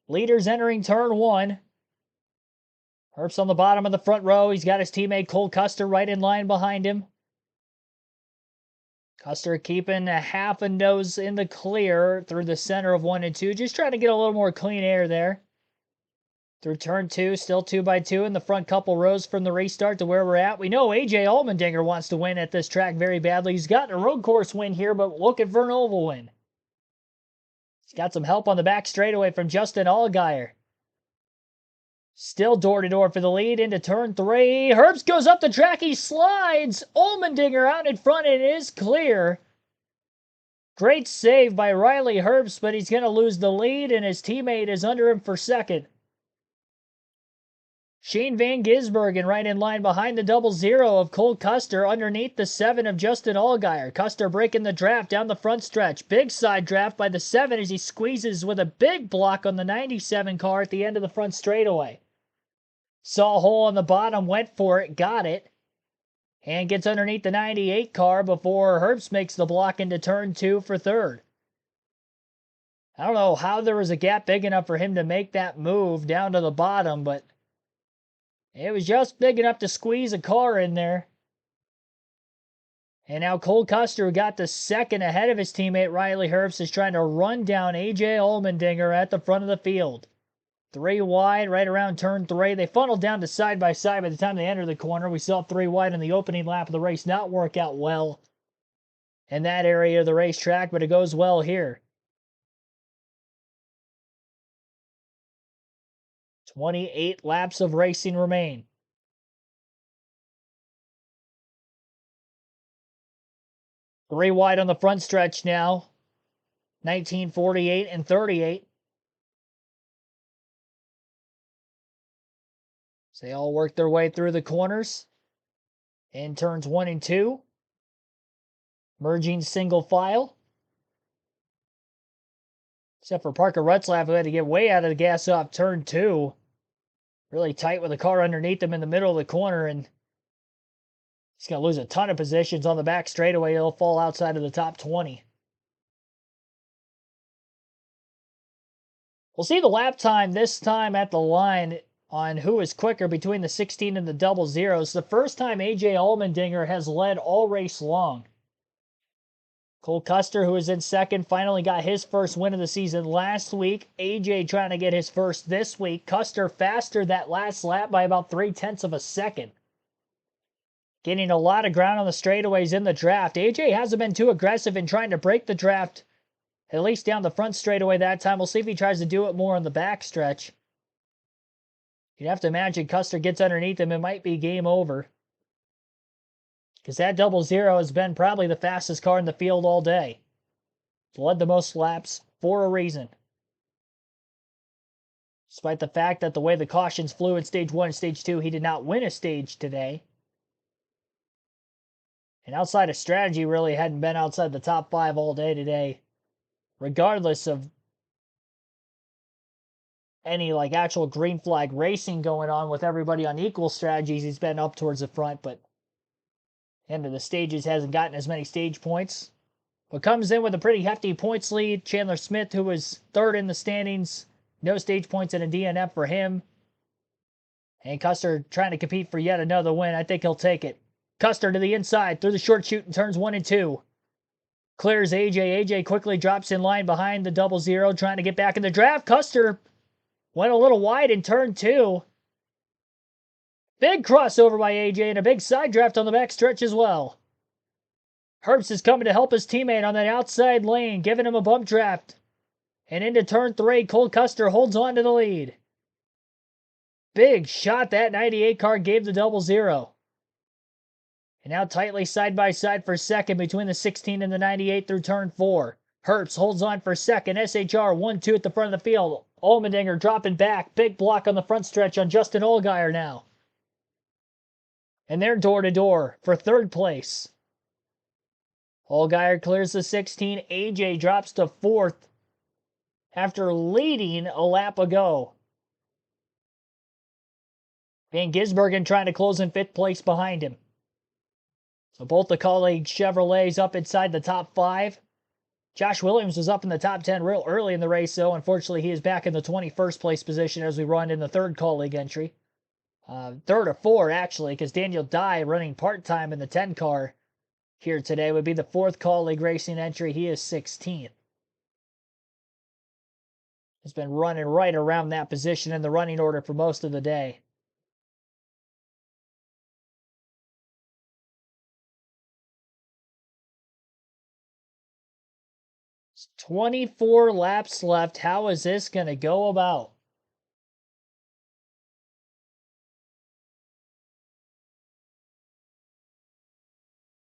Leaders entering turn 1. Herbst on the bottom of the front row. He's got his teammate Cole Custer right in line behind him. Custer keeping a half a nose in the clear through the center of 1 and 2. Just trying to get a little more clean air there. Through turn 2, still 2 by 2 in the front couple rows from the restart to where we're at. We know A.J. Allmendinger wants to win at this track very badly. He's gotten a road course win here, but looking for an oval win. He's got some help on the back straightaway from Justin Allgaier. Still door-to-door for the lead into turn 3. Herbst goes up the track. He slides. Allmendinger out in front. It is clear. Great save by Riley Herbst, but he's going to lose the lead, and his teammate is under him for second. Shane Van Gisbergen right in line behind the 00 of Cole Custer underneath the 7 of Justin Allgaier. Custer breaking the draft down the front stretch. Big side draft by the 7 as he squeezes with a big block on the 97 car at the end of the front straightaway. Saw a hole on the bottom, went for it, got it, and gets underneath the 98 car before Herbst makes the block into turn 2 for third. I don't know how there was a gap big enough for him to make that move down to the bottom, but it was just big enough to squeeze a car in there. And now Cole Custer, who got the second ahead of his teammate Riley Herbst, is trying to run down A.J. Allmendinger at the front of the field. 3 wide, right around turn 3. They funneled down to side by side by the time they entered the corner. We saw 3 wide in the opening lap of the race not work out well in that area of the racetrack, but it goes well here. 28 laps of racing remain. Three wide on the front stretch now. 1948 and 38. So they all work their way through the corners. In turns 1 and 2. Merging single file. Except for Parker Rutzlaff, who had to get way out of the gas off turn 2. Really tight with the car underneath him in the middle of the corner, and he's going to lose a ton of positions on the back straightaway. He'll fall outside of the top 20. We'll see the lap time this time at the line on who is quicker between the 16 and the 00. It's the first time A.J. Allmendinger has led all race long. Cole Custer, who is in second, finally got his first win of the season last week. A.J. trying to get his first this week. Custer faster that last lap by about 0.3 of a second. Getting a lot of ground on the straightaways in the draft. A.J. hasn't been too aggressive in trying to break the draft, at least down the front straightaway that time. We'll see if he tries to do it more on the back stretch. You'd have to imagine Custer gets underneath him. It might be game over. Because that 00 has been probably the fastest car in the field all day. It's led the most laps for a reason. Despite the fact that the way the cautions flew in Stage 1 and Stage 2, he did not win a stage today. And outside of strategy, really hadn't been outside the top 5 all day today. Regardless of any actual green flag racing going on with everybody on equal strategies, he's been up towards the front, but End of the stages hasn't gotten as many stage points, but comes in with a pretty hefty points lead. Chandler Smith, who was third in the standings, no stage points in a DNF for him. And Custer trying to compete for yet another win. I think he'll take it. Custer to the inside through the short chute in turns 1 and 2. Clears AJ. AJ quickly drops in line behind the 00, trying to get back in the draft. Custer went a little wide in turn 2. Big crossover by AJ and a big side draft on the back stretch as well. Herbst is coming to help his teammate on that outside lane, giving him a bump draft. And into turn 3, Cole Custer holds on to the lead. Big shot that 98 car gave the 00. And now tightly side by side for second between the 16 and the 98 through turn 4. Herbst holds on for second. SHR 1-2 at the front of the field. Allmendinger dropping back. Big block on the front stretch on Justin Allgaier now. And they're door to door for third place. Allgaier clears the 16. AJ drops to fourth after leading a lap ago. Van Gisbergen trying to close in fifth place behind him. So both the colleague Chevrolets up inside the top 5. Josh Williams was up in the top 10 real early in the race, though. Unfortunately, he is back in the 21st place position as we run in the third colleague entry. Third or 4, actually, because Daniel Dye, running part-time in the 10 car here today, would be the 4th colleague racing entry. He is 16th. Has been running right around that position in the running order for most of the day. 24 laps left. How is this going to go about?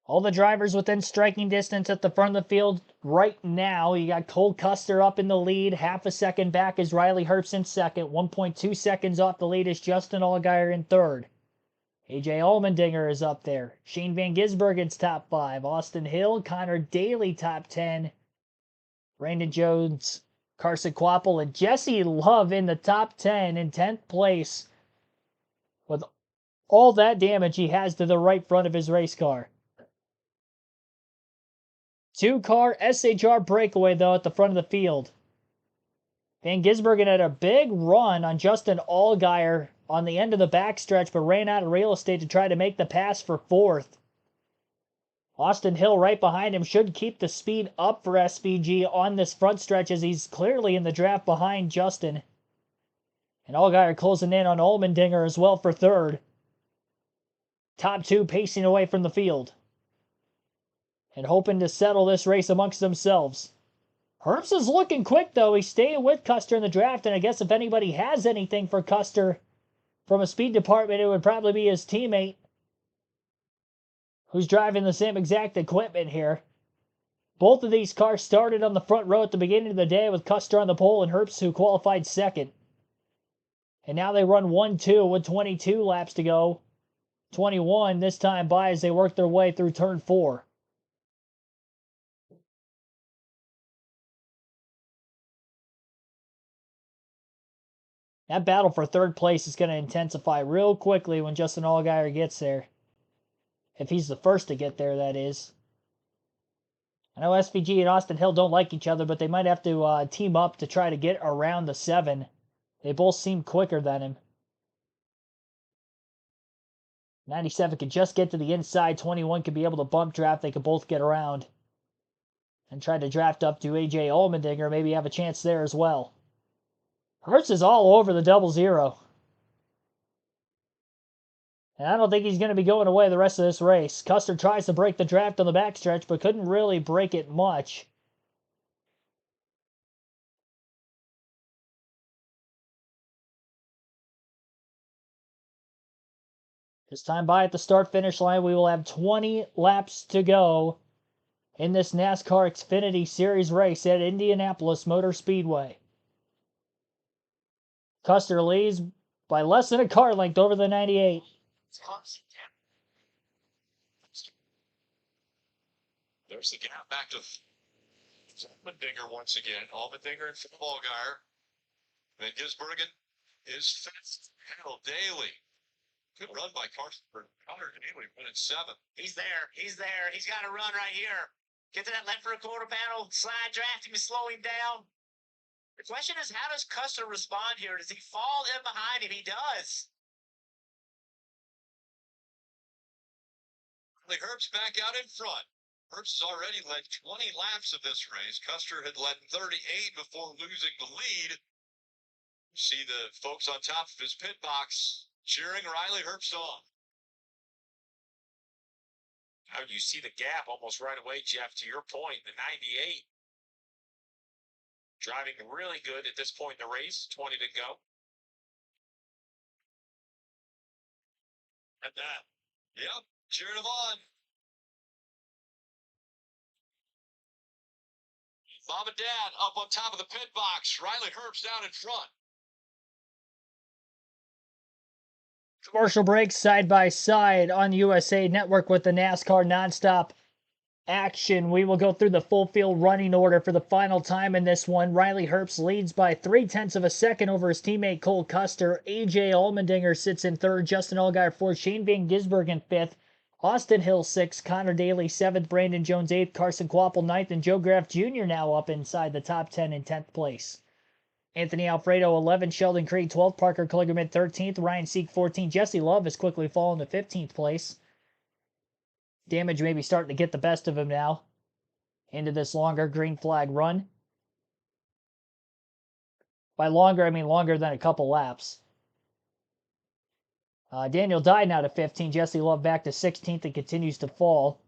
All the drivers within striking distance at the front of the field right now. You got Cole Custer up in the lead. Half a second back is Riley Herbst in second. 1.2 seconds off the lead is Justin Allgaier in third. AJ Allmendinger is up there. Shane Van Gisbergen's top 5. Austin Hill, Connor Daly top 10. Brandon Jones, Carson Quapple, and Jesse Love in the top 10 in 10th place with all that damage he has to the right front of his race car. 2-car SHR breakaway, though, at the front of the field. Van Gisbergen had a big run on Justin Allgaier on the end of the backstretch, but ran out of real estate to try to make the pass for 4th. Austin Hill right behind him should keep the speed up for SVG on this front stretch as he's clearly in the draft behind Justin. And Allgaier closing in on Allmendinger as well for 3rd. Top 2 pacing away from the field. And hoping to settle this race amongst themselves. Herbst is looking quick, though. He's staying with Custer in the draft, and I guess if anybody has anything for Custer from a speed department, it would probably be his teammate, who's driving the same exact equipment here. Both of these cars started on the front row at the beginning of the day with Custer on the pole and Herbst, who qualified 2nd. And now they run 1-2 with 22 laps to go. 21 this time by as they work their way through turn 4. That battle for 3rd place is going to intensify real quickly when Justin Allgaier gets there. If he's the first to get there, that is. I know SVG and Austin Hill don't like each other, but they might have to team up to try to get around the 7. They both seem quicker than him. 97 could just get to the inside. 21 could be able to bump draft. They could both get around. And try to draft up to AJ Allmendinger. Maybe have a chance there as well. Herbst is all over the 00. And I don't think he's going to be going away the rest of this race. Custer tries to break the draft on the backstretch, but couldn't really break it much. This time by at the start-finish line, we will have 20 laps to go in this NASCAR Xfinity Series race at Indianapolis Motor Speedway. Custer leads by less than a car length over the 98. There's the gap back to Allmendinger once again. Allmendinger and Allgaier. Van Gisbergen is fast. Hell, Daly. Good run by Carson for Connor and Haley win at 7. He's there. He's there. He's got to run right here. Get to that left rear quarter panel. Slide draft him and slow him down. The question is, how does Custer respond here? Does he fall in behind him? He does. Herbst back out in front. Herbst has already led 20 laps of this race. Custer had led 38 before losing the lead. See the folks on top of his pit box cheering Riley Herbst on. Now you see the gap almost right away, Jeff, to your point, the 98. Driving really good at this point in the race, 20 to go. At that. Yep, cheering him on. Mom and Dad up on top of the pit box. Riley Herbst down in front. Commercial breaks side by side on the USA Network with the NASCAR nonstop action. We will go through the full field running order for the final time in this one. Riley Herbst leads by 0.3 of a second over his teammate Cole Custer. AJ Allmendinger sits in third. Justin Allgaier fourth. Shane Van Gisbergen in fifth. Austin Hill sixth. Connor Daly seventh. Brandon Jones eighth. Carson Kvapil ninth. And Joe Graff Jr. now up inside the top 10 in 10th place. Anthony Alfredo 11th. Sheldon Creed 12th. Parker Kligerman 13th. Ryan Sieg 14th. Jesse Love has quickly fallen to 15th place. Damage may be starting to get the best of him now into this longer green flag run. By longer, I mean longer than a couple laps. Daniel Dye now to 15. Jesse Love back to 16th and continues to fall.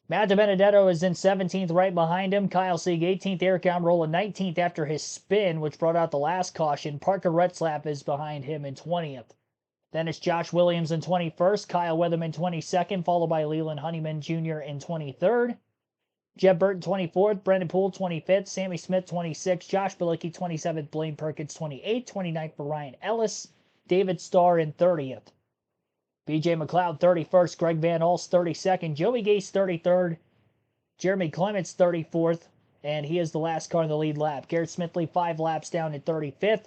Matt DiBenedetto is in 17th right behind him. Kyle Sieg 18th. Eric Almirola 19th after his spin, which brought out the last caution. Parker Retzlaff is behind him in 20th. Then it's Josh Williams in 21st. Kyle Weatherman 22nd, followed by Leland Honeyman Jr. in 23rd. Jeb Burton 24th. Brendan Poole 25th. Sammy Smith 26th. Josh Bilicki 27th. Blaine Perkins 28th. 29th for Ryan Ellis. David Starr in 30th. BJ McLeod 31st. Greg Van Alst 32nd. Joey Gase 33rd. Jeremy Clements 34th. And he is the last car in the lead lap. Garrett Smithley 5 laps down at 35th.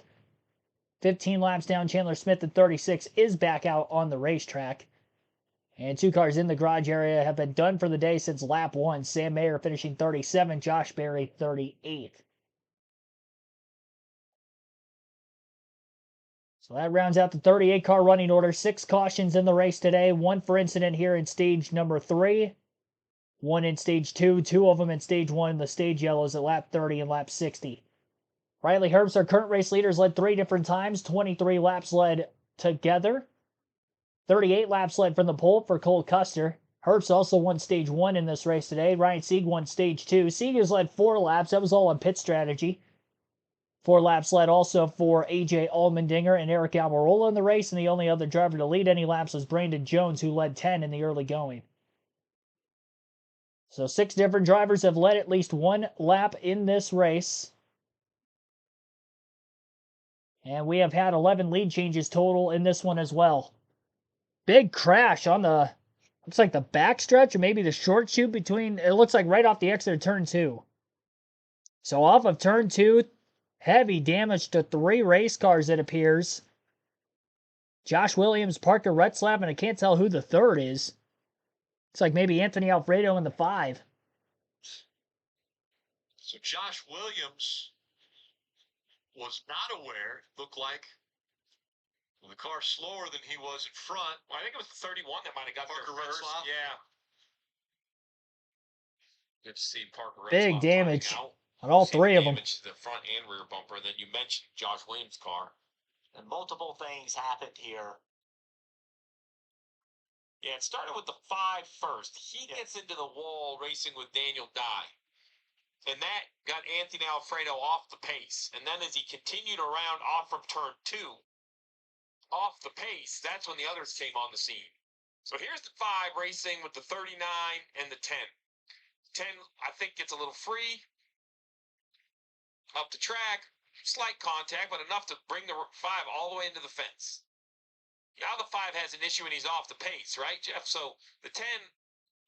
15 laps down. Chandler Smith at 36 is back out on the racetrack. And 2 cars in the garage area have been done for the day since lap 1. Sam Mayer finishing 37, Josh Berry 38th. So that rounds out the 38-car running order. 6 cautions in the race today. 1 for incident here in stage number 3. 1 in stage 2. 2 of them in stage 1. The stage yellows at lap 30 and lap 60. Riley Herbst, our current race leaders, led 3 different times. 23 laps led together. 38 laps led from the pole for Cole Custer. Herbst also won stage 1 in this race today. Ryan Sieg won stage 2. Sieg has led 4 laps. That was all on pit strategy. 4 laps led also for AJ Allmendinger and Eric Almirola in the race, and the only other driver to lead any laps was Brandon Jones, who led 10 in the early going. So 6 different drivers have led at least 1 lap in this race. And we have had 11 lead changes total in this one as well. Big crash on the, looks like the backstretch or maybe the short chute between, it looks like right off the exit of turn 2. So off of turn 2, heavy damage to 3 race cars, it appears. Josh Williams, Parker Retzlaff, and I can't tell who the third is. Looks like maybe Anthony Alfredo in the 5. So Josh Williams was not aware. Looked like the car slower than he was in front. Well, I think it was the 31 that might have got Parker there first. Retzlaff? Yeah. Good to see Parker Big Retzlaff damage out. on all See 3 of them. Damage to the front and rear bumper. Then you mentioned Josh Williams' car. And multiple things happened here. Yeah, it started with the 5 first. He gets into the wall racing with Daniel Dye. And that got Anthony Alfredo off the pace. And then as he continued around off from turn 2, off the pace, that's when the others came on the scene. So here's the 5 racing with the 39 and the 10. 10, I think, gets a little free. Up the track, slight contact, but enough to bring the 5 all the way into the fence. Now the 5 has an issue and he's off the pace, right, Jeff? So the 10,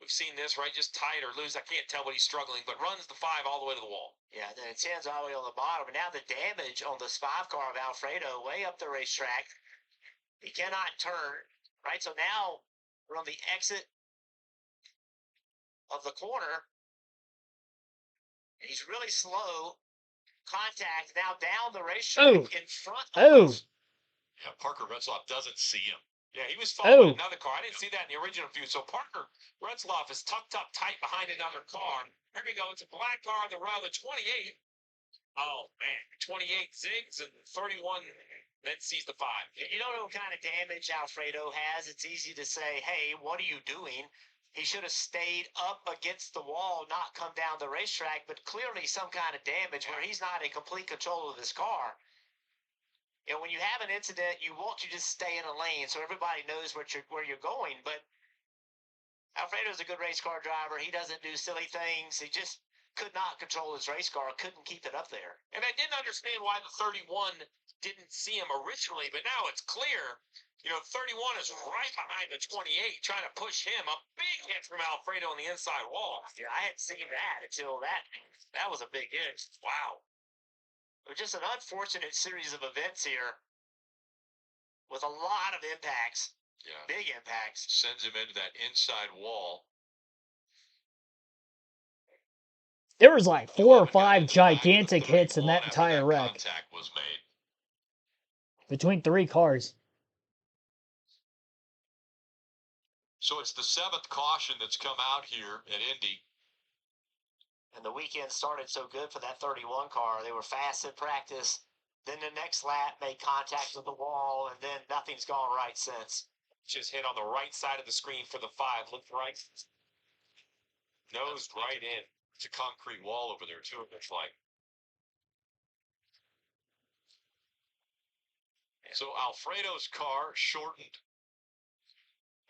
we've seen this, right? Just tight or loose. I can't tell what he's struggling, but runs the 5 all the way to the wall. Yeah, then it 10's all the way on the bottom. And now the damage on this 5 car of Alfredo way up the racetrack. He cannot turn. right? So now we're on the exit of the corner. And he's really slow. Contact now down the racetrack in front of us. Yeah, Parker Retzloff doesn't see him. Yeah, he was following another car. I didn't see that in the original view. So Parker Retzloff is tucked up tight behind another car. Here we go. It's a black car on the road, the 28. Oh, man. 28 zigs and 31 then sees the 5. You don't know what kind of damage Alfredo has. It's easy to say, hey, what are you doing? He should have stayed up against the wall, not come down the racetrack, but clearly some kind of damage where he's not in complete control of his car. You know, when you have an incident, you want to just stay in a lane so everybody knows where you're going. But Alfredo's a good race car driver. He doesn't do silly things. He just could not control his race car, couldn't keep it up there. And I didn't understand why the 31 didn't see him originally, but now it's clear. You know, 31 is right behind the 28, trying to push him. A big hit from Alfredo on the inside wall. Yeah, I hadn't seen that until that was a big hit. Wow. It was just an unfortunate series of events here with a lot of impacts. Yeah. Big impacts. Sends him into that inside wall. There was like 4 or 5 gigantic hits in that entire wreck. Contact was made. Between 3 cars. So it's the 7th caution that's come out here at Indy. And the weekend started so good for that 31 car. They were fast in practice. Then the next lap made contact with the wall, and then nothing's gone right since. Just hit on the right side of the screen for the 5. Looked right. Nosed right in. It's a concrete wall over there, too, it looks like. So Alfredo's car shortened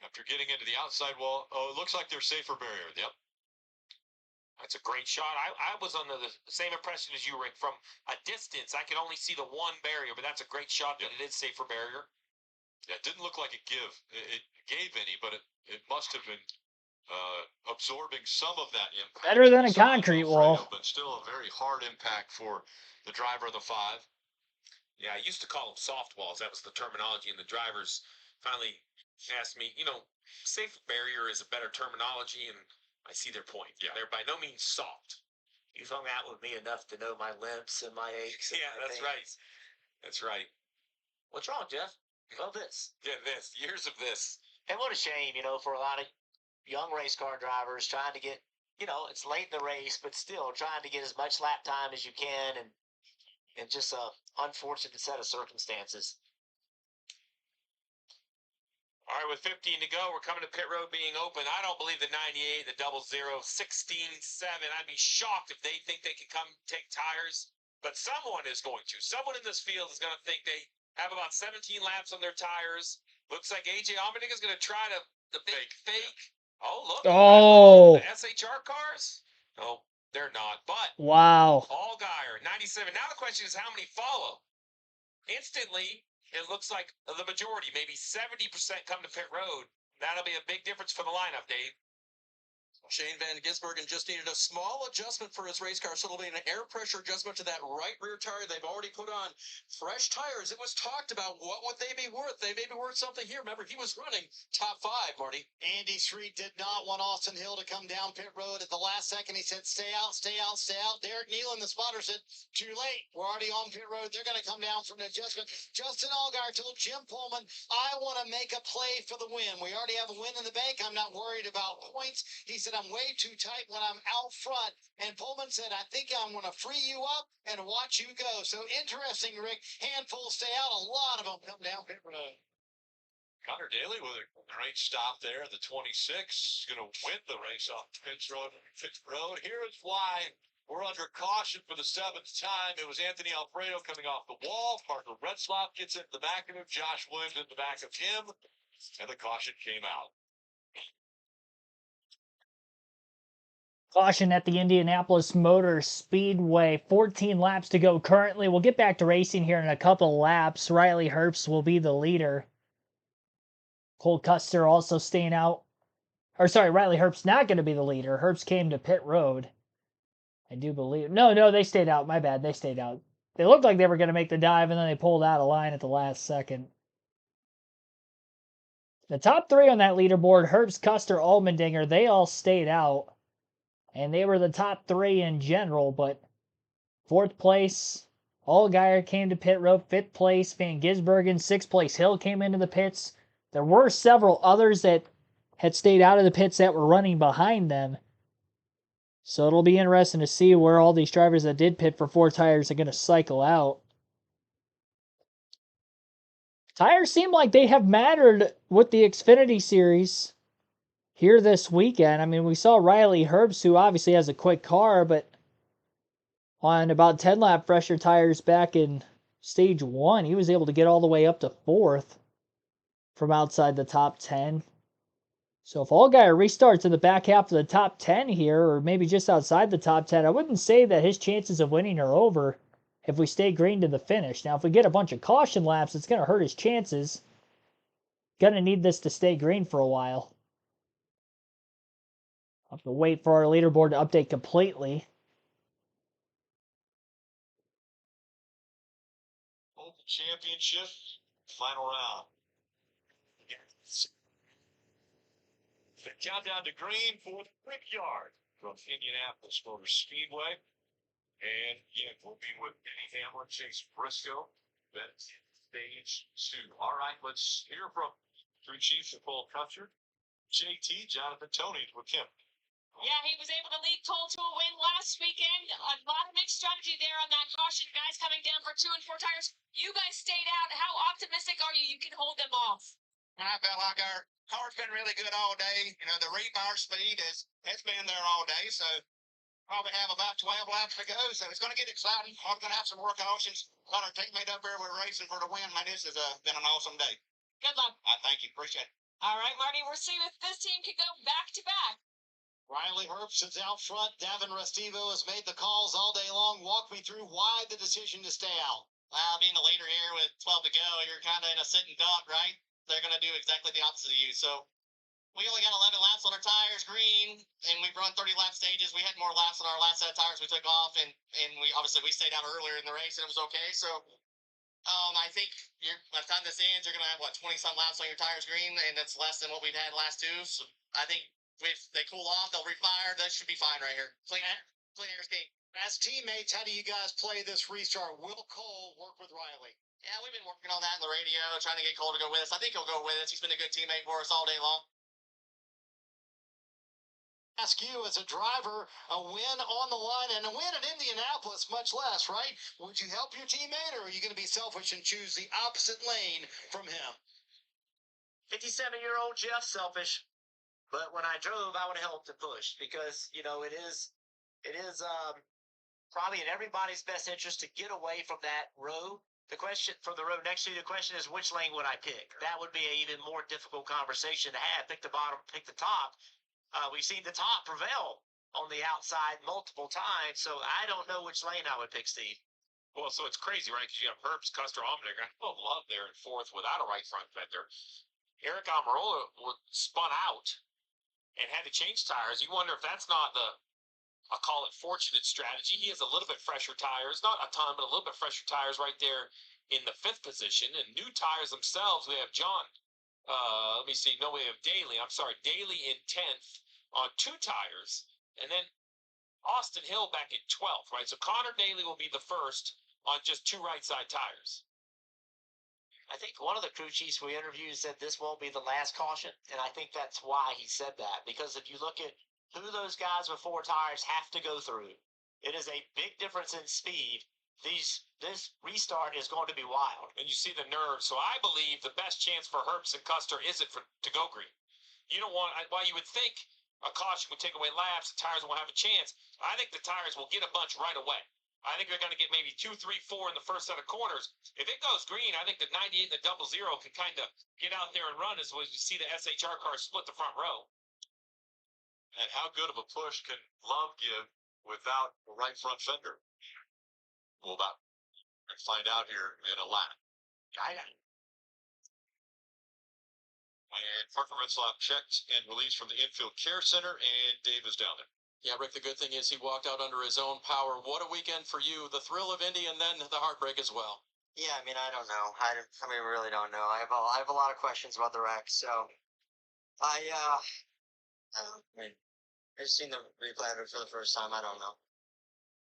after getting into the outside wall. Oh, it looks like they're safer barrier. Yep. That's a great shot. I was under the same impression as you, Rick. From a distance, I could only see the one barrier, but that's a great shot that it is safer barrier. Yeah, it didn't look like it gave any, but it must have been absorbing some of that impact. Better than a concrete wall. But still a very hard impact for the driver of the 5. Yeah, I used to call them soft walls. That was the terminology, and the drivers finally asked me, you know, safe barrier is a better terminology, and I see their point. Yeah, they're by no means soft. You've hung out with me enough to know my limps and my aches. Yeah, that's right. That's right. What's wrong, Jeff? Well, this. Yeah, this. Years of this. And what a shame, you know, for a lot of young race car drivers trying to get, you know, it's late in the race, but still trying to get as much lap time as you can, and just a unfortunate set of circumstances. All right, with 15 to go, we're coming to pit road being open. I don't believe the 98, the 00, 16-7. I'd be shocked if they think they can come take tires. But someone is going to. Someone in this field is going to think they have about 17 laps on their tires. Looks like A.J. Allmendinger is going to try the big fake. Oh, look. Oh. The SHR cars? No, they're not. But wow. Allgaier, 97. Now the question is how many follow? Instantly, it looks like the majority, maybe 70% come to pit road. That'll be a big difference for the lineup, Dave. Shane Van Gisbergen just needed a small adjustment for his race car, so it'll be an air pressure adjustment to that right rear tire. They've already put on fresh tires. It was talked about what would they be worth. They may be worth something here. Remember, he was running top 5, Marty. Andy Street did not want Austin Hill to come down pit road at the last second. He said, stay out, stay out, stay out. Derek Nealon, the spotter, said, too late. We're already on pit road. They're going to come down from the adjustment. Justin Allgaier told Jim Pullman, I want to make a play for the win. We already have a win in the bank. I'm not worried about points. He said, I'm way too tight when I'm out front. And Pullman said, I think I'm going to free you up and watch you go. So interesting, Rick. Handfuls stay out. A lot of them come down pit road. Connor Daly with a great stop there. The 26 going to win the race off Pit Road. Here is why we're under caution for the 7th time. It was Anthony Alfredo coming off the wall. Parker Retzloff gets into the back of him. Josh Williams in the back of him. And the caution came out. Caution at the Indianapolis Motor Speedway. 14 laps to go currently. We'll get back to racing here in a couple laps. Riley Herbst will be the leader. Cole Custer also staying out. Or sorry, Riley Herbst not going to be the leader. Herbst came to pit road. I do believe. No, they stayed out. My bad. They stayed out. They looked like they were going to make the dive, and then they pulled out of line at the last second. The top three on that leaderboard, Herbst, Custer, Allmendinger, they all stayed out. And they were the top three in general, but fourth place, Allgaier came to pit road. Fifth place, Van Gisbergen. Sixth place, Hill came into the pits. There were several others that had stayed out of the pits that were running behind them. So it'll be interesting to see where all these drivers that did pit for 4 tires are going to cycle out. Tires seem like they have mattered with the Xfinity Series here this weekend. I mean, we saw Riley Herbst, who obviously has a quick car, but on about 10-lap fresher tires back in stage 1, he was able to get all the way up to 4th from outside the top 10. So if Allgaier restarts in the back half of the top 10 here, or maybe just outside the top 10, I wouldn't say that his chances of winning are over if we stay green to the finish. Now, if we get a bunch of caution laps, it's going to hurt his chances. Going to need this to stay green for a while. I'll have to wait for our leaderboard to update completely. Open Championship, final round. The countdown to green for the Brickyard from Indianapolis Motor Speedway. And again, we'll be with Denny Hamlin, Chase Briscoe. That's stage 2. All right, let's hear from crew chief Paul Custer, JT, Jonathan Tony with him. Yeah, he was able to lead Cole to a win last weekend. A lot of mixed strategy there on that caution. Guys coming down for 2 and 4 tires. You guys stayed out. How optimistic are you can hold them off? I felt like our car's been really good all day. You know, the repower speed has been there all day, so probably have about 12 laps to go. So it's going to get exciting. I'm going to have some more cautions. Got our teammate up there. We're racing for the win. Man, this has been an awesome day. Good luck. I thank you. Appreciate it. All right, Marty, we'll see if this team can go back to back. Riley Herbst is out front. Davin Restivo has made the calls all day long. Walk me through why the decision to stay out. Well, being the leader here with 12 to go, you're kind of in a sitting duck, right? They're going to do exactly the opposite of you. So we only got 11 laps on our tires, green, and we've run 30 lap stages. We had more laps on our last set of tires we took off, and we stayed out earlier in the race, and it was okay. So I think by the time this ends, you're going to have, 20-some laps on your tires green, and that's less than what we've had last 2. So I think if they cool off, they'll refire. That should be fine right here. Clean air skate. As teammates, how do you guys play this restart? Will Cole work with Riley? Yeah, we've been working on that in the radio, trying to get Cole to go with us. I think he'll go with us. He's been a good teammate for us all day long. Ask you as a driver, a win on the line and a win at Indianapolis, much less, right? Would you help your teammate, or are you going to be selfish and choose the opposite lane from him? 57-year-old Jeff selfish, but when I drove, I would have helped to push because it is probably in everybody's best interest to get away from that row. The question from the row next to you, the question is which lane would I pick? That would be an even more difficult conversation to have. Pick the bottom, pick the top. We've seen the top prevail on the outside multiple times, so I don't know which lane I would pick, Steve. Well, so it's crazy, right? Because you have Herbst, Custer, Allmendinger, and Love there in 4th without a right front fender. Eric Almirola spun out and had to change tires. You wonder if that's not I'll call it fortunate strategy. He has a little bit fresher tires, not a ton, but a little bit fresher tires right there in the 5th position. And new tires themselves, we have John. Let me see. No, we have Daly. I'm sorry, Daly in 10th on 2 tires, and then Austin Hill back in 12th, right? So Connor Daly will be the first on just 2 right side tires. I think one of the crew chiefs we interviewed said this won't be the last caution, and I think that's why he said that, because if you look at who those guys with 4 tires have to go through, it is a big difference in speed. This restart is going to be wild. And you see the nerves. So I believe the best chance for Herbst and Custer isn't to go green. You don't want, while you would think a caution would take away laps, the tires won't have a chance, I think the tires will get a bunch right away. I think they're going to get maybe 2, 3, 4 in the first set of corners. If it goes green, I think the 98 and the 00 can kind of get out there and run as we see the SHR cars split the front row. And how good of a push can Love give without the right front fender? We'll find out here in a lap. And performance lap checked and released from the infield care center, and Dave is down there. Yeah, Rick, the good thing is he walked out under his own power. What a weekend for you. The thrill of Indy and then the heartbreak as well. Yeah, I mean, I don't know. I mean, really don't know. I have a lot of questions about the wreck. So I mean, I've seen the replay of it for the first time. I don't know.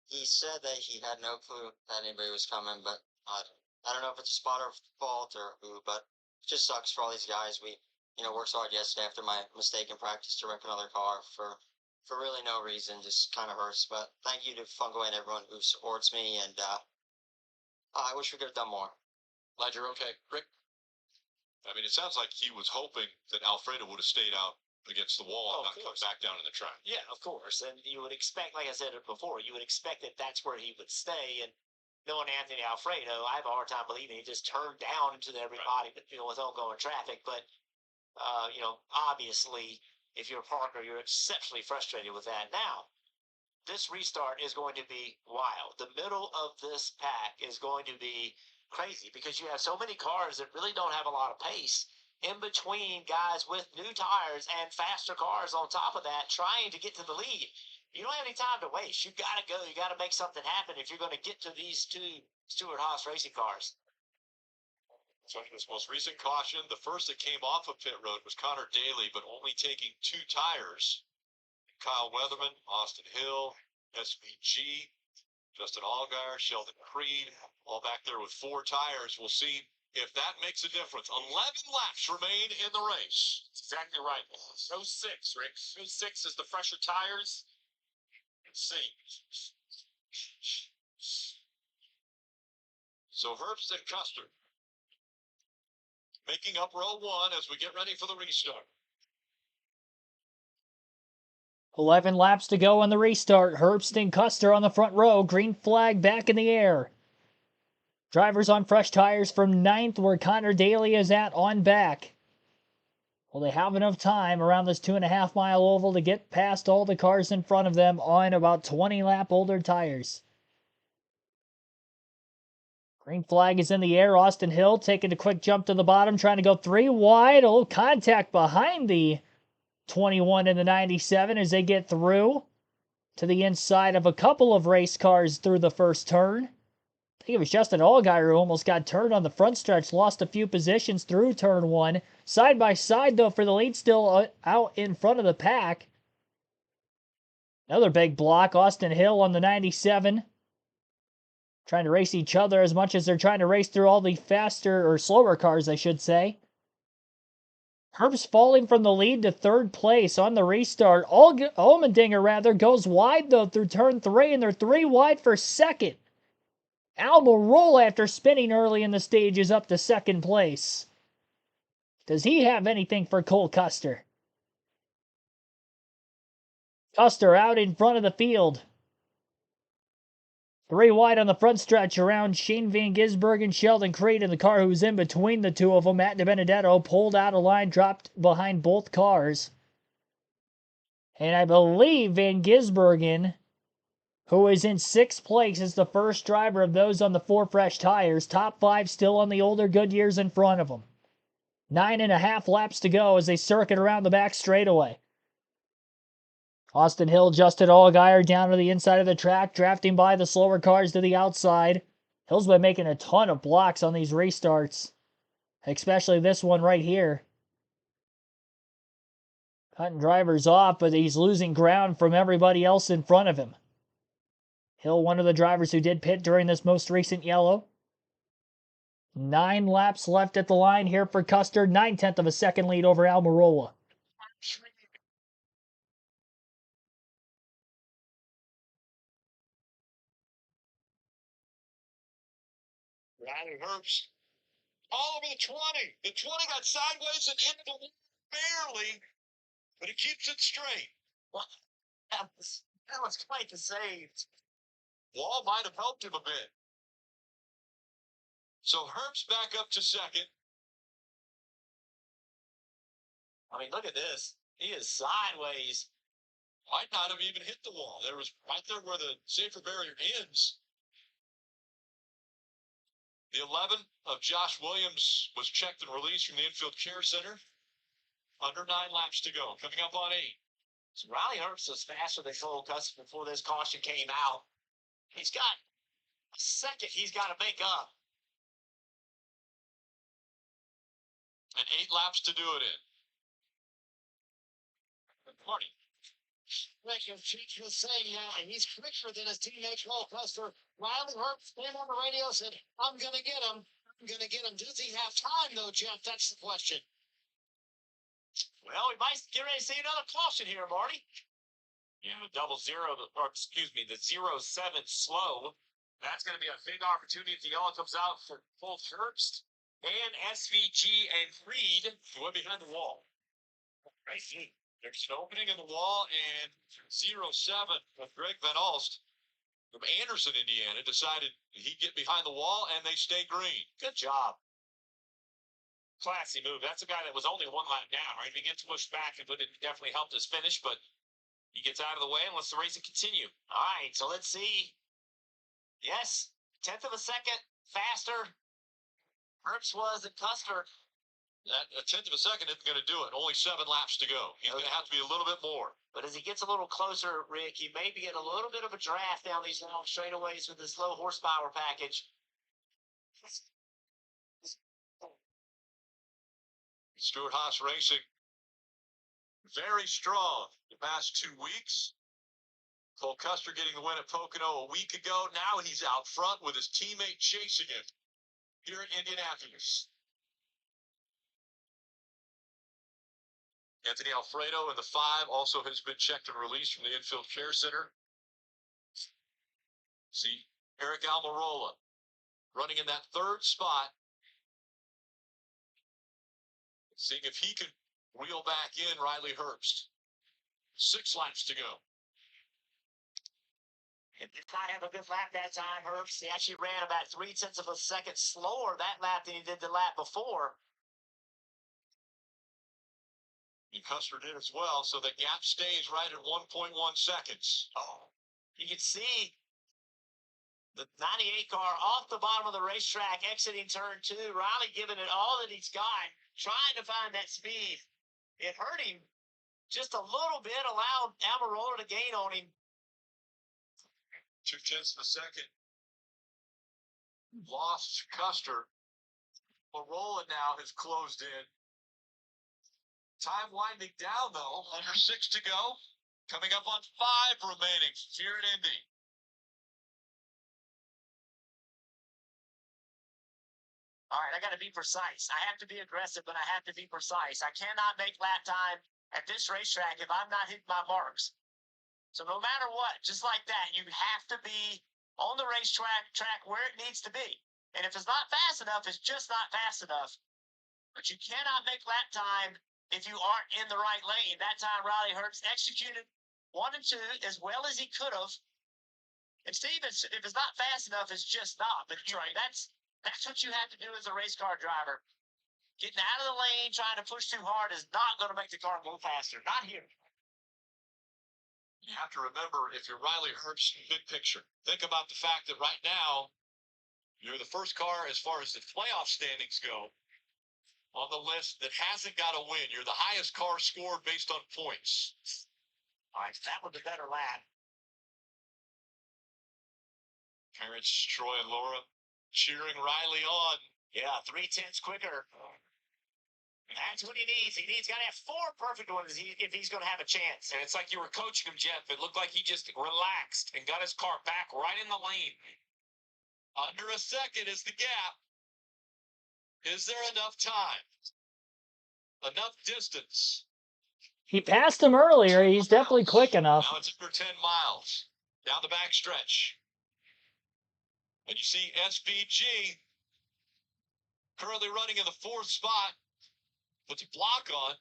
He said that he had no clue that anybody was coming, but I don't know if it's a spotter fault or who, but it just sucks for all these guys. We, worked so hard yesterday after my mistake in practice to wreck another car for really no reason. Just kind of hurts. But thank you to Fungo and everyone who supports me, and I wish we could have done more. Glad you're okay. Rick? I mean, it sounds like he was hoping that Alfredo would have stayed out against the wall and Oh, not come back down in the track. Yeah, of course. And you would expect, like I said before, you would expect that that's where he would stay. And knowing Anthony Alfredo, I have a hard time believing he just turned down into everybody, with ongoing traffic. But, obviously, if you're a Parker, you're exceptionally frustrated with that. Now, this restart is going to be wild. The middle of this pack is going to be crazy because you have so many cars that really don't have a lot of pace in between guys with new tires and faster cars on top of that trying to get to the lead. You don't have any time to waste. You got to go. You got to make something happen if you're going to get to these two Stewart-Haas racing cars. So this most recent caution, the first that came off of pit road was Connor Daly, but only taking 2 tires. Kyle Weatherman, Austin Hill, SVG, Justin Allgaier, Sheldon Creed, all back there with 4 tires. We'll see if that makes a difference. 11 laps remain in the race. That's exactly right. No 6, Rick. No 6 is the fresher tires. Let's see. So Herbst and Custer making up row 1 as we get ready for the restart. 11 laps to go on the restart. Herbst and Custer on the front row. Green flag back in the air. Drivers on fresh tires from 9th, where Connor Daly is at, on back. Will they have enough time around this 2.5 mile oval to get past all the cars in front of them on about 20 lap older tires? Green flag is in the air. Austin Hill taking a quick jump to the bottom, trying to go 3 wide. A little contact behind the 21 and the 97 as they get through to the inside of a couple of race cars through the first turn. I think it was Justin Allgaier who almost got turned on the front stretch, lost a few positions through turn 1. Side by side, though, for the lead, still out in front of the pack. Another big block, Austin Hill on the 97. Trying to race each other as much as they're trying to race through all the faster, or slower cars, I should say. Herbst falling from the lead to 3rd place on the restart. Allmendinger, goes wide, though, through turn 3, and they're 3 wide for 2nd. Almirola, after spinning early in the stage, is up to 2nd place. Does he have anything for Cole Custer? Custer out in front of the field. 3 wide on the front stretch around Shane Van Gisbergen and Sheldon Creed, in the car who's in between the two of them. Matt DiBenedetto pulled out of line, dropped behind both cars. And I believe Van Gisbergen, who is in 6th place, is the first driver of those on the 4 fresh tires. Top 5 still on the older Goodyears in front of them. 9.5 laps to go as they circuit around the back straightaway. Austin Hill, Justin Allgaier down to the inside of the track, drafting by the slower cars to the outside. Hill's been making a ton of blocks on these restarts, especially this one right here. Cutting drivers off, but he's losing ground from everybody else in front of him. Hill, one of the drivers who did pit during this most recent yellow. 9 laps left at the line here for Custer. 9/10 of a second lead over Almirola. Riley Herbst all over the 20. The 20 got sideways and into the wall barely, but he keeps it straight. Well, that was quite the save. Wall might have helped him a bit. So Herbst back up to 2nd. I mean, look at this. He is sideways. Might not have even hit the wall. There was right there where the safer barrier ends. The 11 of Josh Williams was checked and released from the infield care center. Under 9 laps to go. Coming up on 8. So Riley Herbst was faster than Cole Custer before this caution came out. He's got a second he's got to make up. And 8 laps to do it in. Marty. Rick, as Cheech was saying, he's quicker than his teammate Cole Custer. Riley Herbst came on the radio and said, I'm going to get him. I'm going to get him. Does he have time, though, Jeff? That's the question. Well, we might get ready to see another caution here, Marty. Yeah, the 0-0, or excuse me, the 0-7 slow. That's going to be a big opportunity if the yellow comes out for both Herbst and SVG and Reed, who went behind the wall. Right. There's an opening in the wall, and 0-7 with Greg Van Alst from Anderson, Indiana, decided he'd get behind the wall, and they stay green. Good job. Classy move. That's a guy that was only 1 lap down, right? If he gets pushed back, it would have definitely helped his finish, but he gets out of the way and lets the racing continue. All right, so let's see. Yes, 1/10 of a second faster. Herbst was at Custer. That 1/10 of a second isn't going to do it. Only 7 laps to go. He's going to have to be a little bit more. But as he gets a little closer, Rick, he may be getting a little bit of a draft down these long straightaways with this low horsepower package. Stuart Haas Racing, very strong the past 2 weeks. Cole Custer getting the win at Pocono a week ago. Now he's out front with his teammate chasing him here in Indianapolis. Anthony Alfredo in the 5 also has been checked and released from the infield care center. See Eric Almirola running in that 3rd spot. Seeing if he can reel back in Riley Herbst. 6 laps to go. He did not have a good lap that time, Herbst. He actually ran about 0.3 of a second slower that lap than he did the lap before. And Custer did as well, so the gap stays right at 1.1 seconds. Oh, you can see the 98 car off the bottom of the racetrack exiting turn 2. Riley giving it all that he's got, trying to find that speed. It hurt him just a little bit, allowed Almirola to gain on him. 0.2 of a second. Lost Custer. Almirola now has closed in. Time winding down, though. Under 6 to go. Coming up on 5 remaining here at Indy. All right, I got to be precise. I have to be aggressive, but I have to be precise. I cannot make lap time at this racetrack if I'm not hitting my marks. So no matter what, just like that, you have to be on the track where it needs to be. And if it's not fast enough, it's just not fast enough. But you cannot make lap time if you aren't in the right lane. That time, Riley Herbst executed 1 and 2 as well as he could have. And Steve, if it's not fast enough, it's just not. But that's what you have to do as a race car driver. Getting out of the lane, trying to push too hard is not going to make the car go faster. Not here. You have to remember, if you're Riley Herbst, big picture, think about the fact that right now, you're the first car as far as the playoff standings go on the list that hasn't got a win. You're the highest car scored based on points. All right, that was a better lap. Parents Troy and Laura cheering Riley on. Yeah, 0.3 quicker. That's what he needs. He's got to have 4 perfect ones if he's going to have a chance. And it's like you were coaching him, Jeff. It looked like he just relaxed and got his car back right in the lane. Under a second is the gap. Is there enough time? Enough distance? He passed him earlier. He's definitely quick enough. Now it's under 10 miles down the back stretch. And you see SVG currently running in the 4th spot. Puts a block on.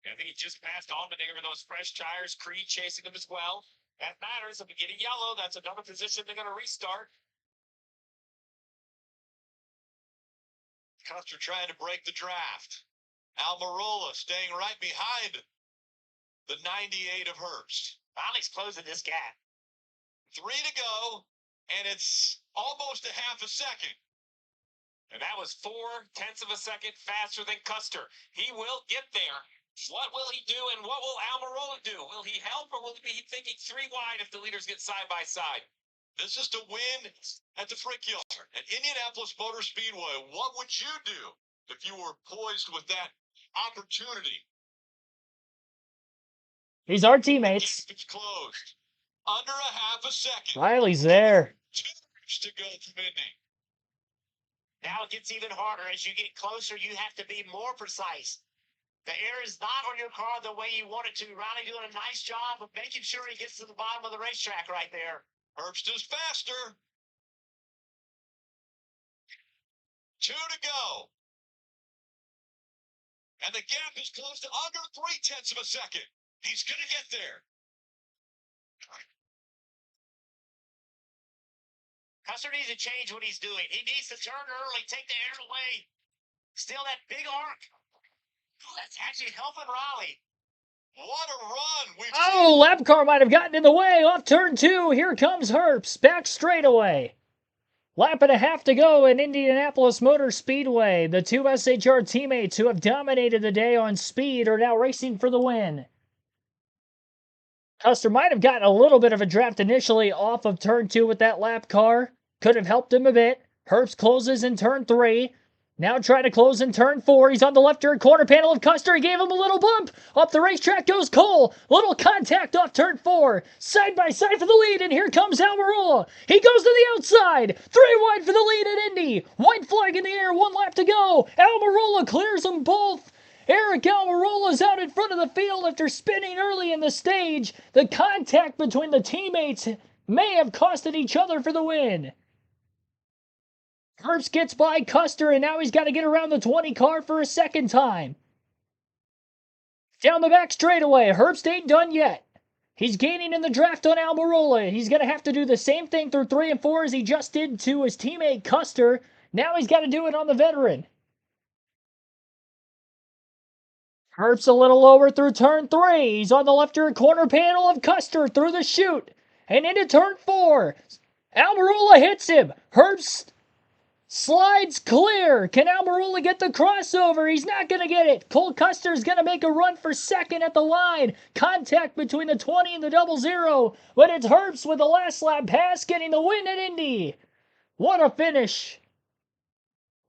I think he just passed on, but they were those fresh tires. Creed chasing them as well. That matters. If we get a yellow, that's another position they're going to restart. Custer trying to break the draft. Almirola staying right behind the 98 of Herbst. Riley's closing this gap. 3 to go, and it's almost a half a second. And that was 0.4 of a second faster than Custer. He will get there. What will he do, and what will Almirola do? Will he help, or will he be thinking 3 wide if the leaders get side by side? This is to win at the Frick Yard at Indianapolis Motor Speedway. What would you do if you were poised with that opportunity. These are teammates. It's closed. Under a half a second. Riley's there. 2 laps to go from Indy. Now it gets even harder. As you get closer, you have to be more precise. The air is not on your car the way you want it to. Riley doing a nice job of making sure he gets to the bottom of the racetrack right there. Herbst is faster. 2 to go. And the gap is close to under 0.3 of a second. He's going to get there. Custer needs to change what he's doing. He needs to turn early, take the air away. Still that big arc. That's actually helping Riley. What a run. Oh, lap car might have gotten in the way. Off turn 2. Here comes Herbst. Back straightaway. Lap and a half to go in Indianapolis Motor Speedway. The two SHR teammates who have dominated the day on speed are now racing for the win. Custer might have gotten a little bit of a draft initially off of turn 2 with that lap car. Could have helped him a bit. Herbst closes in turn 3. Now trying to close in turn 4. He's on the left rear corner panel of Custer. He gave him a little bump. Up the racetrack goes Cole. Little contact off turn 4. Side by side for the lead, and here comes Almirola. He goes to the outside. 3 wide for the lead at Indy. White flag in the air. 1 lap to go. Almirola clears them both. Eric Almirola's out in front of the field after spinning early in the stage. The contact between the teammates may have costed each other for the win. Herbst gets by Custer, and now he's got to get around the 20 car for a second time. Down the back straightaway, Herbst ain't done yet. He's gaining in the draft on Almirola. He's going to have to do the same thing through 3 and 4 as he just did to his teammate Custer. Now he's got to do it on the veteran. Herbst a little lower through turn 3. He's on the left rear corner panel of Custer through the chute. And into turn 4. Almirola hits him. Herbst slides clear. Can Almirola get the crossover? He's not going to get it. Cole Custer's going to make a run for second at the line. Contact between the 20 and the 00. But it's Herbst with the last lap pass getting the win at Indy. What a finish.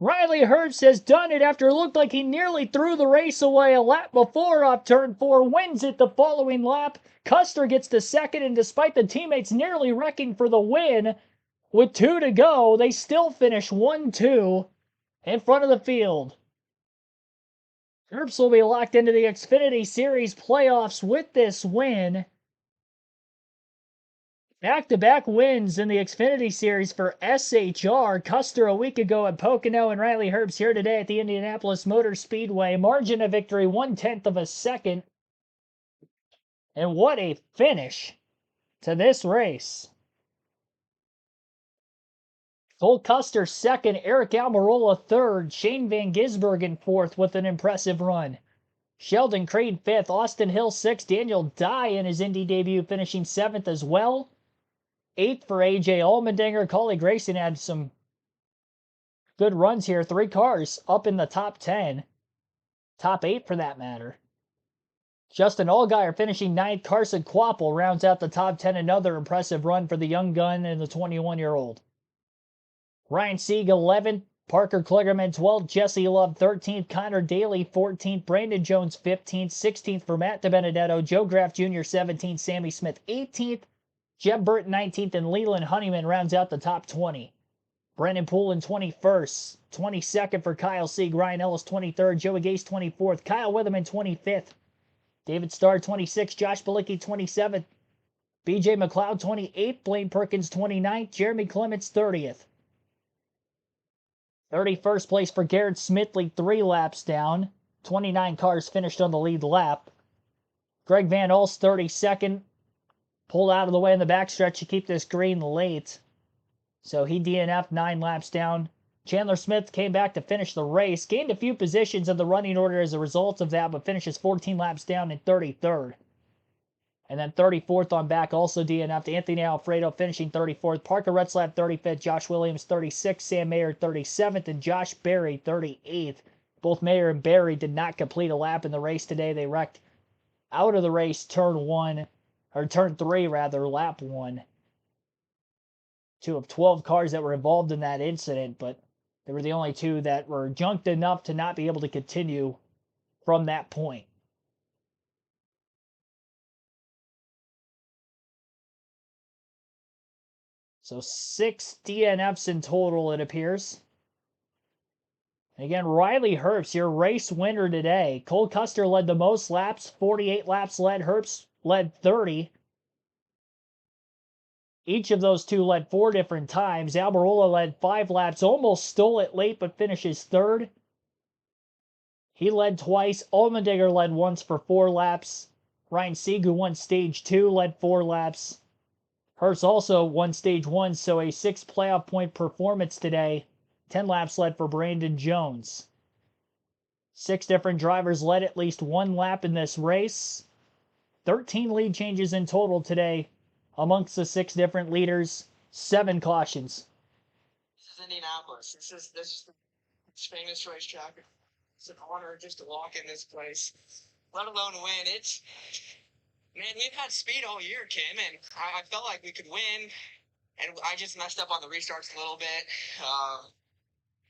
Riley Herbst has done it after it looked like he nearly threw the race away a lap before off turn 4. Wins it the following lap. Custer gets to second, and despite the teammates nearly wrecking for the win, with 2 to go, they still finish 1-2 in front of the field. Herbst will be locked into the Xfinity Series playoffs with this win. Back-to-back wins in the Xfinity Series for SHR. Custer a week ago at Pocono, and Riley Herbst here today at the Indianapolis Motor Speedway. Margin of victory 1/10 of a second. And what a finish to this race. Cole Custer second, Eric Almirola third, Shane Van Gisbergen fourth with an impressive run. Sheldon Creed fifth, Austin Hill sixth, Daniel Dye in his Indy debut finishing seventh as well. Eighth for AJ Allmendinger. Collie Grayson had some good runs here. 3 cars up in the top 10. Top 8 for that matter. Justin Allgaier finishing 9th. Carson Quapple rounds out the top 10. Another impressive run for the young gun and the 21-year-old. Ryan Sieg 11th. Parker Kligerman 12th. Jesse Love 13th. Connor Daly 14th. Brandon Jones 15th. 16th for Matt DiBenedetto. Joe Graff Jr. 17th. Sammy Smith 18th. Jeb Burton 19th, and Leland Honeyman rounds out the top 20. Brendan Poulin 21st. 22nd for Kyle Sieg. Ryan Ellis 23rd. Joey Gase 24th. Kyle Weatherman 25th. David Starr 26th. Josh Bilicki 27th. BJ McLeod 28th. Blaine Perkins 29th. Jeremy Clements 30th. 31st place for Garrett Smithley, 3 laps down. 29 cars finished on the lead lap. Greg Van Ulst 32nd. Pulled out of the way in the backstretch to keep this green late. So he DNF'd 9 laps down. Chandler Smith came back to finish the race. Gained a few positions in the running order as a result of that, but finishes 14 laps down in 33rd. And then 34th on back, also DNF'd. Anthony Alfredo finishing 34th. Parker Retzlaff 35th. Josh Williams 36th. Sam Mayer 37th. And Josh Berry 38th. Both Mayer and Berry did not complete a lap in the race today. They wrecked out of the race turn 3 rather, lap 1. 2 of 12 cars that were involved in that incident, but They were the only two that were junked enough to not be able to continue from that point. So 6 DNFs in total, it appears. Again, Riley Herbst, your race winner today. Cole Custer led the most laps, 48 laps led. Herbst led 30. Each of those two led 4 different times. Alberola led 5 laps, almost stole it late, but finishes third. He led twice. Allmendinger led once for 4 laps. Ryan Sieg, who won stage 2, led 4 laps. Herbst also won stage 1, so a 6 playoff point performance today. 10 laps led for Brandon Jones. 6 different drivers led at least 1 lap in this race. 13 lead changes in total today amongst the 6 different leaders. 7 cautions. This is Indianapolis. This is the famous racetrack. It's an honor just to walk in this place, let alone win. Man, we've had speed all year, Kim, and I felt like we could win, and I just messed up on the restarts a little bit.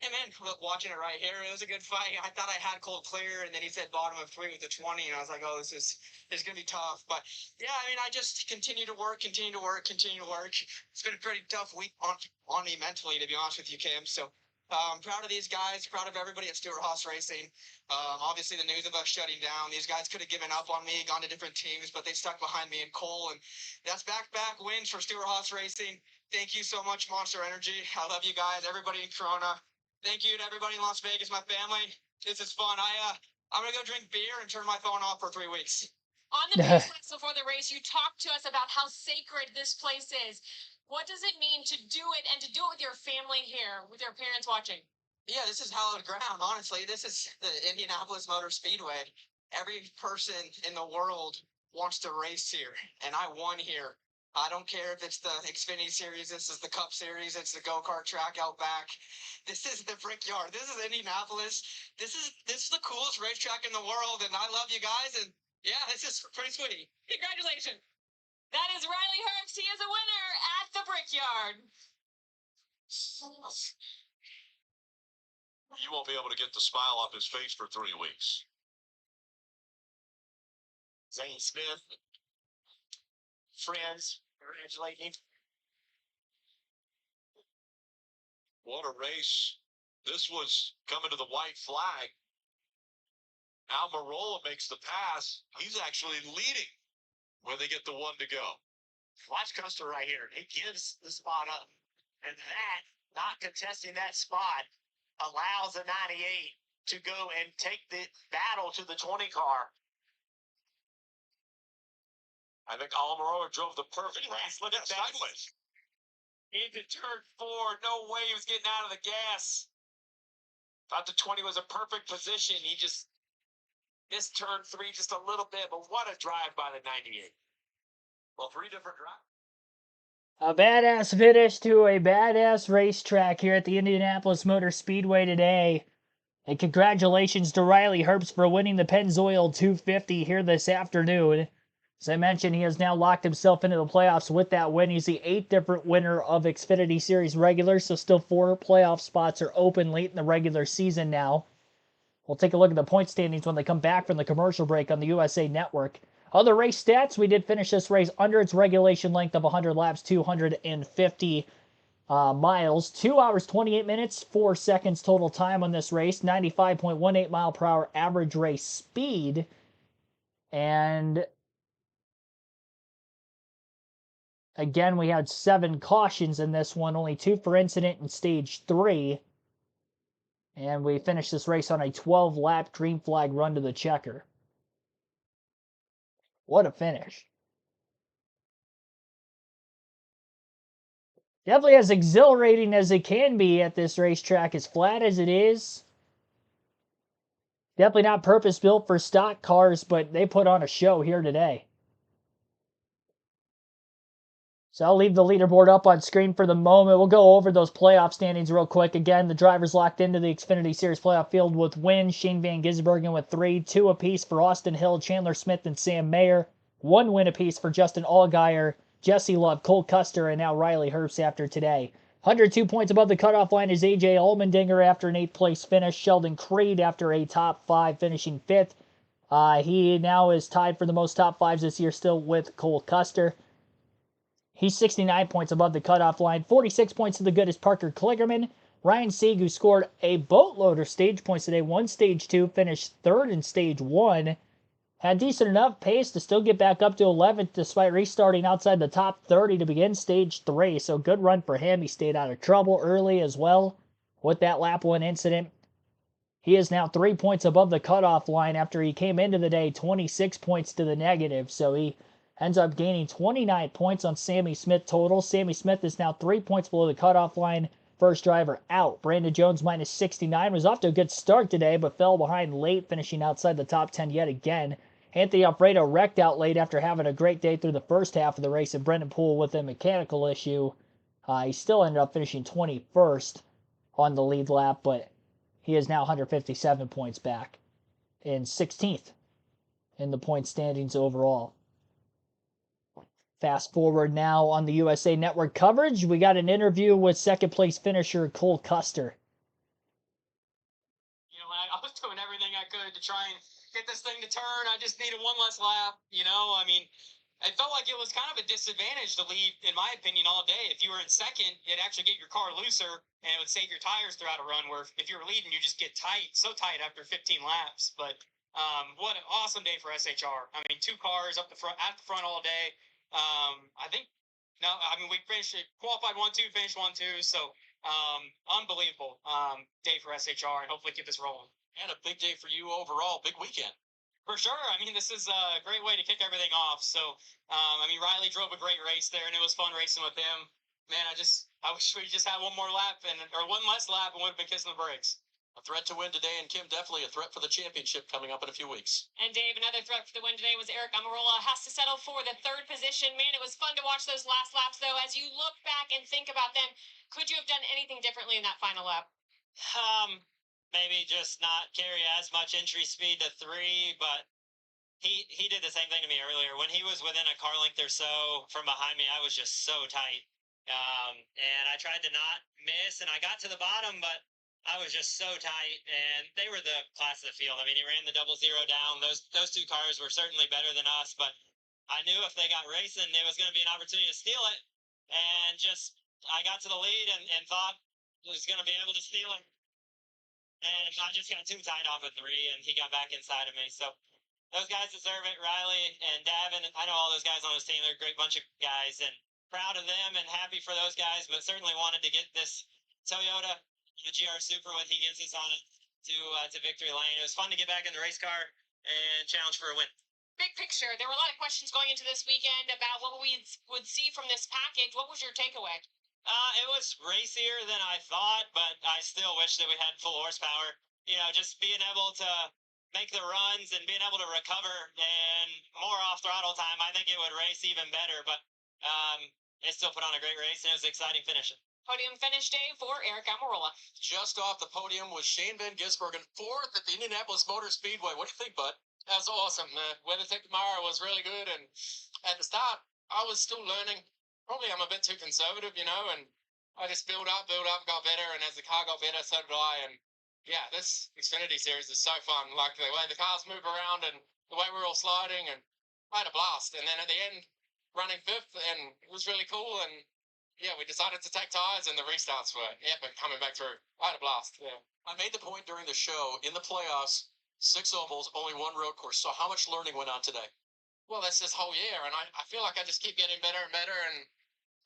And man, watching it right here, it was a good fight. I thought I had Colt clear, and then he said bottom of 3 with the 20, and I was like, oh, this is going to be tough. But yeah, I mean, I just continue to work. It's been a pretty tough week on me mentally, to be honest with you, Kim. So I'm proud of these guys, proud of everybody at Stewart-Haas Racing. Obviously, the news of us shutting down, these guys could have given up on me, gone to different teams, but they stuck behind me and Cole, and that's back-to-back wins for Stewart-Haas Racing. Thank you so much, Monster Energy. I love you guys, everybody in Corona. Thank you to everybody in Las Vegas, my family. This is fun. I'm going to go drink beer and turn my phone off for 3 weeks. On the baselines before the race, you talked to us about how sacred this place is. What does it mean to do it and to do it with your family here, with your parents watching? Yeah, this is hallowed ground, honestly. This is the Indianapolis Motor Speedway. Every person in the world wants to race here, and I won here. I don't care if it's the Xfinity Series, this is the Cup Series, it's the go-kart track out back. This is the Brickyard. This is Indianapolis. This is the coolest racetrack in the world, and I love you guys, and yeah, this is pretty sweet. Congratulations. That is Riley Herbst. He is a winner at the Brickyard. You won't be able to get the smile off his face for 3 weeks. Zane Smith, friends, congratulating him. What a race. This was coming to the white flag. Almirola makes the pass. He's actually leading when they get the 1 to go. Watch Custer right here. He gives the spot up. And that, not contesting that spot, allows the 98 to go and take the battle to the 20 car. I think Almirola drove the perfect race. Look at that. Sideways. Into turn 4. No way he was getting out of the gas. Thought the 20 was a perfect position. He just missed turn 3 just a little bit, but what a drive by the 98. Well, 3 different drives. A badass finish to a badass racetrack here at the Indianapolis Motor Speedway today. And congratulations to Riley Herbst for winning the Pennzoil 250 here this afternoon. As I mentioned, he has now locked himself into the playoffs with that win. He's the 8th different winner of Xfinity Series regulars, so still 4 playoff spots are open late in the regular season now. We'll take a look at the point standings when they come back from the commercial break on the USA Network. Other race stats, we did finish this race under its regulation length of 100 laps, 250 miles. 2 hours, 28 minutes, 4 seconds total time on this race. 95.18 mile per hour average race speed. And again, we had 7 cautions in this one, only 2 for incident in stage 3. And we finished this race on a 12-lap green flag run to the checker. What a finish. Definitely as exhilarating as it can be at this racetrack, as flat as it is. Definitely not purpose-built for stock cars, but they put on a show here today. So I'll leave the leaderboard up on screen for the moment. We'll go over those playoff standings real quick. Again, the drivers locked into the Xfinity Series playoff field with wins. Shane Van Gisbergen with 3, 2 apiece for Austin Hill, Chandler Smith, and Sam Mayer. 1 win apiece for Justin Allgaier, Jesse Love, Cole Custer, and now Riley Herbst after today. 102 points above the cutoff line is A.J. Allmendinger after an 8th place finish. Sheldon Creed after a top 5 finishing 5th. He now is tied for the most top 5s this year still with Cole Custer. He's 69 points above the cutoff line. 46 points to the good is Parker Kligerman. Ryan Sieg, who scored a boatload of stage points today, won Stage 2, finished 3rd in Stage 1. Had decent enough pace to still get back up to 11th despite restarting outside the top 30 to begin Stage 3. So good run for him. He stayed out of trouble early as well with that lap 1 incident. He is now 3 points above the cutoff line after he came into the day 26 points to the negative. So he ends up gaining 29 points on Sammy Smith total. Sammy Smith is now 3 points below the cutoff line. First driver out. Brandon Jones minus 69 was off to a good start today, but fell behind late, finishing outside the top 10 yet again. Anthony Alfredo wrecked out late after having a great day through the first half of the race, and Brendan Poole with a mechanical issue. He still ended up finishing 21st on the lead lap, but he is now 157 points back and 16th in the point standings overall. Fast forward now on the USA Network coverage. We got an interview with second place finisher Cole Custer. You know, I was doing everything I could to try and get this thing to turn. I just needed one less lap. You know, I mean, it felt like it was kind of a disadvantage to lead, in my opinion, all day. If you were in second, it'd actually get your car looser and it would save your tires throughout a run, where if you were leading, you just get tight, so tight after 15 laps. But what an awesome day for SHR. I mean, 2 cars up the front, at the front all day. We finished it, qualified 1-2, finished 1-2. So unbelievable day for SHR, and hopefully get this rolling. And a big day for you overall, big weekend. For sure. I mean, this is a great way to kick everything off. So, Riley drove a great race there, and it was fun racing with him. Man, I wish we just had one more lap or one less lap and would have been kissing the brakes. A threat to win today, and Kim, definitely a threat for the championship coming up in a few weeks. And Dave, another threat for the win today was Eric Amarola has to settle for the 3rd position. Man, it was fun to watch those last laps, though. As you look back and think about them, could you have done anything differently in that final lap? Maybe just not carry as much entry speed to 3, but he did the same thing to me earlier. When he was within a car length or so from behind me, I was just so tight. And I tried to not miss, and I got to the bottom, but I was just so tight, and they were the class of the field. I mean, he ran the 0-0 down. Those 2 cars were certainly better than us, but I knew if they got racing, there was going to be an opportunity to steal it. And I got to the lead and thought I was going to be able to steal it. And I just got too tight off of 3, and he got back inside of me. So those guys deserve it. Riley and Davin, I know all those guys on his team. They're a great bunch of guys, and proud of them and happy for those guys, but certainly wanted to get this Toyota, the GR Supra, when he gets us on it to victory lane. It was fun to get back in the race car and challenge for a win. Big picture, there were a lot of questions going into this weekend about what we would see from this package. What was your takeaway? It was racier than I thought, but I still wish that we had full horsepower. You know, just being able to make the runs and being able to recover and more off throttle time, I think it would race even better. But it still put on a great race, and it was exciting finishing. Podium finish day for Eric Amarola. Just off the podium was Shane Van Gisbergen, 4th at the Indianapolis Motor Speedway. What do you think, bud? That was awesome. The weather tech tomorrow was really good, and at the start, I was still learning. Probably I'm a bit too conservative, you know, and I just build up, got better, and as the car got better, so did I. And yeah, this Xfinity series is so fun. Like the way the cars move around and the way we're all sliding, and I had a blast. And then at the end, running 5th, and it was really cool. And yeah, we decided to take tires, and the restarts were epic coming back through. I had a blast. Yeah. I made the point during the show, in the playoffs, 6 ovals, only 1 road course. So how much learning went on today? Well, that's this whole year, and I feel like I just keep getting better and better, and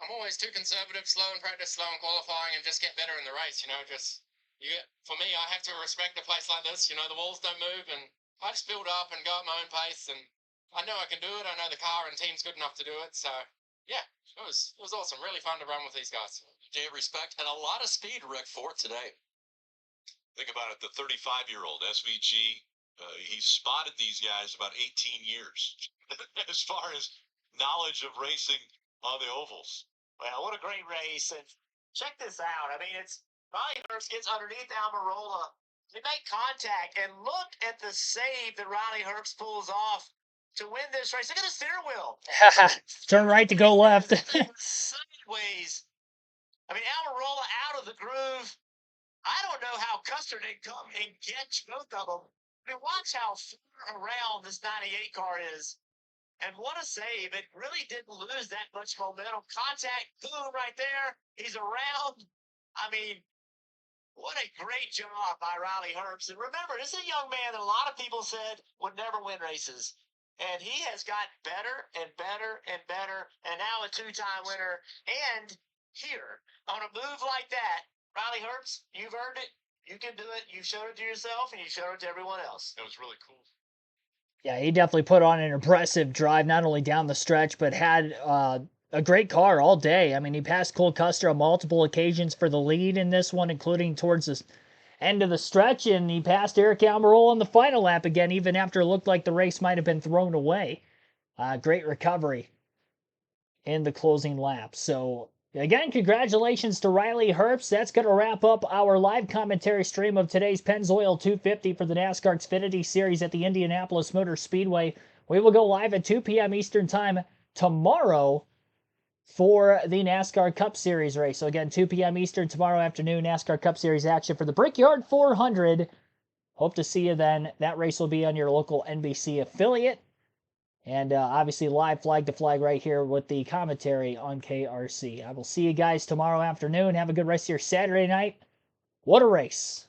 I'm always too conservative, slow in practice, slow in qualifying, and just get better in the race, you know, for me, I have to respect a place like this, you know, the walls don't move, and I just build up and go at my own pace, and I know I can do it, I know the car and team's good enough to do it, so, yeah, it was awesome, really fun to run with these guys. Day of respect, and a lot of speed, Rick, for today. Think about it, the 35-year-old SVG, he spotted these guys about 18 years as far as knowledge of racing on the ovals. Well, what a great race. And check this out. I mean, it's Riley Herbst gets underneath Amarola. They make contact, and look at the save that Riley Herbst pulls off to win this race. Look at the steering wheel. Turn right to go left. Sideways I mean, Almirola out of the groove. I don't know how Custer didn't come and get both of them. I mean, watch how far around this 98 car is. And what a save. It really didn't lose that much momentum. Contact, boom, right there. He's around. I mean, what a great job by Riley Herbst. And remember, this is a young man that a lot of people said would never win races. And he has got better and better and better. And now a two-time winner. And here, on a move like that, Riley Herbst, you've earned it. You can do it. You showed it to yourself, and you showed it to everyone else. That was really cool. Yeah, he definitely put on an impressive drive, not only down the stretch, but had a great car all day. I mean, he passed Cole Custer on multiple occasions for the lead in this one, including towards the end of the stretch, and he passed Eric Almirola on the final lap again, even after it looked like the race might have been thrown away. Great recovery in the closing lap. So, again, congratulations to Riley Herbst. That's going to wrap up our live commentary stream of today's Pennzoil 250 for the NASCAR Xfinity Series at the Indianapolis Motor Speedway. We will go live at 2 p.m. Eastern Time tomorrow for the NASCAR Cup Series race. So, again, 2 p.m. Eastern tomorrow afternoon, NASCAR Cup Series action for the Brickyard 400. Hope to see you then. That race will be on your local NBC affiliate. And obviously live flag to flag right here with the commentary on KRC. I will see you guys tomorrow afternoon. Have a good rest of your Saturday night. What a race.